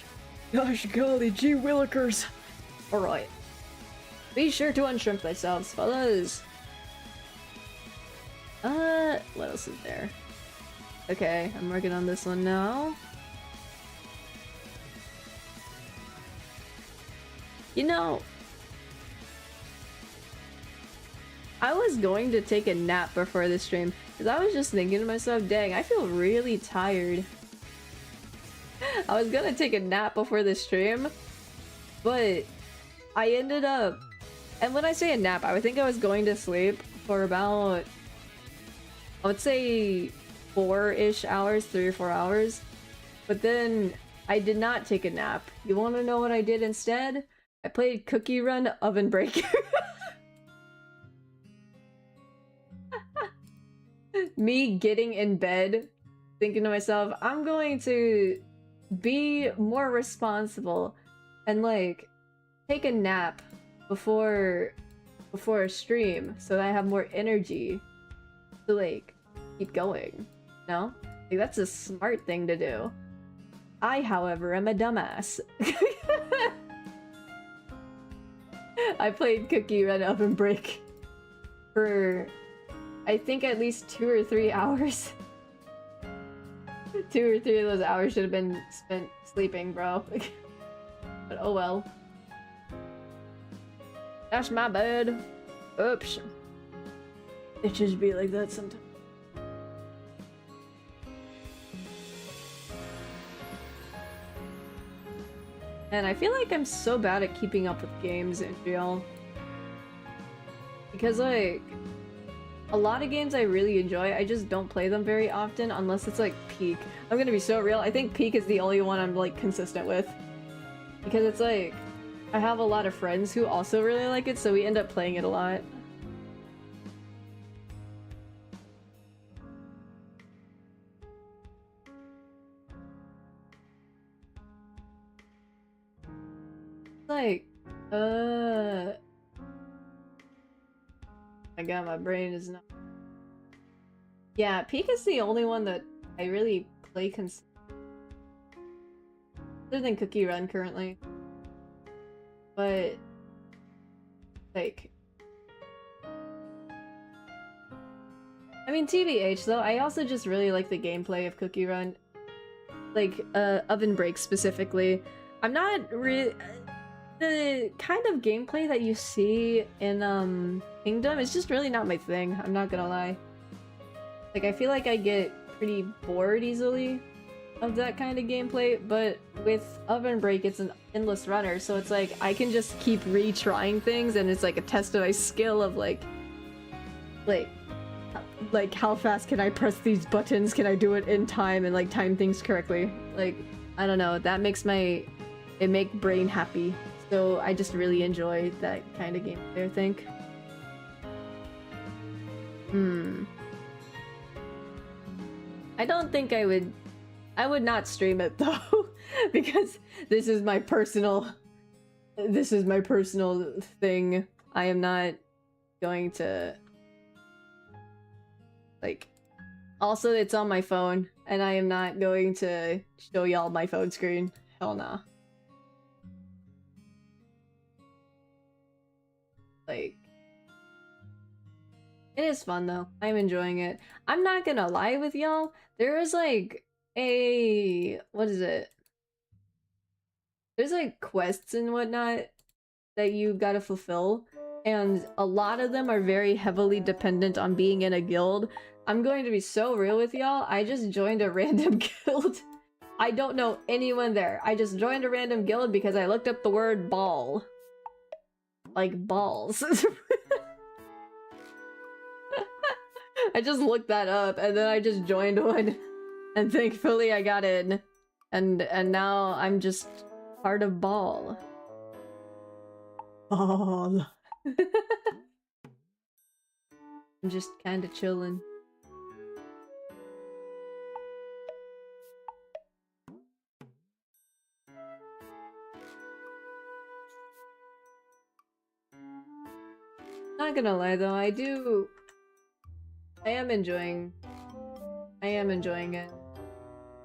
Gosh golly, gee willikers. Alright. Be sure to unshrimp thyself, fellas. What else is there? Okay, I'm working on this one now. You know, I was going to take a nap before this stream, because I was just thinking to myself, dang, I feel really tired. I was gonna take a nap before the stream, but I ended up, and when I say a nap, I would think I was going to sleep for about, I would say 4-ish hours, 3 or 4 hours, but then I did not take a nap. You want to know what I did instead? I played Cookie Run Oven Breaker. Me getting in bed, thinking to myself, I'm going to be more responsible and like take a nap before a stream so that I have more energy to like keep going. No? Like that's a smart thing to do. I, however, am a dumbass. I played Cookie Run Oven Break for I think at least 2 or 3 hours. 2 or 3 of those hours should have been spent sleeping, bro. But oh well. That's my bad. Oops. It just be like that sometimes. And I feel like I'm so bad at keeping up with games in GL. Because like, a lot of games I really enjoy, I just don't play them very often unless it's like Peak. I'm gonna be so real, I think Peak is the only one I'm like consistent with. Because it's like, I have a lot of friends who also really like it, so we end up playing it a lot. Like, my god, my brain is not... Yeah, Peak is the only one that I really play other than Cookie Run currently. But... like... I mean, TBH though, I also just really like the gameplay of Cookie Run. Like, Oven Break specifically. I'm not really... The kind of gameplay that you see in, Kingdom is just really not my thing, I'm not gonna lie. Like, I feel like I get pretty bored easily of that kind of gameplay, but with Oven Break, it's an endless runner, so it's like, I can just keep retrying things, and it's like a test of my skill of like, how fast can I press these buttons, can I do it in time, and like time things correctly. Like, I don't know, that makes it make brain happy. So I just really enjoy that kind of gameplay, I think. I don't think I would not stream it though, because this is my personal thing. I am not going to, like, also it's on my phone, and I am not going to show y'all my phone screen. Hell nah. Like, it is fun though. I'm enjoying it. I'm not gonna lie with y'all. There is like what is it? There's like quests and whatnot that you gotta fulfill, and a lot of them are very heavily dependent on being in a guild. I'm going to be so real with y'all. I just joined a random guild. I don't know anyone there. I just joined a random guild because I looked up the word ball. Like balls. I just looked that up and then I just joined one, and thankfully I got in, and now I'm just part of ball. Ball. I'm just kind of chilling. Not gonna lie though, I am enjoying it.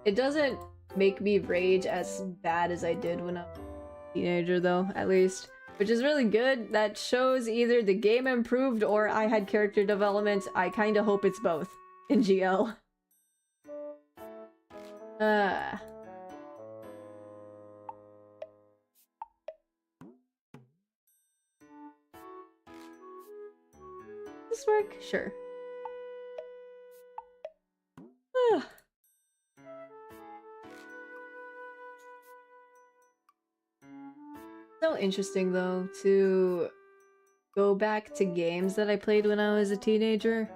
It doesn't make me rage as bad as I did when I was a teenager though, at least. Which is really good. That shows either the game improved or I had character development. I kinda hope it's both in GL. This work? Sure. So interesting though to go back to games that I played when I was a teenager,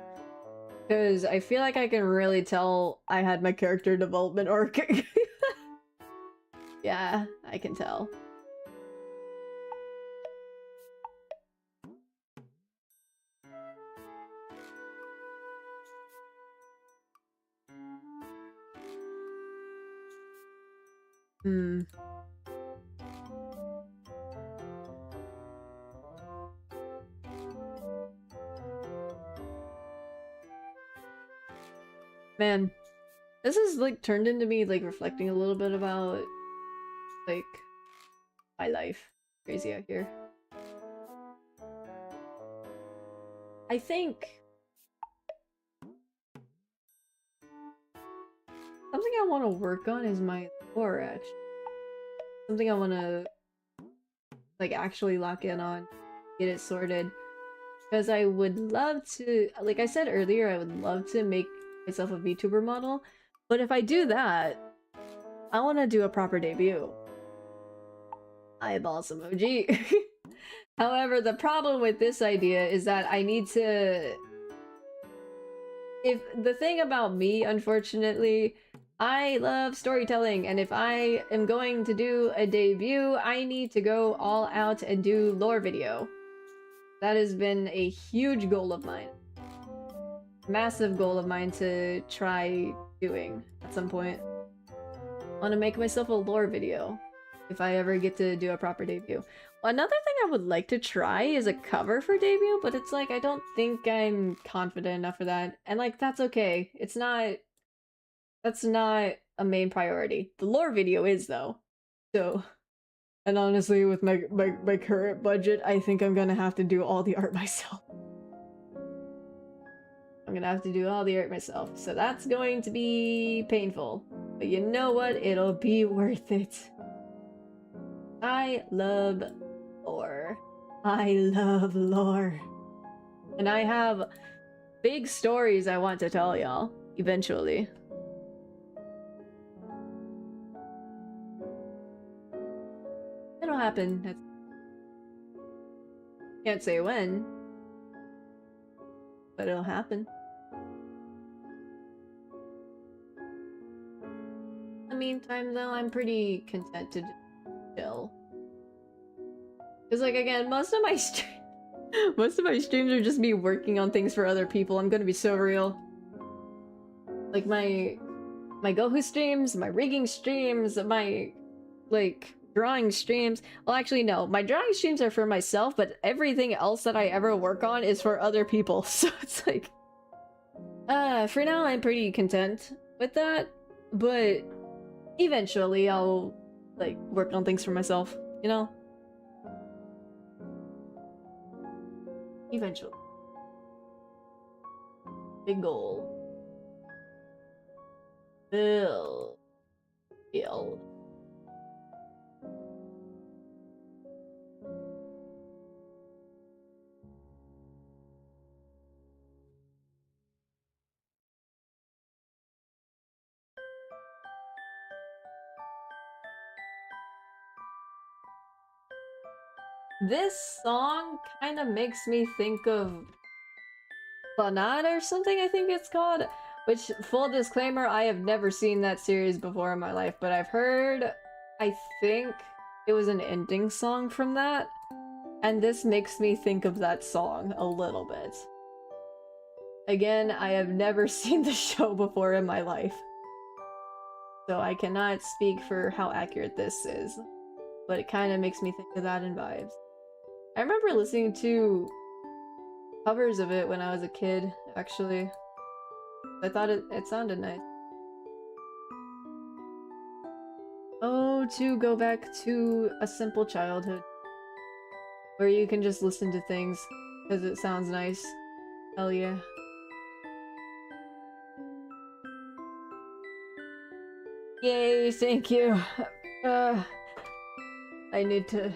because I feel like I can really tell I had my character development arc. Yeah, I can tell. Man, this is like turned into me like reflecting a little bit about like my life. Crazy out here. I think something I want to work on is my lore, actually. Something I want to like actually lock in on, get it sorted. Because I would love to, like I said earlier, I would love to make myself a VTuber model. But if I do that, I want to do a proper debut. Eyeballs emoji. However, the problem with this idea is that I need to... If the thing about me, unfortunately, I love storytelling, and if I am going to do a debut, I need to go all out and do lore video. That has been a huge goal of mine. Massive goal of mine to try doing at some point. I want to make myself a lore video if I ever get to do a proper debut. Another thing I would like to try is a cover for debut, but it's like I don't think I'm confident enough for that. And like that's okay. It's not... That's not a main priority. The lore video is though. So... And honestly, with my current budget, I think I'm gonna have to do all the art myself. I'm gonna have to do all the art myself. So that's going to be painful. But you know what? It'll be worth it. I love lore. I love lore. And I have big stories I want to tell y'all, eventually. It'll happen. Can't say when, but it'll happen. In the meantime, though, I'm pretty content to chill. Because, like, again, most of my streams are just me working on things for other people. I'm gonna be so real. Like, my Gohu streams, my rigging streams, my, like... drawing streams. Well, actually, no. My drawing streams are for myself, but everything else that I ever work on is for other people. So it's like... for now, I'm pretty content with that. But eventually, I'll, like, work on things for myself, you know? Eventually. Big goal. Bill. This song kind of makes me think of Banana or something, I think it's called. Which, full disclaimer, I have never seen that series before in my life, but I've heard, I think it was an ending song from that. And this makes me think of that song a little bit. Again, I have never seen the show before in my life. So I cannot speak for how accurate this is. But it kind of makes me think of that in vibes. I remember listening to covers of it when I was a kid, actually. I thought it sounded nice. Oh, to go back to a simple childhood. Where you can just listen to things because it sounds nice. Hell yeah. Yay, thank you. I need to...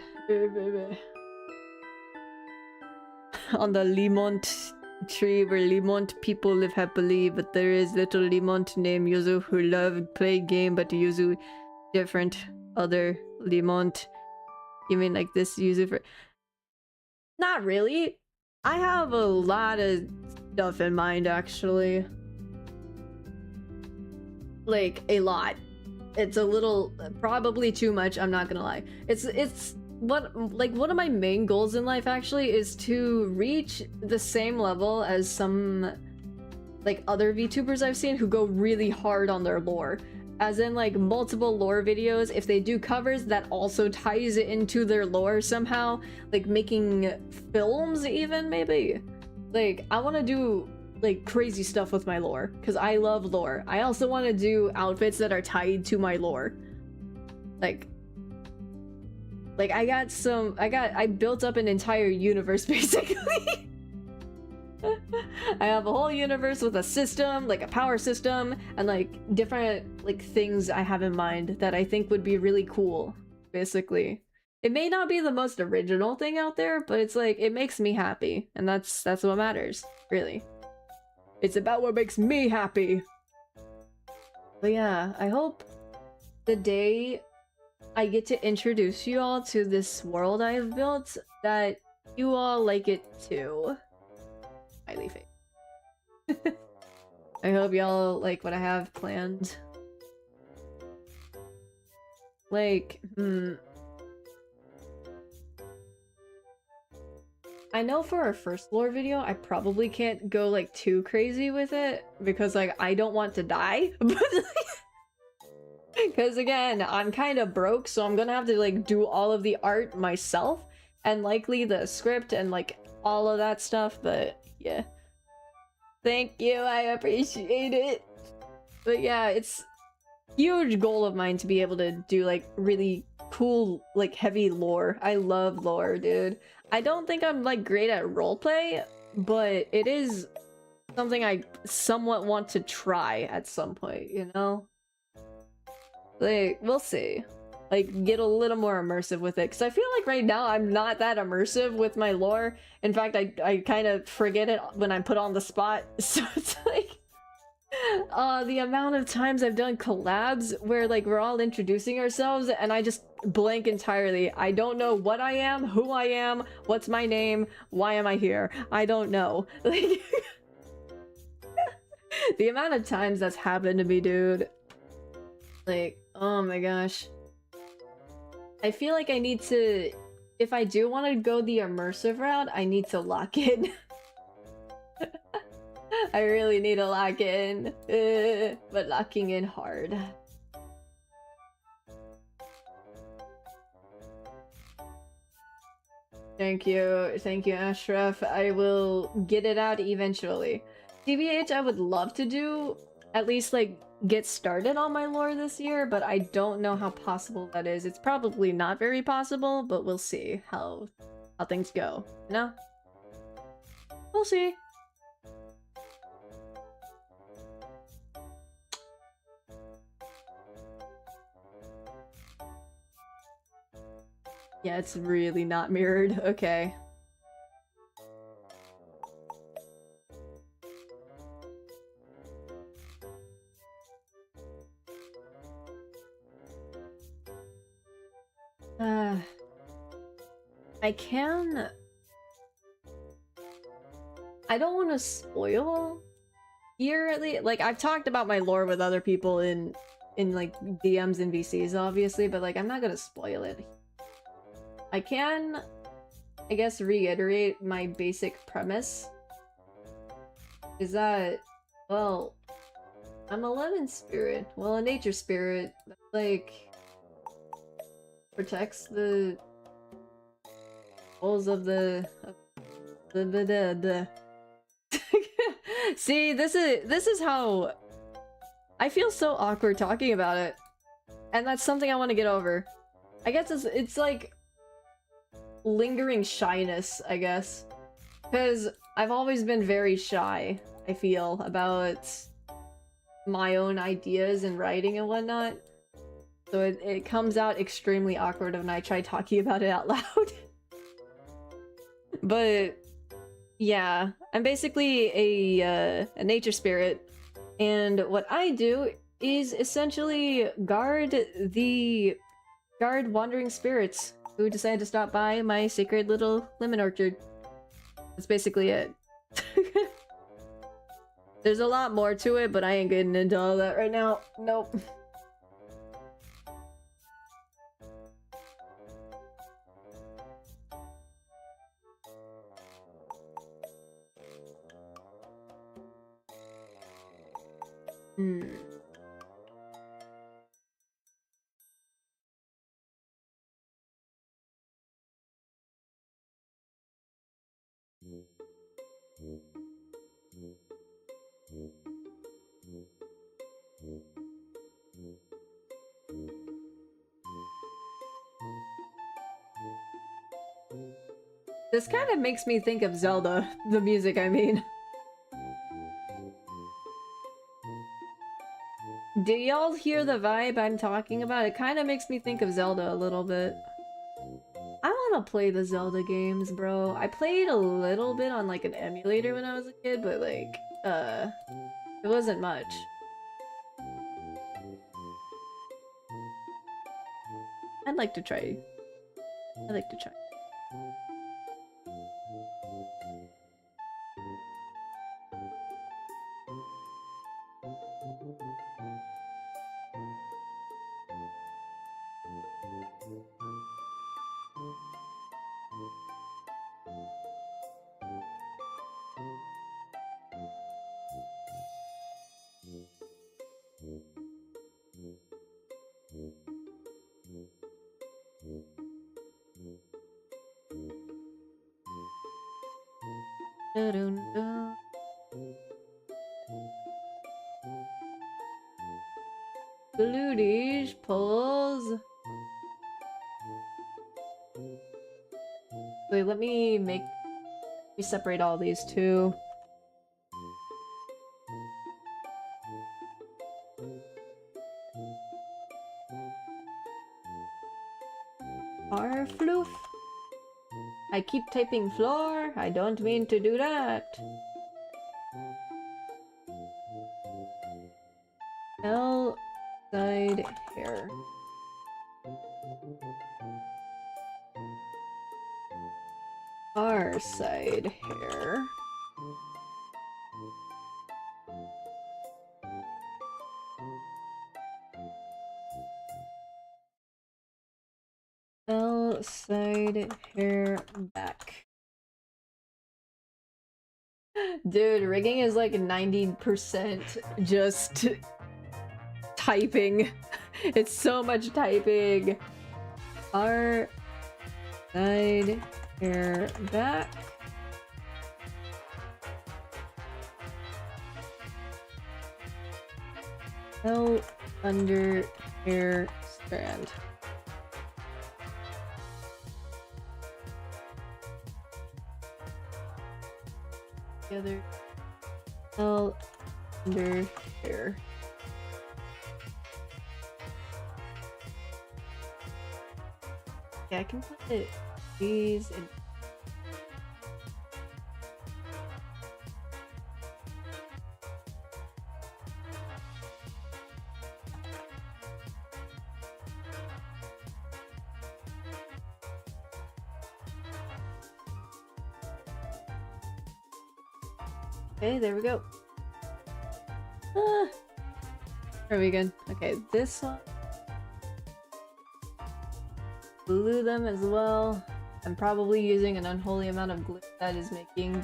On the Lemont tree where Lemont people live happily, but there is little Lemont named Yuzu who loved play game, but Yuzu different other Lemont. You mean like this Yuzu for... Not really. I have a lot of stuff in mind, actually. Like, a lot. It's a little... probably too much, I'm not gonna lie. It's what, like, one of my main goals in life, actually, is to reach the same level as some, like, other VTubers I've seen who go really hard on their lore. As in, like, multiple lore videos. If they do covers, that also ties it into their lore somehow. Like, making films, even, maybe? Like, I want to do like crazy stuff with my lore because I love lore. I also want to do outfits that are tied to my lore. Like I built up an entire universe basically. I have a whole universe with a system, like a power system, and like different like things I have in mind that I think would be really cool, basically. It may not be the most original thing out there, but it's like it makes me happy, and that's what matters, really. It's about what makes me happy. But yeah, I hope the day I get to introduce you all to this world I have built, that you all like it too. Highly fake. I hope y'all like what I have planned. Like, I know for our first lore video, I probably can't go like too crazy with it because like I don't want to die. But because again, I'm kind of broke, so I'm gonna have to like do all of the art myself and likely the script and like all of that stuff, but yeah. Thank you, I appreciate it. But yeah, it's a huge goal of mine to be able to do like really cool, like heavy lore. I love lore, dude. I don't think I'm like great at roleplay, but it is something I somewhat want to try at some point, you know? Like, we'll see. Like, get a little more immersive with it. Because I feel like right now I'm not that immersive with my lore. In fact, I kind of forget it when I'm put on the spot. So it's like... the amount of times I've done collabs where like we're all introducing ourselves and I just blank entirely. I don't know what I am, who I am, what's my name, why am I here? I don't know. Like... the amount of times that's happened to me, dude. Like, oh my gosh. I feel like I need to... If I do want to go the immersive route, I need to lock in. I really need to lock in. But locking in hard. Thank you, Ashraf. I will get it out eventually. TBH, I would love to do, at least like, get started on my lore this year, but I don't know how possible that is. It's probably not very possible, but we'll see how things go, you know? We'll see. Yeah, it's really not mirrored. Okay. I can... I don't want to spoil here, at least. Like, I've talked about my lore with other people in like, DMs and VCs, obviously, but, like, I'm not gonna spoil it. I can, I guess, reiterate my basic premise. Is that, well, I'm a lemon spirit. Well, a nature spirit that, like, protects the souls of the See, this is how I feel so awkward talking about it. And that's something I want to get over. I guess it's like lingering shyness, I guess. Because I've always been very shy, I feel, about my own ideas and writing and whatnot. So it comes out extremely awkward when I try talking about it out loud. But yeah, I'm basically a nature spirit, and what I do is essentially guard wandering spirits who decide to stop by my sacred little lemon orchard. That's basically it. There's a lot more to it, but I ain't getting into all that right now. Nope. This kind of makes me think of Zelda. The music, I mean. Do y'all hear the vibe I'm talking about? It kind of makes me think of Zelda a little bit. I want to play the Zelda games, bro. I played a little bit on like an emulator when I was a kid, but like, it wasn't much. I'd like to try. I'd like to try. Da-dun-dun. Glutish pulls. Wait, let me separate all these two. Floof. I keep typing floor. I don't mean to do that. L side hair. R side hair. L side hair back. Dude, rigging is like 90% just typing. It's so much typing. R side hair back. L under hair strand. Together. L under hair. Yeah, I can put these in. Okay, there we go. Are we good? Okay, this one. Glue them as well. I'm probably using an unholy amount of glue that is making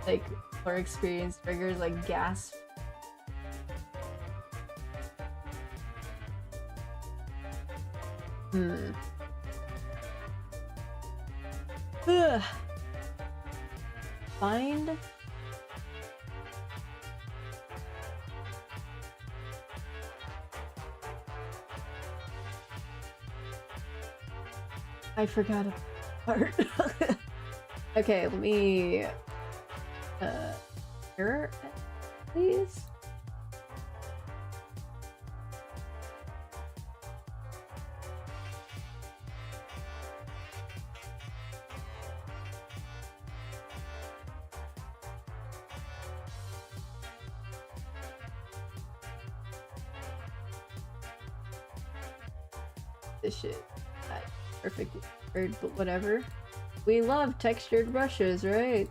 like more experienced triggers like gasp. Ugh. Find. I forgot a part. Okay, let me here, please. This shit. Perfectly weird, but whatever. We love textured brushes, right?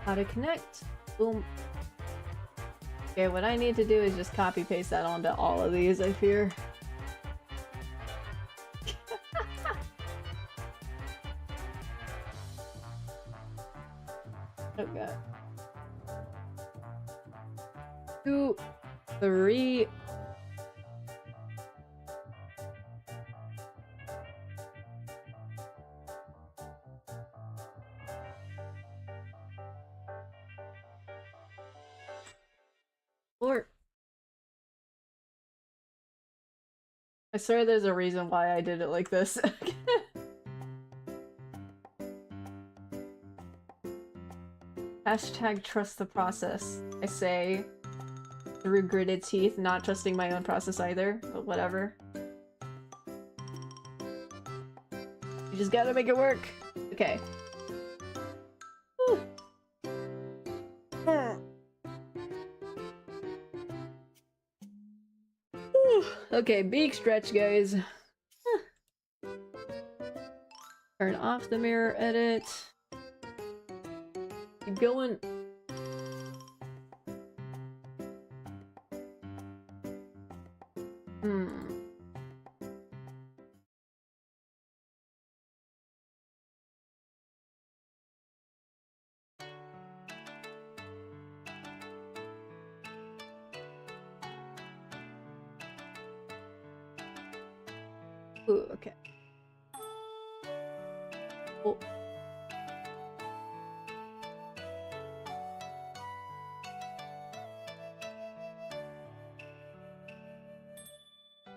How to connect. Boom. Okay, what I need to do is just copy paste that onto all of these, I fear. Oh god. 2, 3, Or I swear there's a reason why I did it like this. Hashtag trust the process. I say through gritted teeth, not trusting my own process either, but whatever. You just gotta make it work. Okay. Whew. Okay, big stretch, guys. Turn off the mirror edit. Keep going. Ooh, okay. Oh.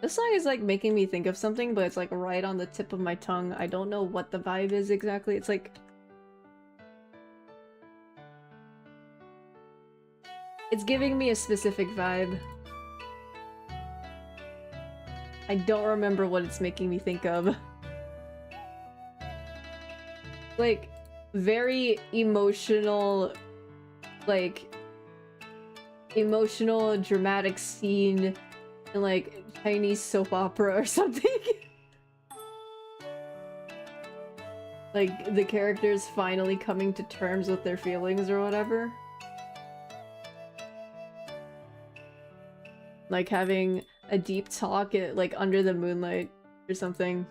This song is like making me think of something, but it's like right on the tip of my tongue. I don't know what the vibe is exactly. It's like... it's giving me a specific vibe. I don't remember what it's making me think of. Like, very emotional, like, emotional, dramatic scene in, like, Chinese soap opera or something. Like, the characters finally coming to terms with their feelings or whatever. Like, having a deep talk at, like, under the moonlight or something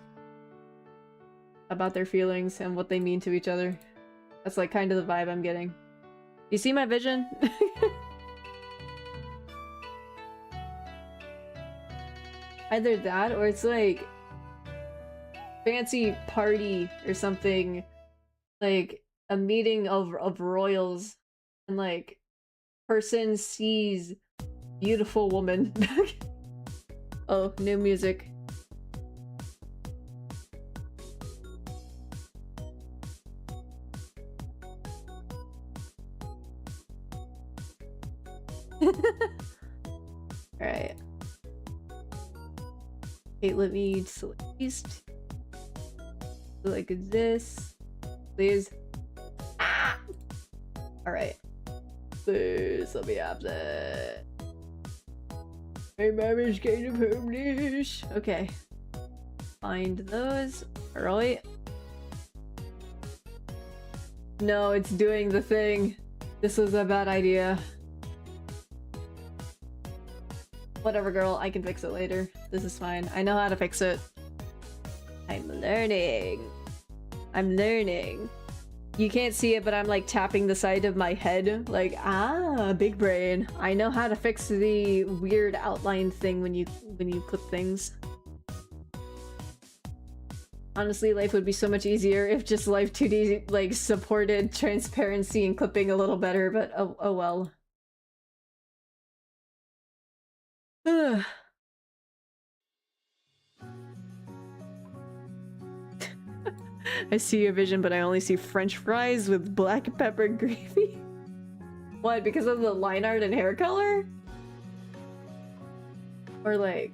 about their feelings and what they mean to each other. That's like kind of the vibe I'm getting. You see my vision? Either that or it's like fancy party or something, like a meeting of royals, and like person sees beautiful woman. Oh, new music. Alright. Okay, let me select these two. Like this. Please. Ah! Alright. Please let me have that. My mom is kind of homeless. Okay. Find those. Alright. No, it's doing the thing. This was a bad idea. Whatever, girl. I can fix it later. This is fine. I know how to fix it. I'm learning. I'm learning. You can't see it, but I'm like tapping the side of my head. Like, ah, big brain. I know how to fix the weird outline thing when you clip things. Honestly, life would be so much easier if just LIVE2D like supported transparency and clipping a little better, but oh well. I see a vision, but I only see French fries with black pepper gravy. What, because of the line art and hair color? Or like...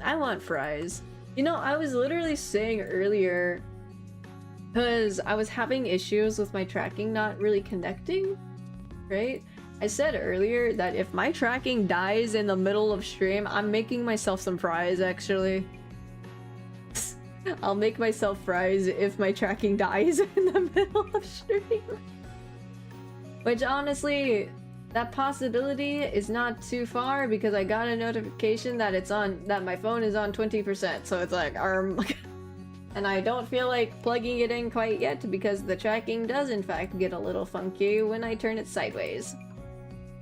I want fries. You know, I was literally saying earlier, because I was having issues with my tracking not really connecting, right? I said earlier that if my tracking dies in the middle of stream, I'm making myself some fries, actually. I'll make myself fries if my tracking dies in the middle of stream. Which honestly, that possibility is not too far because I got a notification that that my phone is on 20%, so it's like, and I don't feel like plugging it in quite yet because the tracking does in fact get a little funky when I turn it sideways.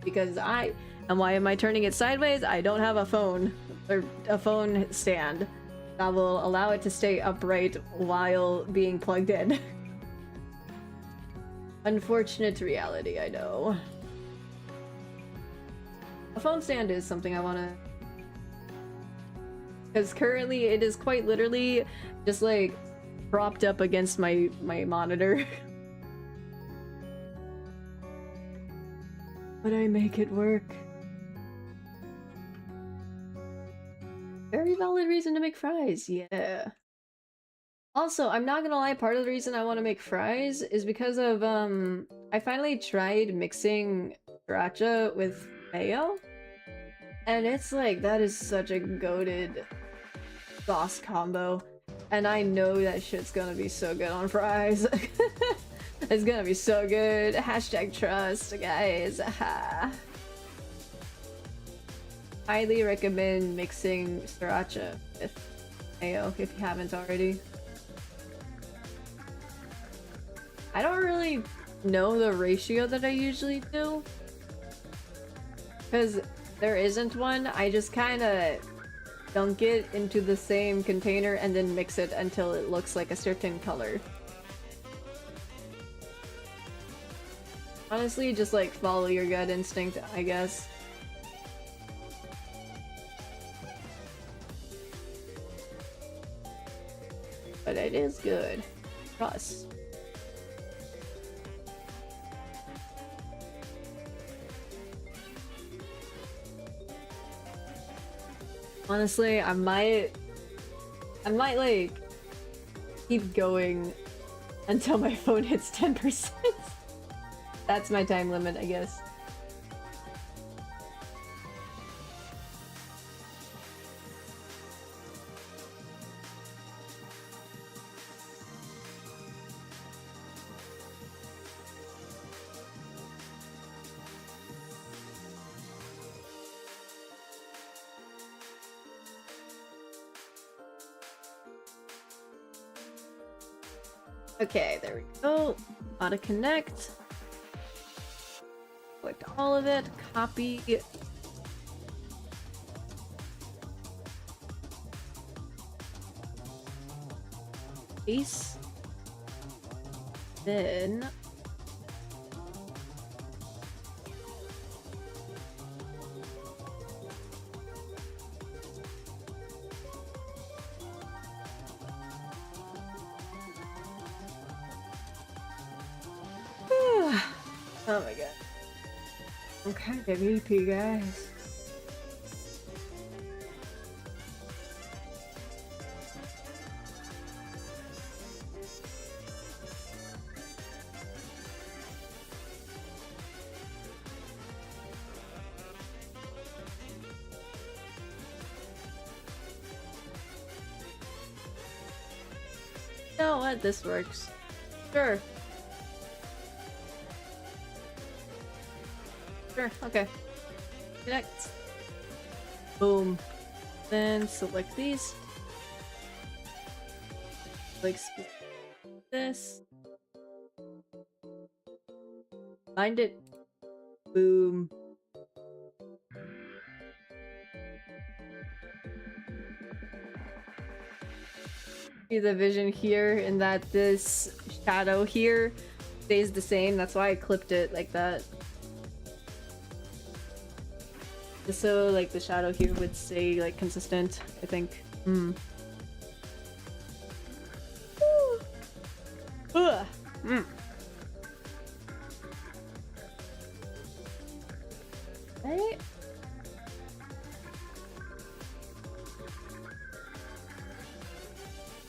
Because and why am I turning it sideways? I don't have a phone, or a phone stand that will allow it to stay upright while being plugged in. Unfortunate reality, I know. A phone stand is something I wanna... Because currently it is quite literally just like propped up against my monitor. But I make it work. Very valid reason to make fries, yeah. Also, I'm not gonna lie, part of the reason I want to make fries is because of, I finally tried mixing sriracha with mayo. And it's like, that is such a goated sauce combo. And I know that shit's gonna be so good on fries. It's gonna be so good. Hashtag trust, guys. Highly recommend mixing sriracha with mayo if you haven't already. I don't really know the ratio that I usually do, because there isn't one. I just kind of dunk it into the same container and then mix it until it looks like a certain color. Honestly, just like follow your gut instinct, I guess. But it is good. Trust. Honestly, I might like keep going until my phone hits 10%. That's my time limit, I guess. Okay, there we go. Auto connect. Select all of it. Copy. Paste. Then oh my god. I'm kind of EP, guys. You know what? This works. Sure. Sure, okay. Connect. Boom. Then select these. Like this. Find it. Boom. See the vision here, and that this shadow here stays the same. That's why I clipped it like that. Just so like the shadow here would stay like consistent, I think. Right?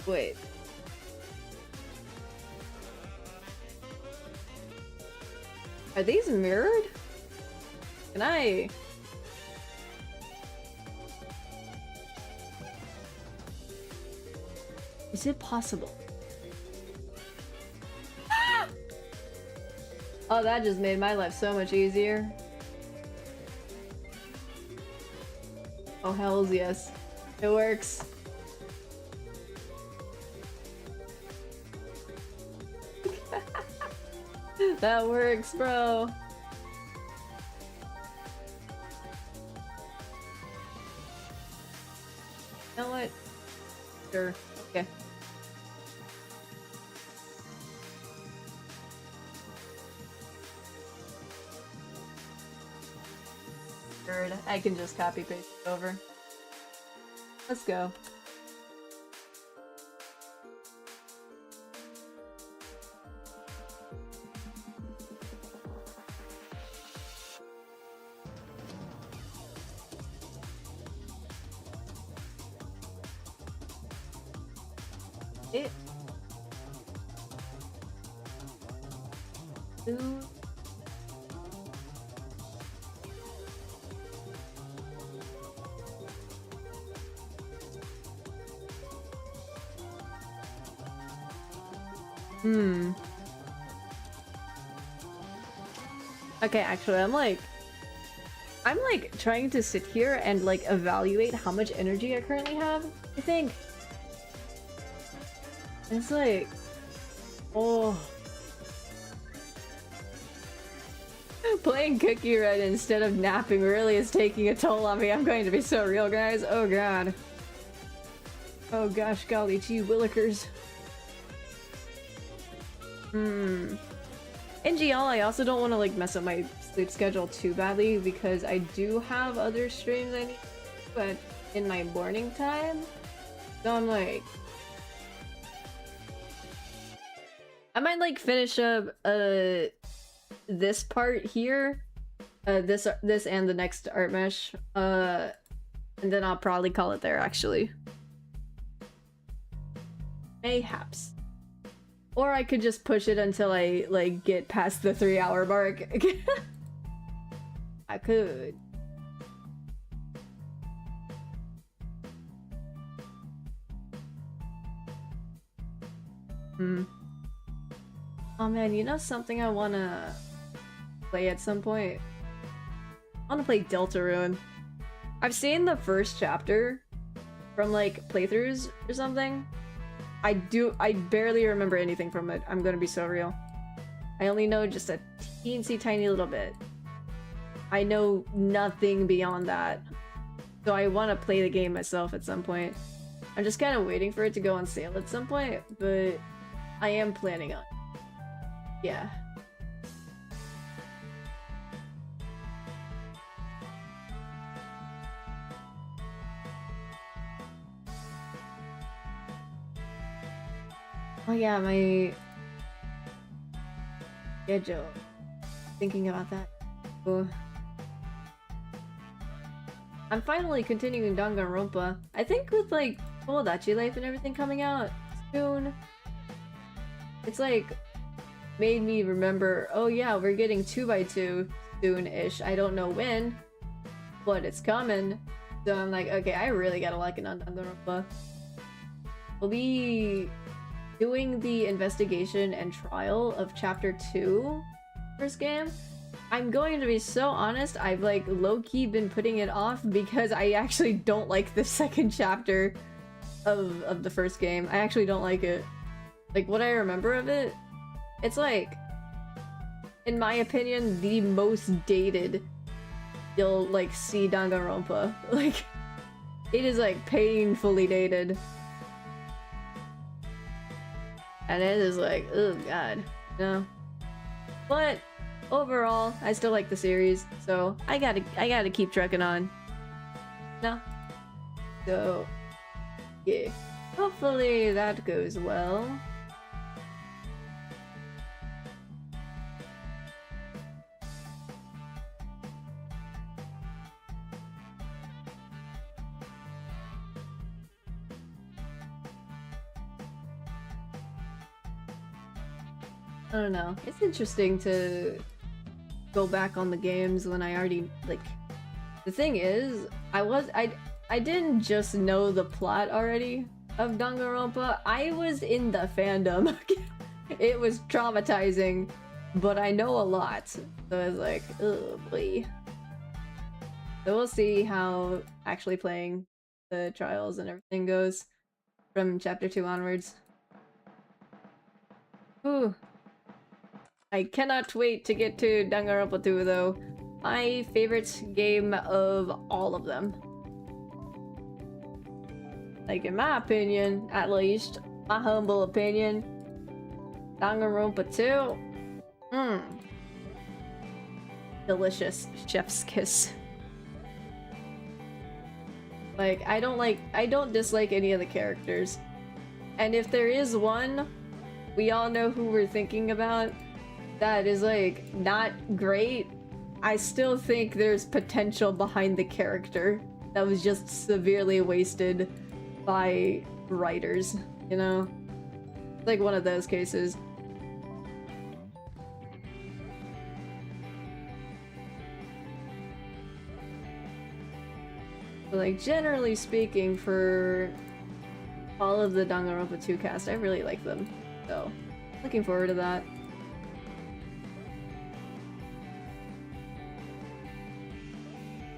Wait. Are these mirrored? Can I... Is it possible? Oh, that just made my life so much easier. Oh, hells yes. It works. That works, bro. You know what? Sure. Okay. Third, I can just copy paste it over. Let's go. It. Ooh. Okay, actually, I'm like trying to sit here and like evaluate how much energy I currently have, I think. It's like, oh. Playing Cookie Run instead of napping really is taking a toll on me. I'm going to be so real, guys. Oh god. Oh gosh, golly gee willikers. In GL, I also don't want to like mess up my sleep schedule too badly because I do have other streams I need, but in my morning time, so I'm like, I might like finish up this part here, this and the next art mesh, and then I'll probably call it there actually. Mayhaps. Or I could just push it until I, like, get past the 3-hour mark. I could. Oh man, you know something I wanna play at some point? I wanna play Deltarune. I've seen the first chapter from, like, playthroughs or something. I barely remember anything from it. I'm gonna be so real. I only know just a teensy tiny little bit. I know nothing beyond that. So I want to play the game myself at some point. I'm just kind of waiting for it to go on sale at some point, but I am planning on it. Yeah. Oh yeah, my schedule. Thinking about that. Ooh. I'm finally continuing Danganronpa. I think with like Tomodachi Life and everything coming out soon, it's like made me remember, oh yeah, we're getting 2x2 soon-ish. I don't know when, but it's coming. So I'm like, okay, I really gotta lock in on Danganronpa. We'll be doing the investigation and trial of chapter 2 first game. I'm going to be so honest, I've like low-key been putting it off because I actually don't like the second chapter of the first game. I actually don't like it. Like what I remember of it, it's like, in my opinion, the most dated you'll like see Danganronpa. Like, it is like painfully dated. And it is like, oh god, no. But overall, I still like the series, so I gotta keep trucking on. No. So yeah. Hopefully that goes well. I don't know. It's interesting to go back on the games when I already, like... The thing is, I didn't just know the plot already of Danganronpa. I was in the fandom. It was traumatizing, but I know a lot. So I was like, oh boy. So we'll see how actually playing the trials and everything goes from chapter 2 onwards. Ooh. I cannot wait to get to Danganronpa 2 though. My favorite game of all of them. Like in my opinion, at least, my humble opinion, Danganronpa 2, delicious chef's kiss. Like, I don't dislike any of the characters. And if there is one, we all know who we're thinking about, that is, like, not great, I still think there's potential behind the character that was just severely wasted by writers, you know? Like one of those cases. But, like, generally speaking, for all of the Danganronpa 2 cast, I really like them. So, looking forward to that.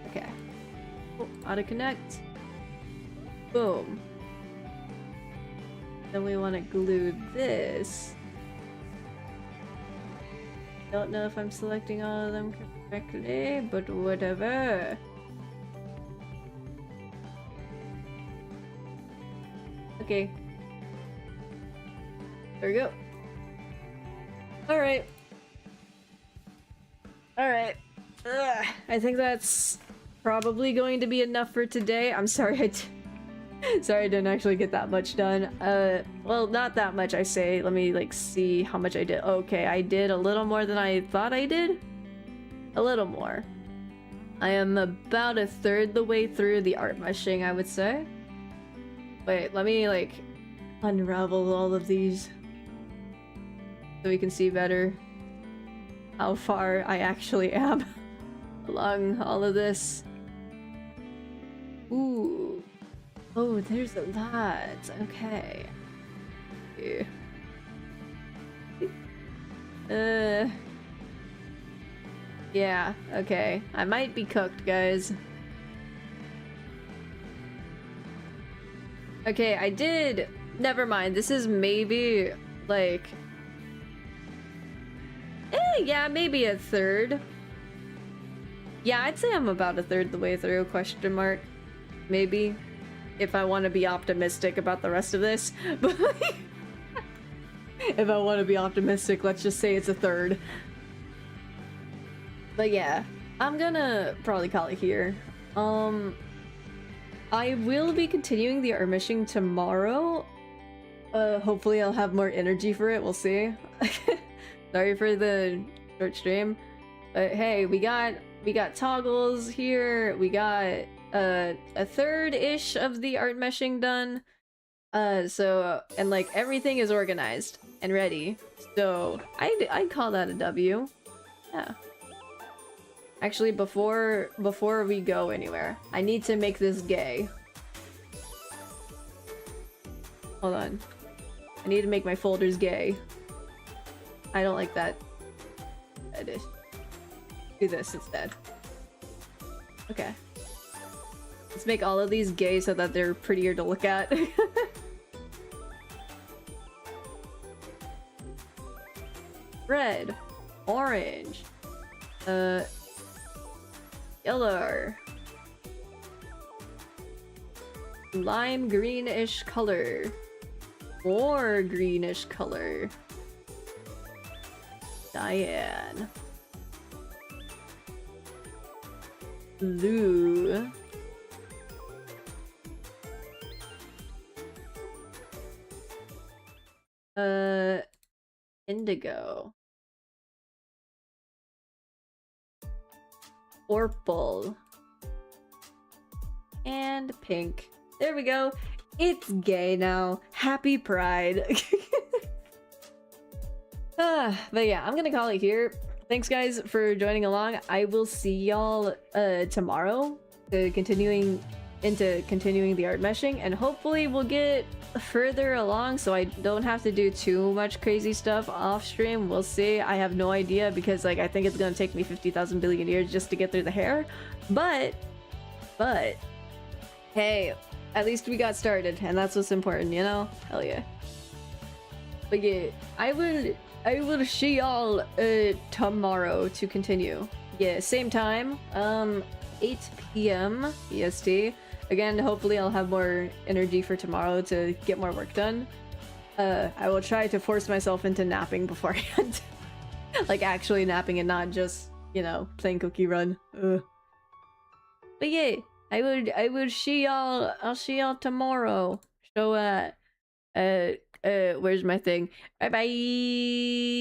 Okay. Oh, auto connect. Boom. Then we want to glue this. Don't know if I'm selecting all of them correctly, but whatever. Okay. There we go. Alright. Alright. I think that's probably going to be enough for today. I'm sorry sorry I didn't actually get that much done. Well, not that much, I say. Let me, like, see how much I did. Okay, I did a little more than I thought I did. A little more. I am about a third the way through the art meshing, I would say. Wait, let me, like, unravel all of these so we can see better how far I actually am along all of this. Ooh. Oh, there's a lot. Okay. Yeah, okay. I might be cooked, guys. Okay, I did... Never mind, this is maybe, like... yeah, maybe a third. Yeah, I'd say I'm about a third the way through, question mark. Maybe. If I want to be optimistic about the rest of this. But if I want to be optimistic, let's just say it's a third. But yeah, I'm gonna probably call it here. I will be continuing the ARTMESHING tomorrow. Hopefully I'll have more energy for it, we'll see. Sorry for the short stream. But hey, we got toggles here, we got a third-ish of the ARTMESHING done. And like everything is organized and ready. So I'd call that a W. Yeah. Actually, before we go anywhere, I need to make this gay. Hold on. I need to make my folders gay. I don't like that. Do this instead. Okay. Let's make all of these gay so that they're prettier to look at. Red. Orange. Yellow. Lime greenish color. More greenish color. Cyan. Blue. Indigo. Purple. And pink. There we go. It's gay now. Happy Pride. But yeah, I'm gonna call it here. Thanks guys for joining along. I will see y'all tomorrow continuing the ARTMESHING, and hopefully we'll get further along so I don't have to do too much crazy stuff off stream. We'll see. I have no idea because like I think it's gonna take me 50,000 billion years just to get through the hair, but hey, at least we got started, and that's what's important, you know? Hell yeah. But yeah, I will see y'all tomorrow to continue. Yeah, same time, 8 p.m. EST. Again, hopefully I'll have more energy for tomorrow to get more work done. I will try to force myself into napping beforehand. Like actually napping and not just, you know, playing Cookie Run. But yeah, I will see y'all. I'll see y'all tomorrow. So where's my thing? Bye bye.